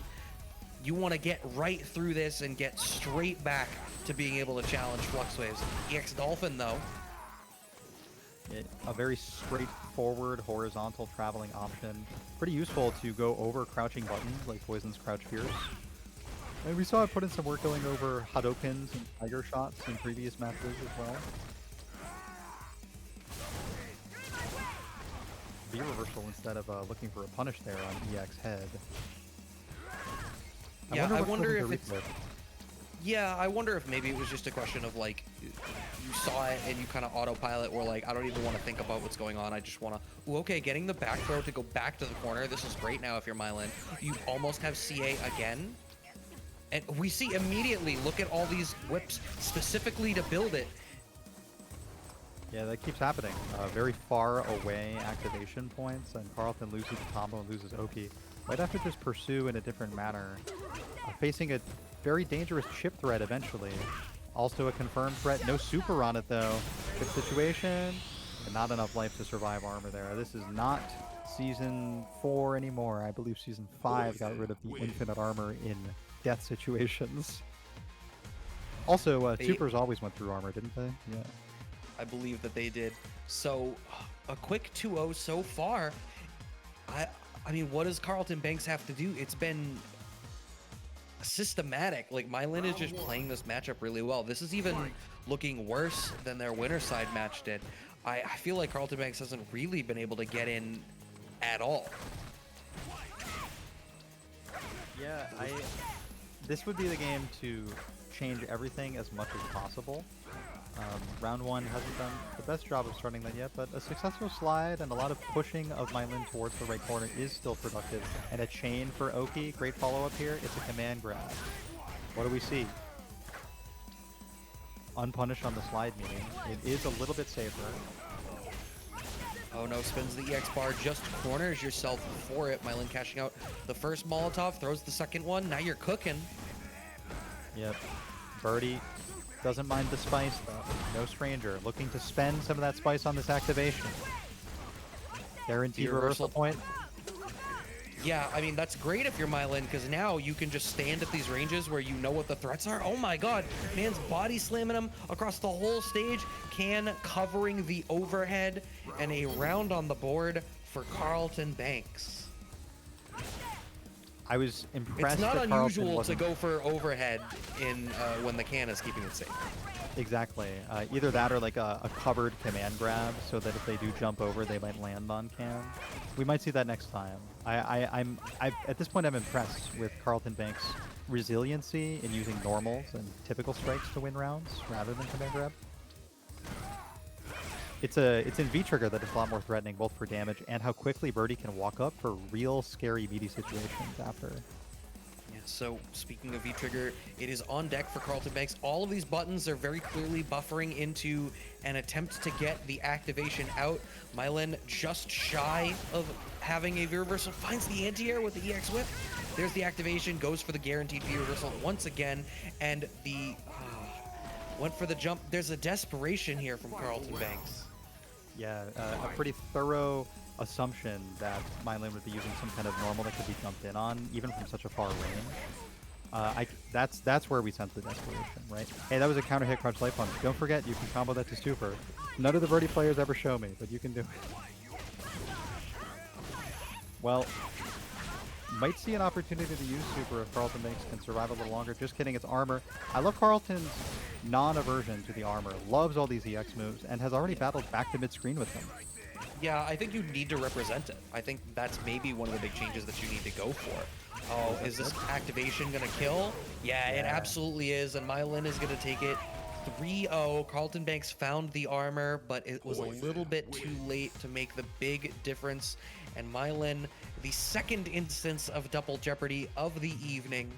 You want to get right through this and get straight back to being able to challenge Flux Waves. EX Dolphin, though. A very straightforward horizontal traveling option. Pretty useful to go over crouching buttons like Poison's Crouch Fierce. And we saw it put in some work going over Hadokens and Tiger Shots in previous matches as well. V reversal instead of looking for a punish there on EX head. Yeah, I what's wonder looking if to it's... replay. Yeah, I wonder if maybe it was just a question of like, you saw it and you kind of autopilot or like, I don't even want to think about what's going on. I just want to, ooh, okay, getting the back throw to go back to the corner. This is great now if you're Mylan. You almost have CA again. And we see immediately, look at all these whips specifically to build it. Yeah, that keeps happening. Very far away activation points, and Carlton loses the combo and loses Oki. Right after this pursue in a different manner. Facing a very dangerous chip threat eventually. Also a confirmed threat. No super on it though. Good situation. And not enough life to survive armor there. This is not Season 4 anymore. I believe Season 5 got rid of the infinite armor in death situations. Also, supers always went through armor, didn't they? Yeah. I believe that they did. So, a quick 2-0 so far. I mean, what does Carlton Banks have to do? It's been systematic. Like, Mylan is just playing this matchup really well. This is even looking worse than their winner side match did. I feel like Carlton Banks hasn't really been able to get in at all. Yeah, this would be the game to change everything as much as possible. Round 1 hasn't done the best job of starting that yet, but a successful slide and a lot of pushing of Mylan towards the right corner is still productive. And a chain for Oki, great follow-up here. It's a command grab. What do we see? Unpunished on the slide meeting. It is a little bit safer. Oh no, spins the EX bar, just corners yourself for it. Mylan cashing out the first Molotov, throws the second one. Now you're cooking. Yep. Birdie doesn't mind the spice though. No stranger. Looking to spend some of that spice on this activation. Guaranteed reversal point. Yeah, I mean, that's great if you're Mylan, because now you can just stand at these ranges where you know what the threats are. Oh my god, man's body slamming him across the whole stage. Can covering the overhead, and a round on the board for Carlton Banks. I was impressed. It's not that unusual to go for overhead in when the can is keeping it safe. Exactly. Either that or like a covered command grab, so that if they do jump over, they might land on cam. We might see that next time. I'm at this point I'm impressed with Carlton Banks' resiliency in using normals and typical strikes to win rounds rather than command grab. It's in V trigger that is a lot more threatening, both for damage and how quickly Birdie can walk up for real scary meaty situations after. So, speaking of V-Trigger, it is on deck for Carlton Banks. All of these buttons are very clearly buffering into an attempt to get the activation out. Mylan just shy of having a V-Reversal, finds the anti-air with the EX Whip. There's the activation, goes for the guaranteed V-Reversal once again, and the... went for the jump. There's a desperation here from Carlton Banks. Yeah, a pretty thorough assumption that Mylan would be using some kind of normal that could be jumped in on, even from such a far range. That's where we sense the desperation, right? Hey, that was a counter hit crouch life punch. Don't forget, you can combo that to super. None of the Birdie players ever show me, but you can do it. Well, might see an opportunity to use super if Carlton Banks can survive a little longer. Just kidding, it's armor. I love Carlton's non-aversion to the armor. Loves all these EX moves and has already battled back to mid-screen with them. Yeah, I think you need to represent it. I think that's maybe one of the big changes that you need to go for. Oh, is this activation going to kill? Yeah, it absolutely is, and Mylan is going to take it 3-0. Carlton Banks found the armor, but it was a little bit too late to make the big difference. And Mylan, the second instance of Double Jeopardy of the evening,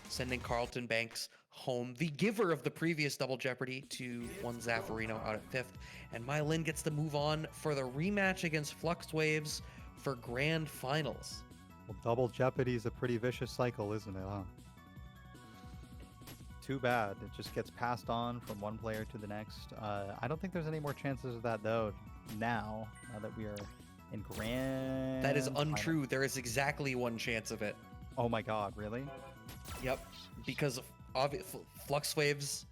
sending Carlton Banks home, the giver of the previous Double Jeopardy, to one Zaffarino out at 5th. And Mylan gets to move on for the rematch against Flux Waves for Grand Finals. Well, Double Jeopardy is a pretty vicious cycle, isn't it, huh? Too bad. It just gets passed on from one player to the next. I don't think there's any more chances of that, though, now that we are in Grand That is untrue. Final. There is exactly one chance of it. Oh my god, really? Yep, because Flux Waves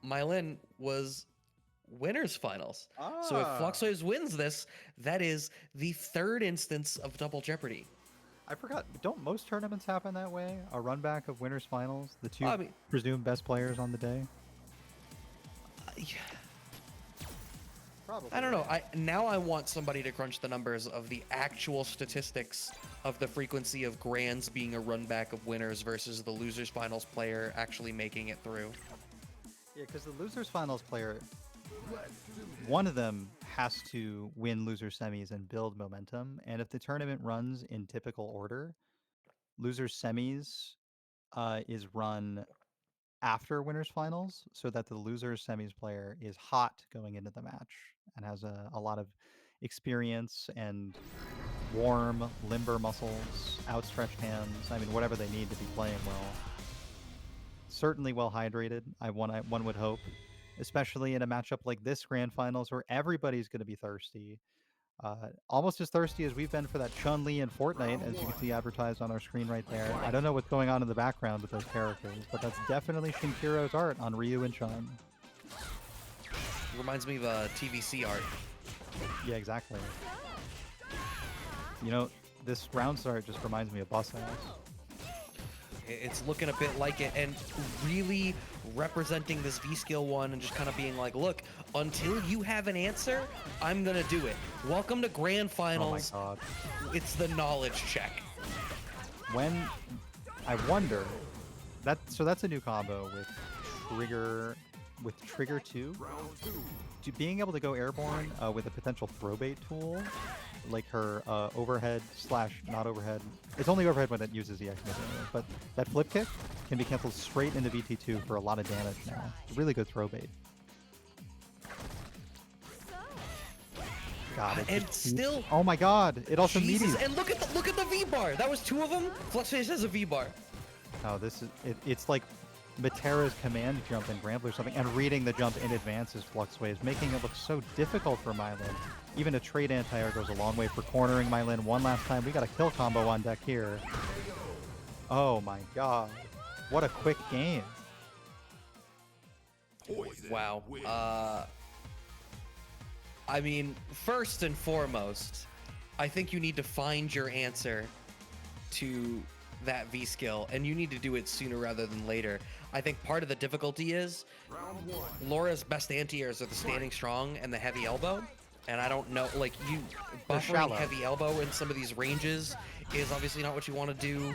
Mylan was winners finals. So if Flux Waves wins this, that is the third instance of Double Jeopardy. I forgot. Don't most tournaments happen that way? A run back of winners finals? The two presumed best players on the day? Probably. I don't know. Now I want somebody to crunch the numbers of the actual statistics of the frequency of grands being a run back of winners versus the losers finals player actually making it through. Yeah, because the losers finals player, one of them has to win loser semis and build momentum. And if the tournament runs in typical order, loser semis is run after winners finals, so that the losers semis player is hot going into the match and has a lot of experience and warm, limber muscles, outstretched hands. I mean, whatever they need to be playing well. Certainly well hydrated. One would hope, especially in a matchup like this grand finals where everybody's going to be thirsty. Almost as thirsty as we've been for that Chun-Li in Fortnite, as you can see advertised on our screen right there. I don't know what's going on in the background with those characters, but that's definitely Shinkiro's art on Ryu and Chun. Reminds me of TVC art. Yeah, exactly. You know, this round start just reminds me of Bus Ass. It's looking a bit like it, and really representing this V-Skill one and just kind of being like, look, until you have an answer, I'm going to do it. Welcome to Grand Finals. Oh my god. It's the knowledge check. When, I wonder, so that's a new combo with Trigger 2. Being able to go airborne with a potential throw bait tool, like her overhead / not overhead. It's only overhead when it uses EX mid anyway, but that flip kick can be canceled straight into VT2 for a lot of damage now. Really good throw bait. God, it And still, oh my god, it also Jesus, meaties. and look at the V bar. That was 2 of them. Fluxface has a V bar. Oh, this is it's like Matera's command jump in Gramble or something, and reading the jump in advance is Fluxways, making it look so difficult for Mylin. Even a trade anti-air goes a long way for cornering Mylin one last time. We got a kill combo on deck here. Oh my god. What a quick game. Wow. I mean, first and foremost, I think you need to find your answer to that V skill, and you need to do it sooner rather than later. I think part of the difficulty is Laura's best anti-airs are the standing strong and the heavy elbow, and I don't know, like, you buffering heavy elbow in some of these ranges is obviously not what you want to do,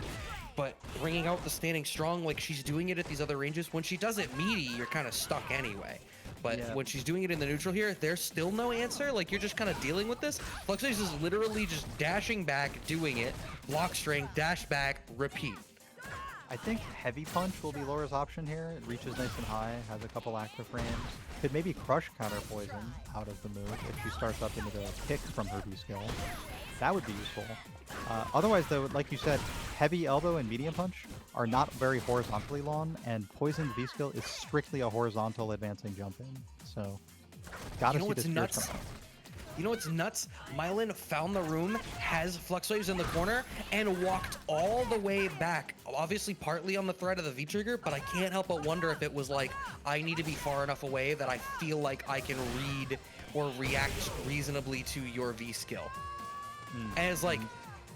but bringing out the standing strong like she's doing it at these other ranges, when she does it meaty, you're kind of stuck anyway. But when she's doing it in the neutral here, there's still no answer. Like, you're just kind of dealing with this. Fluxface is literally just dashing back, doing it, block string, dash back, repeat. I think heavy punch will be Laura's option here. It reaches nice and high, has a couple active frames. Could maybe crush counter poison out of the move if she starts up into the kick from her V skill. That would be useful. Otherwise, though, like you said, heavy elbow and medium punch are not very horizontally long, and poisoned V skill is strictly a horizontal advancing jump in. So, gotta see this nuts. You know what's nuts? Mylin found the room, has Fluxwaves in the corner, and walked all the way back. Obviously, partly on the threat of the V-trigger, but I can't help but wonder if it was like, I need to be far enough away that I feel like I can read or react reasonably to your V-skill. And it's like,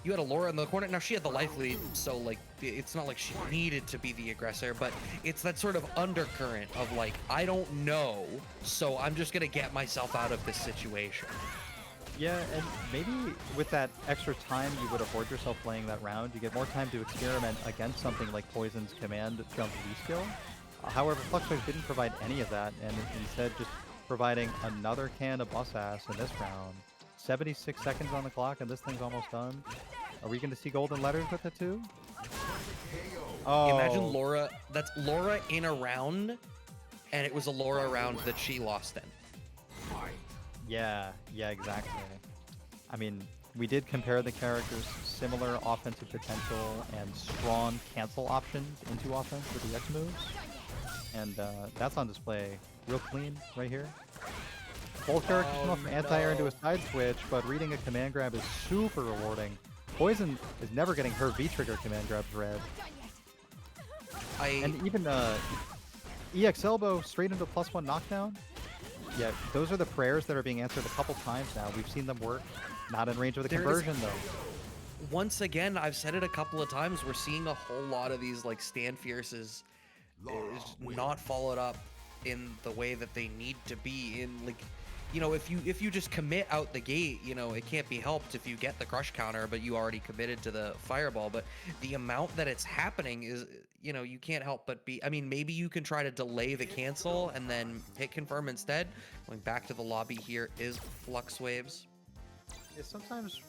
you had a Laura in the corner. Now, she had the life lead, so, like, it's not like she needed to be the aggressor, but it's that sort of undercurrent of, like, I don't know, so I'm just going to get myself out of this situation. Yeah, and maybe with that extra time you would afford yourself playing that round, you get more time to experiment against something like Poison's command jump V-skill. However, Fluxwaves didn't provide any of that, and instead just providing another can of bus ass in this round. 76 seconds on the clock, and this thing's almost done. Are we going to see golden letters with it too? Oh. Imagine Laura. That's Laura in a round, and it was a Laura round that she lost in. Yeah, exactly. I mean, we did compare the characters' similar offensive potential and strong cancel options into offense with the X moves. And that's on display real clean right here. Both characters come off anti-air into a side switch, but reading a command grab is super rewarding. Poison is never getting her V-trigger command grabs read. And even EX elbow straight into +1 knockdown. Yeah, those are the prayers that are being answered a couple times now. We've seen them work. Not in range of the conversion, though. Once again, I've said it a couple of times, we're seeing a whole lot of these, like, stand fierces not followed up in the way that they need to be in, like, you know, if you just commit out the gate, you know, it can't be helped if you get the crush counter, but you already committed to the fireball. But the amount that it's happening is, you know, you can't help but be. I mean, maybe you can try to delay the cancel and then hit confirm instead. Going back to the lobby here is Flux Waves. Yeah, sometimes,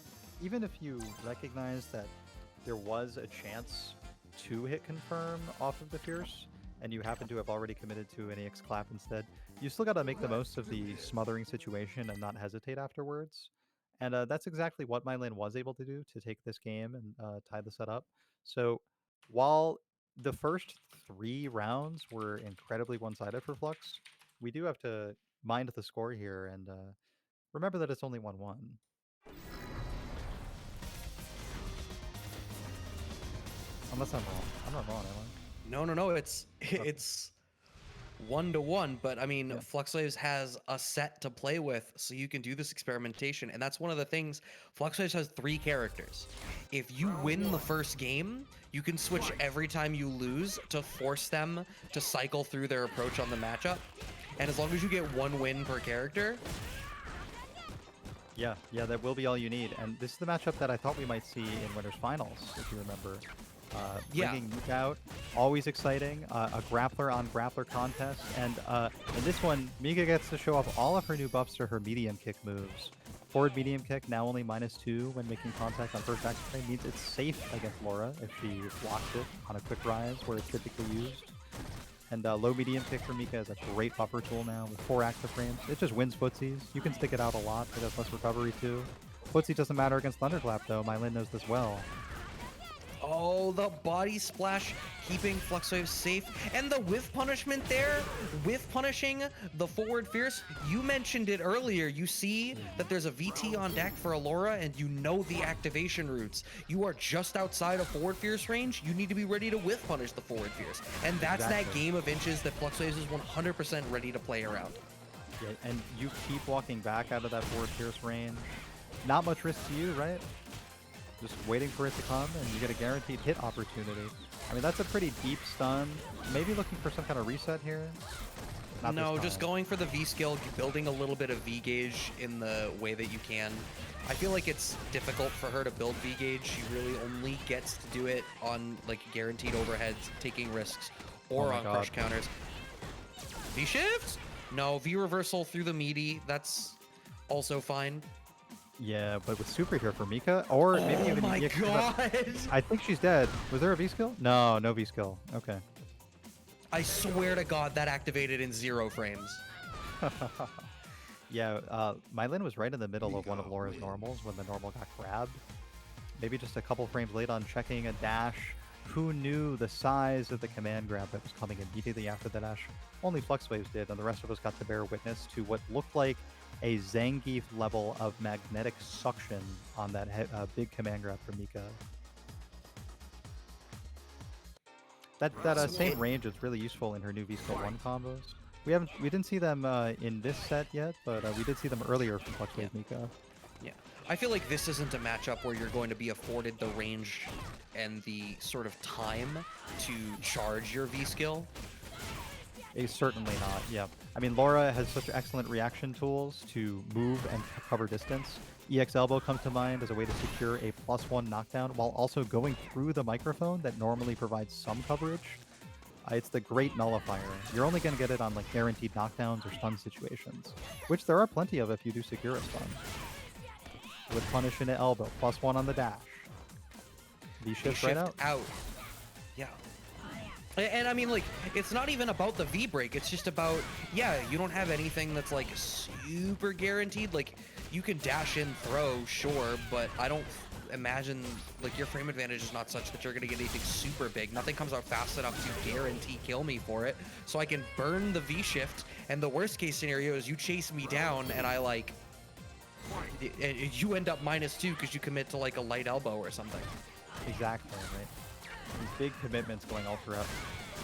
even if you recognize that there was a chance to hit confirm off of the Fierce, and you happen to have already committed to an EX clap instead, you still got to make the most of the smothering situation and not hesitate afterwards. And that's exactly what my lane was able to do to take this game and tie the set up. So while the first 3 rounds were incredibly one-sided for Flux, we do have to mind the score here and remember that it's only 1-1. Unless I'm wrong. I'm not wrong, am No, no, no. It's 1-1, but I mean, I? Yeah. Fluxwaves has a set to play with, so you can do this experimentation, and that's one of the things. Fluxwaves has 3 characters. If you win the first game, you can switch every time you lose to force them to cycle through their approach on the matchup, and as long as you get 1 win per character. Yeah, that will be all you need. And this is the matchup that I thought we might see in Winners Finals, if you remember. Yeah. Bringing Meek out, always exciting. A grappler on grappler contest. And in this one, Mika gets to show off all of her new buffs to her medium kick moves. Forward medium kick, now only -2 when making contact on first action frame, means it's safe against Laura if she blocks it on a quick rise where it's typically used. And low medium kick for Mika is a great buffer tool now with 4 active frames. It just wins footsies. You can stick it out a lot. It has less recovery too. Footsie doesn't matter against Thunderclap though. My Lin knows this well. Oh, the body splash keeping Fluxwave safe. And the whiff punishment there, whiff punishing the forward fierce. You mentioned it earlier. You see that there's a VT on deck for Allura, and you know the activation routes. You are just outside of forward fierce range. You need to be ready to whiff punish the forward fierce. And that's that game of inches that Fluxwaves is 100% ready to play around. Yeah, and you keep walking back out of that forward fierce range. Not much risk to you, right? Just waiting for it to come, and you get a guaranteed hit opportunity. I mean, that's a pretty deep stun. Maybe looking for some kind of reset here. Not no, just going for the V skill, building a little bit of V gauge in the way that you can. I feel like it's difficult for her to build V gauge. She really only gets to do it on like guaranteed overheads, taking risks, or on crush counters. V shift? No, V reversal through the meaty. That's also fine. Yeah, but with super here for Mika, or maybe even. Oh my god! I think she's dead. Was there a V skill? No V skill. Okay. I swear to God that activated in 0 frames. Yeah, my Lin was right in the middle of one of Laura's normals when the normal got grabbed. Maybe just a couple frames late on checking a dash. Who knew the size of the command grab that was coming immediately after the dash? Only Fluxwaves did, and the rest of us got to bear witness to what looked like a Zangief level of magnetic suction on that big command grab for Mika. That same range is really useful in her new V-Skill 1 combos. We didn't see them in this set yet, but we did see them earlier from Fluxwave Mika. Yeah, I feel like this isn't a matchup where you're going to be afforded the range and the sort of time to charge your V-Skill. Certainly not, yeah. I mean, Laura has such excellent reaction tools to move and cover distance. EX Elbow comes to mind as a way to secure a +1 knockdown while also going through the microphone that normally provides some coverage. It's the great nullifier. You're only going to get it on like guaranteed knockdowns or stun situations, which there are plenty of if you do secure a stun. With punish into elbow, +1 on the dash. V-shift right out. Yeah. And I mean, like, it's not even about the V-break. It's just about, yeah, you don't have anything that's, like, super guaranteed. Like, you can dash in, throw, sure, but I don't imagine, like, your frame advantage is not such that you're going to get anything super big. Nothing comes out fast enough to guarantee kill me for it. So I can burn the V-shift, and the worst-case scenario is you chase me down, and I, like, you end up -2 because you commit to, like, a light elbow or something. Exactly, right? These big commitments going all throughout.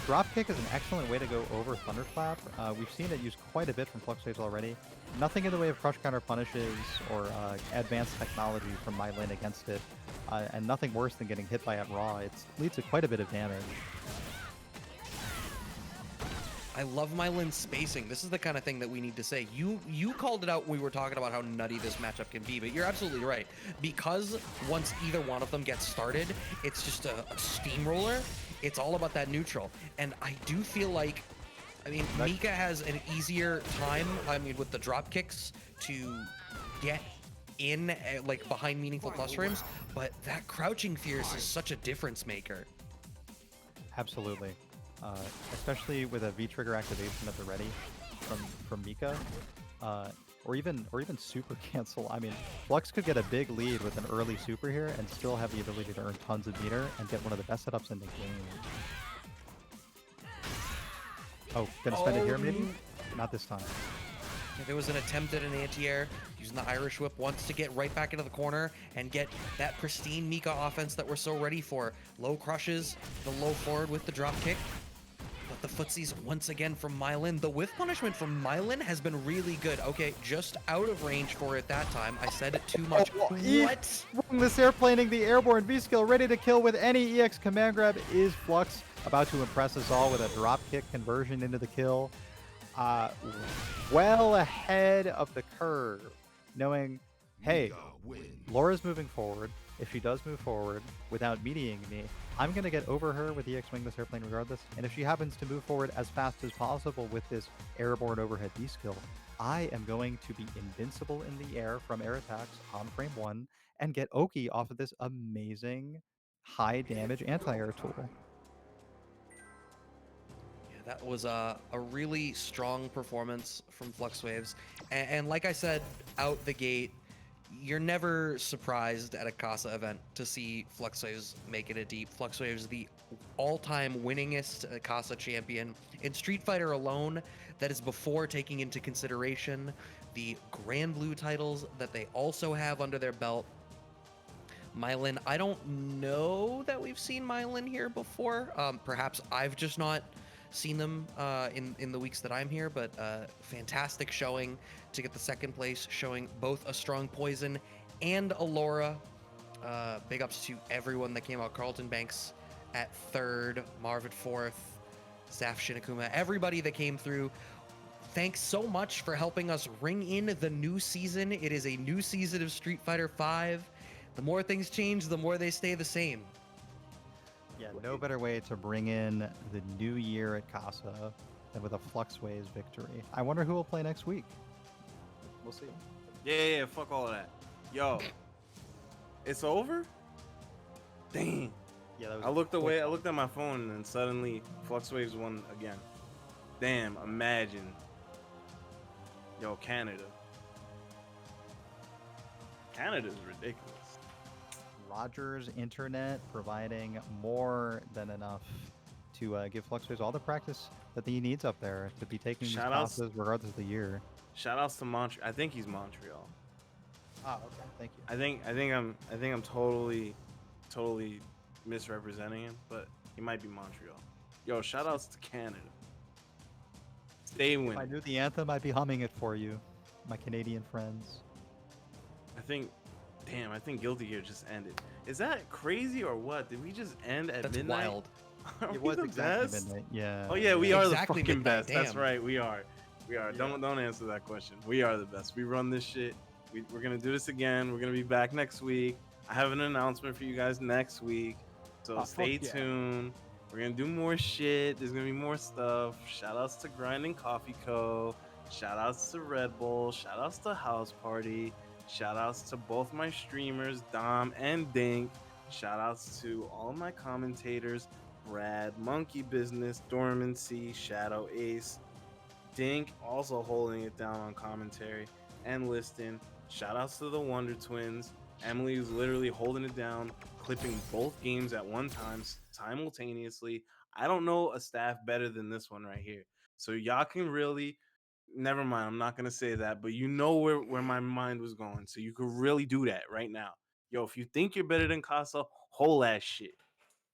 Dropkick is an excellent way to go over Thunderclap. We've seen it used quite a bit from Fluxwaves already. Nothing in the way of crush counter punishes or advanced technology from my lane against it, and nothing worse than getting hit by it raw. It leads to quite a bit of damage. I love Mylin's spacing. This is the kind of thing that we need to say. You called it out when we were talking about how nutty this matchup can be, but you're absolutely right. Because once either one of them gets started, it's just a steamroller. It's all about that neutral. And I do feel like, I mean, That- Mika has an easier time, I mean, with the drop kicks to get in, like, behind meaningful plus frames, but that crouching fierce is such a difference maker. Absolutely. Uh, Especially with a V trigger activation at the ready from Mika, or even super cancel. I mean, Flux could get a big lead with an early super here and still have the ability to earn tons of meter and get one of the best setups in the game. Oh, gonna spend it here maybe? Not this time. Yeah, there was an attempt at an anti-air using the Irish whip once to get right back into the corner and get that pristine Mika offense that we're so ready for. Low crushes, the low forward with the drop kick. But the footsies once again from Mylin. The whiff punishment from Mylin has been really good. Okay, just out of range for it that time. I said it too much. What? This airplaning, the airborne V skill, ready to kill with any EX command grab is Flux, about to impress us all with a drop kick conversion into the kill. Uh, well ahead of the curve, knowing, hey, Laura's moving forward. If she does move forward without meeting me, I'm going to get over her with EX Wingless Airplane regardless. And if she happens to move forward as fast as possible with this airborne overhead V skill, I am going to be invincible in the air from air attacks on frame 1 and get Oki off of this amazing high damage anti-air tool. Yeah, that was a really strong performance from Flux Waves. And like I said, out the gate, you're never surprised at a Casa event to see Flux Waves make it a deep. Flux Waves, the all-time winningest Casa champion in Street Fighter alone. That is before taking into consideration the Grand Blue titles that they also have under their belt. Mylin, I don't know that we've seen Mylin here before. Perhaps I've just not seen them in the weeks that I'm here, but fantastic showing to get the second place, showing both a strong Poison and a Laura. Big ups to everyone that came out. Carlton Banks at third, Marvin fourth, Saf Shinakuma, everybody that came through. Thanks so much for helping us ring in the new season. It is a new season of Street Fighter V. The more things change, the more they stay the same. Yeah, no better way to bring in the new year at Casa than with a Flux Waves victory. I wonder who will play next week. We'll see. Yeah, fuck all of that. Yo, it's over? Dang. Yeah, that was I looked at my phone and suddenly Flux Waves won again. Damn, imagine. Yo, Canada. Canada's ridiculous. Rogers Internet providing more than enough to give Flux Waves all the practice that he needs up there to be taking these Shout outs- classes regardless of the year. Shout outs to Montreal. I think he's Montreal. Ah, okay, thank you. I think I'm totally misrepresenting him, but he might be Montreal. Yo, shout outs to Canada. Stay If I winning. knew the anthem, I'd be humming it for you, my Canadian friends. I think Guilty Gear just ended. Is that crazy or what? Did we just end at That's midnight? wild. Are It we was the exactly best? midnight. Yeah. Oh yeah, we are Exactly the fucking midnight, best. That's damn. right, we are. We are. Don't answer that question. We are the best. We run this shit. We're gonna do this again. We're gonna be back next week. I have an announcement for you guys next week, so Oh, stay fuck yeah. tuned. We're gonna do more shit. There's gonna be more stuff. Shout outs to Grinding Coffee Co. Shout outs to Red Bull. Shout outs to House Party. Shout outs to both my streamers, Dom and Dink. Shout outs to all my commentators, Brad, Monkey Business, Dormancy, Shadow Ace, Dink also holding it down on commentary and listing. Shout outs to the Wonder Twins. Emily was literally holding it down, clipping both games at one time simultaneously. I don't know a staff better than this one right here. So y'all can really, never mind, I'm not gonna say that, but you know where my mind was going. So you could really do that right now. Yo, if you think you're better than Casa, whole ass shit.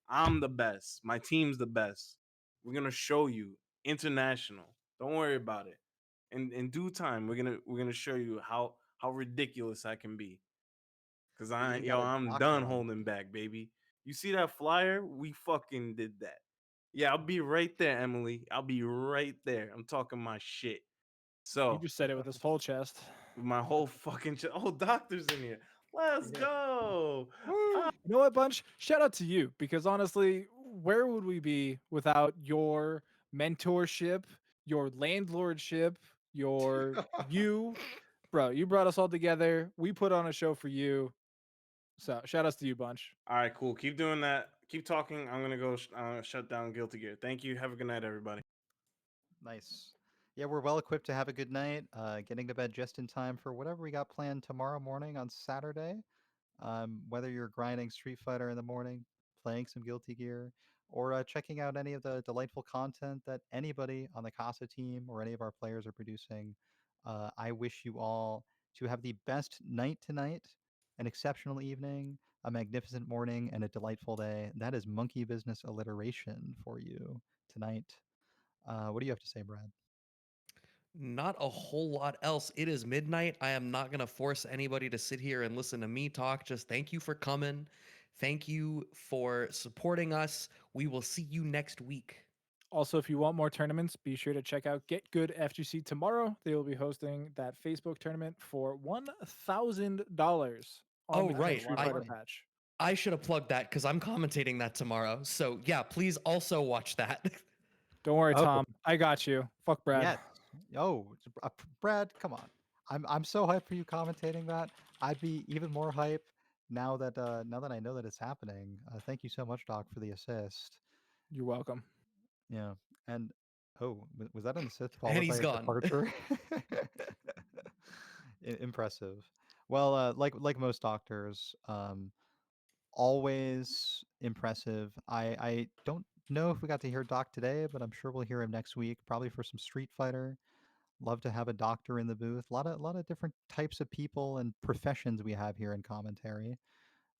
I'm the best. My team's the best. We're gonna show you international. Don't worry about it. In due time, we're gonna show you how ridiculous I can be. Cause You got a I'm doctor done on. holding back, baby. You see that flyer? We fucking did that. Yeah, I'll be right there, Emily. I'll be right there. I'm talking my shit. He So, just said it with his full chest. my whole fucking oh, doctor's in here. Let's Yeah. go. Woo! You know what, Bunch? Shout out to you because honestly, where would we be without your mentorship, your landlordship, your you, bro? You brought us all together. We put on a show for you. So shout outs to you, Bunch. All right, cool. Keep doing that. Keep talking. I'm gonna go shut down Guilty Gear. Thank you. Have a good night, everybody. Nice. Yeah, we're well equipped to have a good night. Getting to bed just in time for whatever we got planned tomorrow morning on Saturday. Whether you're grinding Street Fighter in the morning, playing some Guilty Gear, or checking out any of the delightful content that anybody on the Casa team or any of our players are producing, I wish you all to have the best night tonight, an exceptional evening, a magnificent morning, and a delightful day. That is monkey business alliteration for you tonight. What do you have to say, Brad? Not a whole lot else. It is midnight. I am not going to force anybody to sit here and listen to me talk. Just thank you for coming. Thank you for supporting us. We will see you next week. Also, if you want more tournaments, be sure to check out Get Good FGC tomorrow. They will be hosting that Facebook tournament for $1,000 on Oh, the That is current a right. lot Street of Fighter money. patch. I should have plugged that because I'm commentating that tomorrow. So, yeah, please also watch that. Don't worry, Oh, Tom. I got you. Fuck Brad. yes. Oh, Brad, come on. I'm so hyped for you commentating that. I'd be even more hype now that I know that it's happening. Thank you so much, Doc, for the assist. You're welcome. Yeah, and oh, was that an assist And followed by he's a gone. departure? Impressive. Well, like most doctors, always impressive. I don't know if we got to hear Doc today, but I'm sure we'll hear him next week, probably for some Street Fighter. Love to have a doctor in the booth. A lot of different types of people and professions we have here in commentary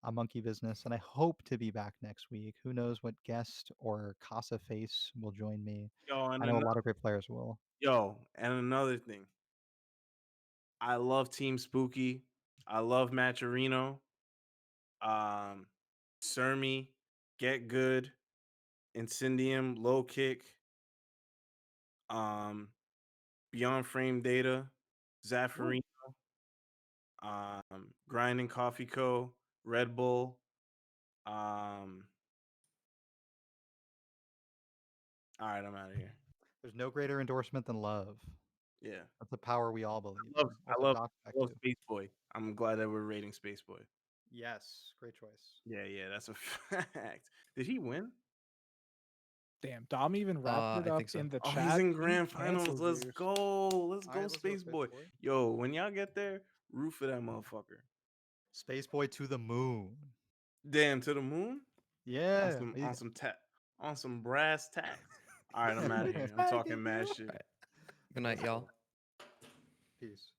on Monkey Business, and I hope to be back next week. Who knows what guest or Casa face will join me? Yo, I know a lot of great players will. and another thing. I love Team Spooky. I love Matcherino. Um, Sermi, Get Good, Incendium, Low Kick, um, Beyond Frame Data, Ooh. Zaffarino, Grinding Coffee Co., Red Bull. All right, I'm out of here. There's no greater endorsement than love. Yeah, That's a power we all believe I love, in. I Also, love, Doc back I love too. Space Boy. I'm glad that we're rating Space Boy. Yes, great choice. Yeah, yeah, that's a fact. Did he win? Damn, Dom even wrapped it I up think so. in the Oh, he's chat. in He grand finals. canceled Let's you. go. Let's All go, right, let's go, Space Space Boy. Boy. Yo, when y'all get there, root for that motherfucker. Space Boy to the moon. Damn, to the moon on Yeah. some brass tacks. All right, I'm out of here. I'm Tagging talking mad you. shit. Good night, y'all. Peace.